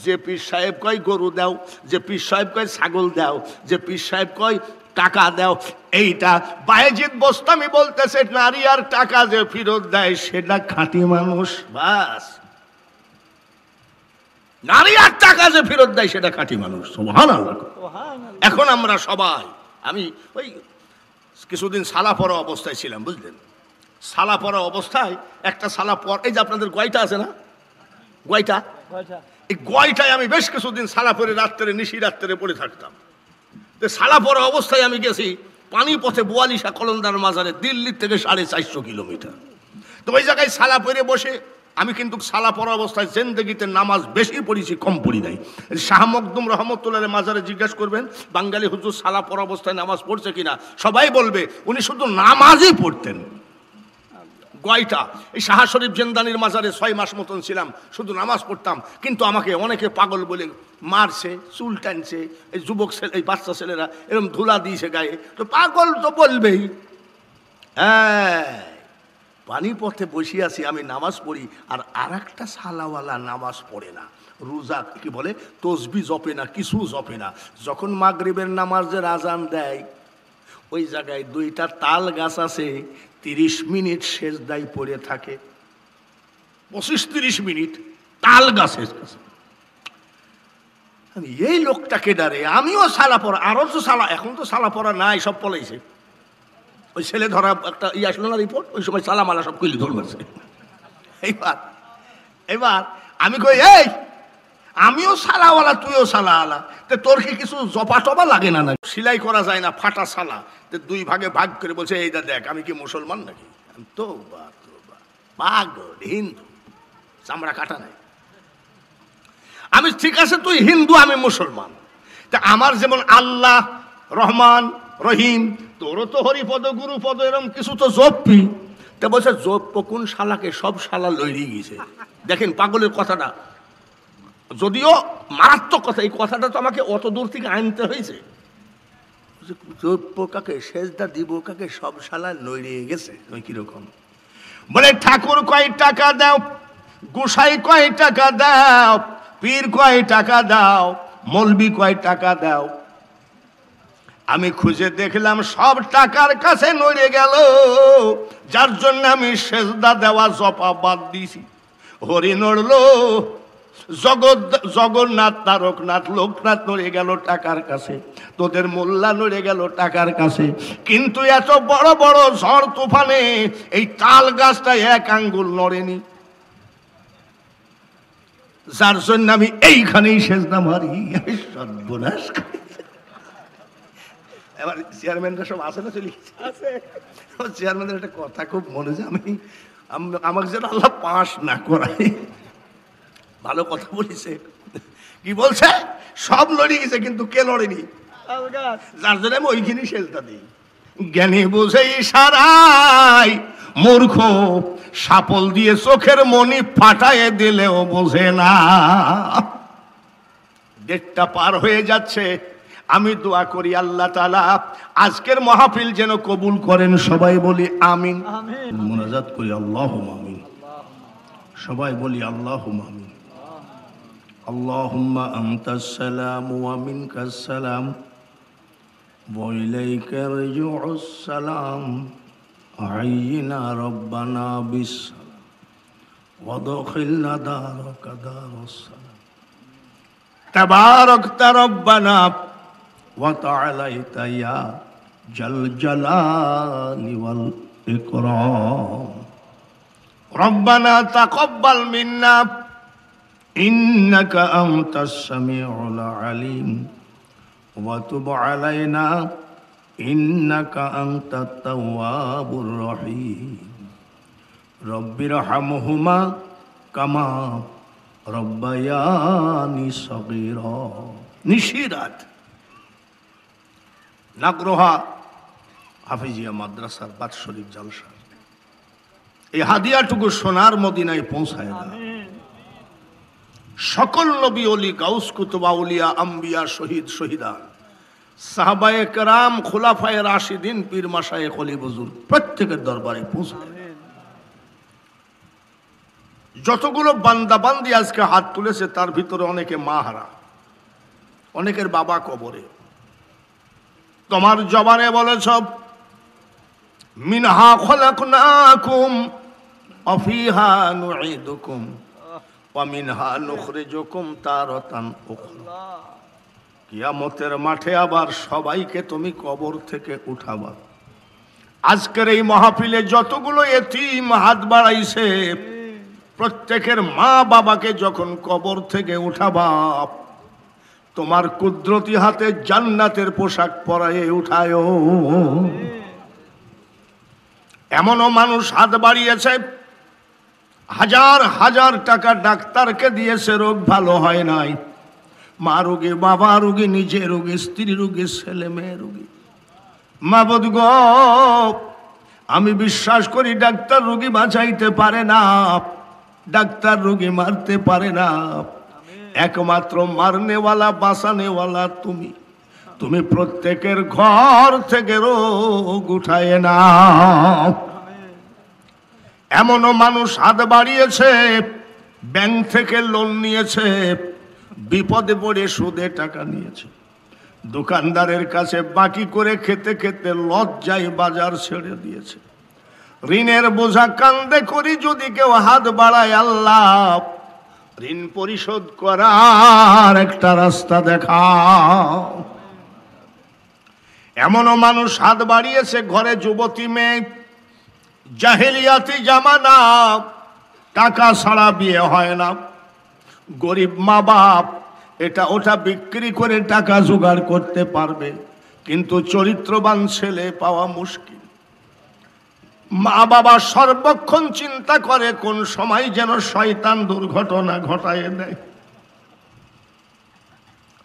যে পীর সাহেব কয় গরু দাও, যে পীর সাহেব কয় ছাগল দাও, যে পীর সাহেব কয় টাকা দাও, এইটা বায়েজিদ বোস্তামি বলতেছে, নারী আর টাকা যে ফেরত দেয় সেটা খাঁটি মানুষ। বাস, নারী আর টাকা যে ফেরত দেয় সেটা খাঁটি মানুষ। সুবহানাল্লাহ। এখন আমরা সবাই, আমি ওই কিছুদিন সালা পরা অবস্থায় ছিলাম, বুঝলেন? সালা পরা অবস্থায় একটা সালা পর, এই যে আপনাদের গয়টা আছে না, গয়টা, এই গয়টায় আমি বেশ কিছুদিন সালা পরে রাত্রে, নিশি রাত্রে পড়ে থাকতাম। তো সালা পরা অবস্থায় আমি গেছি পানিপথে, ৪২ কলন্দার মাজারে, দিল্লির থেকে 450 কিলোমিটার। তো ওই জায়গায় সালা পরে বসে, আমি কিন্তু সালা পড়া অবস্থায় জিন্দেগিতে নামাজ বেশি পড়েছি, কম পড়ি নাই। শাহ মখদুম রহমতুল্লাহের মাজারে জিজ্ঞাসা করবেন বাঙালি হুজুর সালা পড়া অবস্থায় নামাজ পড়ছে কিনা, সবাই বলবে উনি শুধু নামাজই পড়তেন। গয়টা, এই শাহ শরীফ জিন্দানির মাজারে 6 মাস মতন ছিলাম, শুধু নামাজ পড়তাম। কিন্তু আমাকে অনেকে পাগল বলে মারছে, চুল টানছে, এই যুবক ছেলে, এই বাচ্চা ছেলেরা এরকম ধুলা দিয়েছে গায়ে, তো পাগল তো বলবেই। হ্যাঁ, পানিপথে বসে আছি, আমি নামাজ পড়ি, আর একটা সালাওয়ালা নামাজ পড়ে না, রোজা কি বলে, তসবি জপে না, কিছু জপে না। যখন মাগরিবের নামাজের আজান দেয়, ওই জায়গায় 2টা তাল গাছ আছে, 30 মিনিট সেজদায় পড়ে থাকে, 25-30 মিনিট তাল গাছের কাছে। আমি এই লোকটাকে ডারে, আমিও সালা পড়া, আরো তো সালা, এখন তো সালা পড়া নাই, সব পলাইছে। ওই ছেলে ধরা একটা আসলো না রিপোর্ট, ওই সময় সালামালা সব কইলি ধরছে। এইবার আমি কই, এই আমিও সালাওয়ালা, তুইও সালাওয়ালা, তো তোর কি কিছু জপা টপা লাগে না? না সেলাই করা যায় না, ফাটা সালা, তো দুই ভাগে ভাগ করে বলছে এইটা দেখ আমি কি মুসলমান নাকি? তো পাগল হিন্দু, চামড়া কাটা নাই। আমি ঠিক আছে তুই হিন্দু আমি মুসলমান, তা আমার যেমন আল্লাহ রহমান রহিম, তোরও তো হরিপদ গুরুপদ এরকম কিছু তো জপি। তা বলছে জপ কোন শালাকে? সব শালা লড়িয়ে গেছে। দেখেন পাগলের কথাটা যদিও মারাত্মক কথা, এই কথাটা তো আমাকে অত দূর থেকে আনতে হয়েছে। জপ কাকে, সেজদা দিব কাকে, সব শালা লড়িয়ে গেছে। ওই কিরকম বলে ঠাকুর কয় টাকা দাও, গোসাই কয় টাকা দাও, পীর কয় টাকা দাও, মৌলবি কয় টাকা দাও। আমি খুঁজে দেখলাম সব টাকার কাছে নড়ে গেল, যার জন্য আমি সেজদা দেওয়া জপা বাদ দিছি। হরি নড়লো, জগন্নাথ তারকনাথ লোকনাথ নড়ে গেল টাকার কাছে, তোদের মোল্লা নড়ে গেল টাকার কাছে। কিন্তু এত বড় বড় ঝড় তুফানে এই তাল গাছটা এক আঙ্গুল নড়েনি, যার জন্য আমি এইখানেই সেজদা মারি। সর্বনাশ। এবার চেয়ারম্যানরা সব আছে না? চলে আছে। চেয়ারম্যানের একটা কথা খুব মনে যায়, আমাকে যেন আল্লাহ পাস না করায়। ভালো কথা বলেছে। কি বলছে? সব লড়ে গেছে কিন্তু কে লড়েনি? যার জন্য আমি ওইখানেই সেজদা দিই। জ্ঞানী বুঝে ইশারায়, মূর্খ সাপল দিয়ে চোখের মনি ফাটায় দিলেও বোঝে না। ডেটটা পার হয়ে যাচ্ছে, আমি দোয়া করি আল্লাহ তাআলা আজকের মাহফিল যেন কবুল করেন। সবাই বলি আমিন। মুনাজাত করি আল্লাহুম্মা আমিন। সবাই বলি আল্লাহুম্মা আমিন। আল্লাহুম্মা আনতাস সালাম ওয়া মিনকাস সালাম ওয়া ইলাইকা ইয়ারজিউস সালাম। আইয়িনা রব্বানা বিসসালাম ওয়া আদখিলনা দারাকা দারাস সালাম। তাবারাকতা রব্বানা ওয়া তাআলাইতা ইয়া জাল জালালি ওয়াল ইকরাম। রব্বানা তাকাব্বাল মিন্না ইন্নাকা আনতাস সামিউল আলিম ওয়া তুব আলাইনা ইন্নাকা আনতাত তাওয়াবুর রহিম। রব্বিরহামহুমা কামা রব্বায়ানি সগীরা। নিশিরাত নাগরোহা হাফিজিয়া মাদ্রাসার বাৎসরিক জলসা, এই হাদিয়াটুকু সোনার মদিনায় পৌঁছায় না। সকল নবী ওলি গাউস কুতুব আউলিয়া আম্বিয়া শহীদ শহীদা সাহাবায়ে কেরাম খুলাফায়ে রাশিদিন পীর মাশায়েখ ওলি বুজুর্গ প্রত্যেকের দরবারে পৌঁছায়। যতগুলো বান্দা বান্দি আজকে হাত তুলেছে তার ভিতরে অনেকে মা হারা, অনেকের বাবা কবরে। তোমার জবানে বলেছ মিনহা খলাকনাকুম ওয়া ফিহা নুঈদুকুম ওয়া মিনহা নুখরিজুকুম তারাতান উখরা। কিয়ামতের মাঠে আবার সবাইকে তুমি কবর থেকে উঠাবা। আজকের এই মাহফিলে যতগুলো এতিম হাত বাড়াইছে প্রত্যেকের মা বাবাকে যখন কবর থেকে উঠাবা তোমার কুদরতি হাতে জান্নাতের পোশাক পরায়ে উঠায়ো। এমনও মানুষ হাত বাড়িয়েছে হাজার হাজার টাকা ডাক্তারকে দিয়েছে, রোগ ভালো হয় নাই। মা রোগী, বাবা রোগী, নিজে রোগী, স্ত্রী রোগী, ছেলে মেয়ে রোগী। মাবুদ গো, আমি বিশ্বাস করি ডাক্তার রোগী বাঁচাইতে পারে না, ডাক্তার রোগী মারতে পারে না। একমাত্র মারনেওয়ালা বাঁচানেওয়ালা তুমি। তুমি প্রত্যেকের ঘর থেকে রোগ উঠায় না। এমনও মানুষ হাত বাড়িয়েছে ব্যাংক থেকে লোন নিয়েছে, বিপদে পড়ে সুদে টাকা নিয়েছে, দোকানদারের কাছে বাকি করে খেতে খেতে লজ্জায় বাজার ছেড়ে দিয়েছে। ঋণের বোঝা কান্দে করি যদি কেউ হাত বাড়ায়, আল্লাহ ঋণ পরিশোধ করার একটা রাস্তা দেখাও। এমনও মানুষ হাত বাড়িয়েছে ঘরে যুবতী মেয়ে, জাহেলিয়াতি জামানা, টাকা ছাড়া বিয়ে হয় না, গরিব মা বাপ এটা ওটা বিক্রি করে টাকা জোগাড় করতে পারবে, কিন্তু চরিত্রবান ছেলে পাওয়া মুশকিল। মা বাবা সর্বক্ষণ চিন্তা করে কোন সময় যেন শয়তান দুর্ঘটনা ঘটায় দেয়।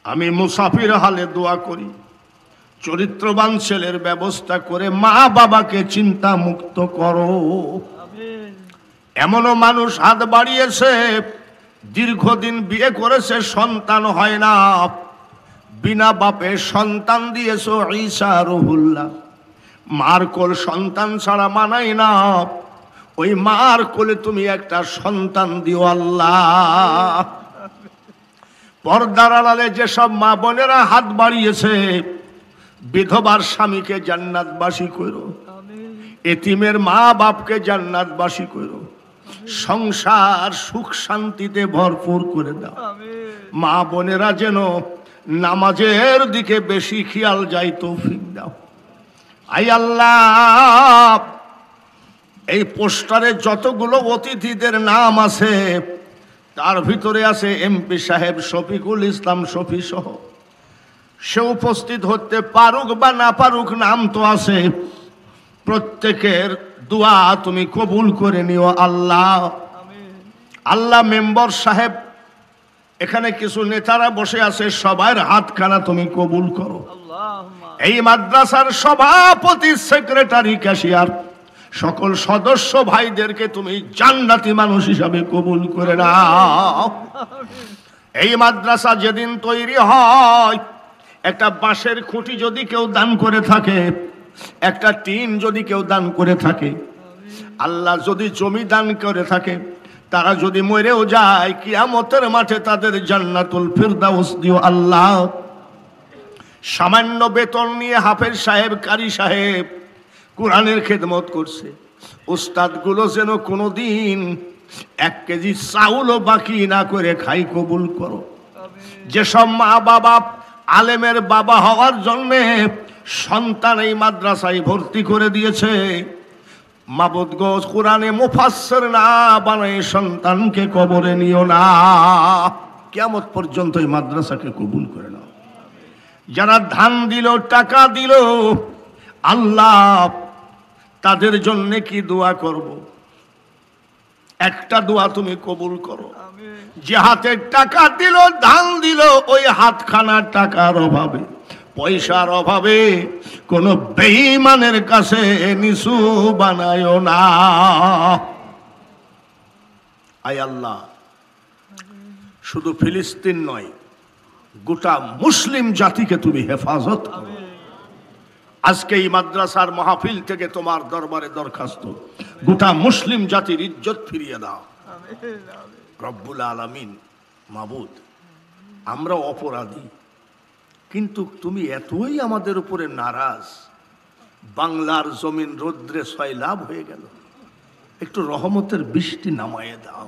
আমি মুসাফির হালে দোয়া করি, চরিত্রবান ছেলের ব্যবস্থা করে মা বাবাকে চিন্তা মুক্ত করো। এমনও মানুষ হাত বাড়িয়েছে, দীর্ঘদিন বিয়ে করেছে, সন্তান হয় না, বিনা বাপে সন্তান দিয়েছো ঈসা রুহুল্লাহ। মার কোল সন্তান ছাড়া মানাই না, ওই মার কোলে তুমি একটা সন্তান দিও আল্লাহ। পর্দার আড়ালে যেসব মা বোনেরা হাত বাড়িয়েছে, বিধবার স্বামীকে জান্নাতবাসী করো, এতিমের মা বাপকে জান্নাতবাসী করো, সংসার সুখ শান্তিতে ভরপুর করে দাও। মা বোনেরা যেন নামাজের দিকে বেশি খেয়াল যায়, তৌফিক দাও। আই আল্লাহ, এই পোস্টারে যতগুলো অতিথিদের নাম আছে তার ভিতরে আছে এমপি সাহেব শফিকুল ইসলাম শফি সহ। সে উপস্থিত হতে পারুক বা না পারুক, নাম তো আছে। প্রত্যেকের দোয়া তুমি কবুল করে নিও আল্লাহ। আল্লাহ মেম্বার সাহেব, এখানে কিছু নেতারা বসে আছে, সবার হাতখানা তুমি কবুল করো। এই মাদ্রাসার সভাপতি, সেক্রেটারি, ক্যাশিয়ার, সকল সদস্য ভাইদেরকে তুমি জান্নাতি মানুষ হিসাবে কবুল করে নাও। এই মাদ্রাসা যেদিন তৈরি হয়, একটা বাঁশের খুঁটি যদি কেউ দান করে থাকে, একটা টিন যদি কেউ দান করে থাকে, আল্লাহ যদি জমি দান করে থাকে, তারা যদি মরেও যায়, কিয়ামতের মাঠে তাদের জান্নাতুল ফিরদাউস দিও আল্লাহ। সামান্য বেতন নিয়ে হাফেজ সাহেব, কারি সাহেব কোরআনের খেদমত করছে। উস্তাদগুলো যেন কোনোদিন 1 কেজি চাউলও বাকি না করে খাই, কবুল করো। যেসব মা বাবা আলেমের বাবা হওয়ার জন্য সন্তান এই মাদ্রাসায় ভর্তি করে দিয়েছে, মাবুদ গো, কোরআনে মুফাসসির না বানায় সন্তানকে কবরে নিও না। কিয়ামত পর্যন্ত এই মাদ্রাসাকে কবুল করে নাও। যারা ধান দিল, টাকা দিল, আল্লাহ তাদের জন্য কি দোয়া করব, একটা দোয়া তুমি কবুল করো। যে হাতে টাকা দিল, ধান দিল, ওই হাতখানা টাকার অভাবে, পয়সার অভাবে কোন বেঈমানের কাছে নিচু বানায় না। আয় আল্লাহ, শুধু ফিলিস্তিন নয়, গোটা মুসলিম জাতিকে তুমি হেফাজত করো। আজকে এই মাদ্রাসার মাহফিল থেকে তোমার দরবারে দরখাস্ত, গোটা মুসলিম জাতির ইজ্জত ফিরিয়ে দাও রব্বুল আলামিন। মাবুদ, আমরা অপরাধী, কিন্তু তুমি এতই আমাদের উপরে নারাজ, বাংলার জমিন রৌদ্রে সয়লাভ হয়ে গেল, একটু রহমতের বৃষ্টি নামায়ে দাও।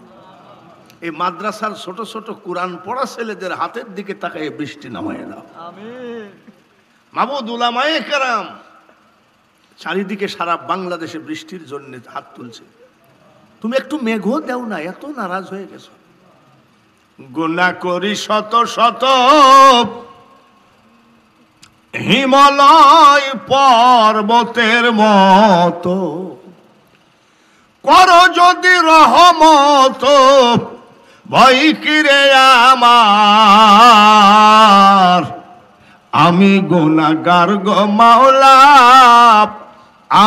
এই মাদ্রাসার ছোট ছোট কোরআন পড়া ছেলেদের হাতের দিকে তাকায় বৃষ্টি নামায়ে দাও। মাবুদ, উলামায়ে কেরাম চারিদিকে সারা বাংলাদেশে বৃষ্টির জন্য হাত তুলছে, তুমি একটু মেঘও দাও না, এত নারাজ হয়ে গেছো। গুনাহ করি শত শত, হিমালয় পর্বতের মতো, করো যদি রহমত, ভয় কিরে আমার, আমি গুনাহগার গো মাওলা,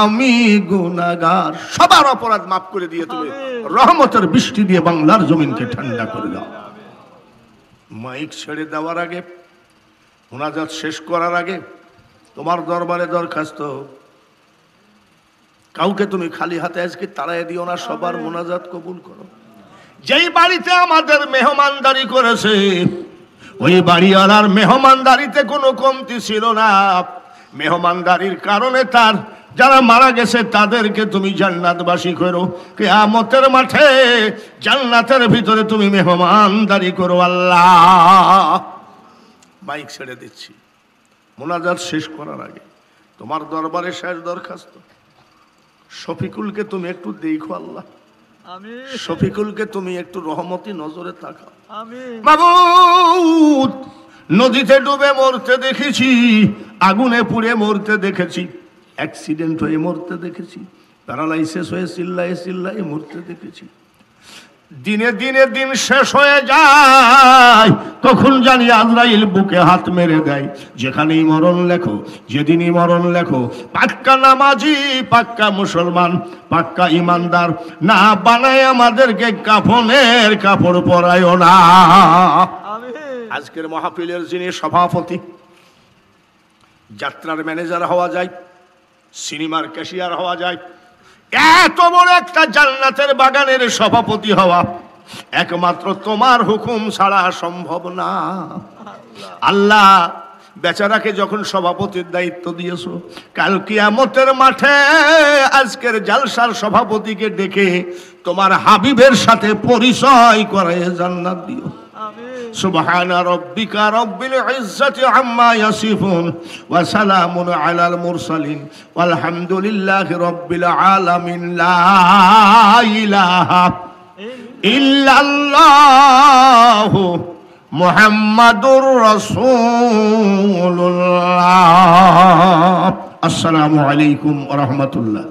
আমি গুনাহগার। সবার অপরাধ মাফ করে দিয়ে তুমি রহমতের বৃষ্টি দিয়ে বাংলার জমিনকে ঠান্ডা করে দাও। মাইক ছেড়ে দেওয়ার আগে, মুনাজাত শেষ করার আগে তোমার দরবারে দরখাস্ত, কাউকে তুমি খালি হাতে আজকে তাড়াইয়া দিও না, সবার মুনাজাত কবুল করো। যেই বাড়িতে আমাদের মেহমানদারি করেছে, ওই বাড়িওয়ালার মেহমানদারিতে কোনো কমতি ছিল না। মেহমানদারির কারণে তার যারা মারা গেছে তাদেরকে তুমি জান্নাতবাসী করো। কিয়ামতের মাঠে জান্নাতের ভিতরে তুমি মেহমানদারি করো আল্লাহ। মাইক ছেড়ে দিচ্ছি, মুনাজাত শেষ করার আগে তোমার দরবারে শেষ দরখাস্ত, শফিকুলকে তুমি একটু দেখো আল্লাহ, আমিন শফিকুলকে তুমি একটু রহমতি নজরে তাকাও। আমিন মাবুদ, নদীতে ডুবে মরতে দেখেছি, আগুনে পুড়ে মরতে দেখেছি, অ্যাক্সিডেন্ট হয়ে মরতে দেখেছি, প্যারালাইসিস হয়ে চিল্লায় চিল্লায় মরতে দেখেছি। দিনে দিনে দিন শেষ হয়ে যায়, তখন জানি আজরাইল বুকে হাত মেরে দেয়, যেখানেই মরণ লেখো, যেদিনই মরণ লেখো, পাক্কা নামাজি, পাক্কা মুসলমান, পাক্কা ইমানদার না বানায় আমাদেরকে কাফনের কাপড় পরায় না। আমিন আজকের মাহফিলের যিনি সভাপতি, যাত্রার ম্যানেজার হওয়া যায়, সিনেমার ক্যাশিয়ার হওয়া যায়, এত বড় একটা জান্নাতের বাগানের সভাপতি হওয়া একমাত্র তোমার হুকুম ছাড়া সম্ভব না। আল্লাহ বেচারাকে যখন সভাপতির দায়িত্ব দিয়েছো, কাল কিয়ামতের মাঠে আজকের জালসার সভাপতিকে ডেকে তোমার হাবিবের সাথে পরিচয় করায় জান্নাত দিও। সুবহানা রাব্বিকা রাব্বিল ইজ্জাতি আম্মা ইয়াসিফুন ওয়া সালামুন আলাল মুরসালিন ওয়ালহামদুলিল্লাহি রাব্বিল আলামিন। লা ইলাহা ইল্লাল্লাহু মুহাম্মাদুর রাসূলুল্লাহ। আসসালামু আলাইকুম ওয়া রাহমাতুল্লাহ।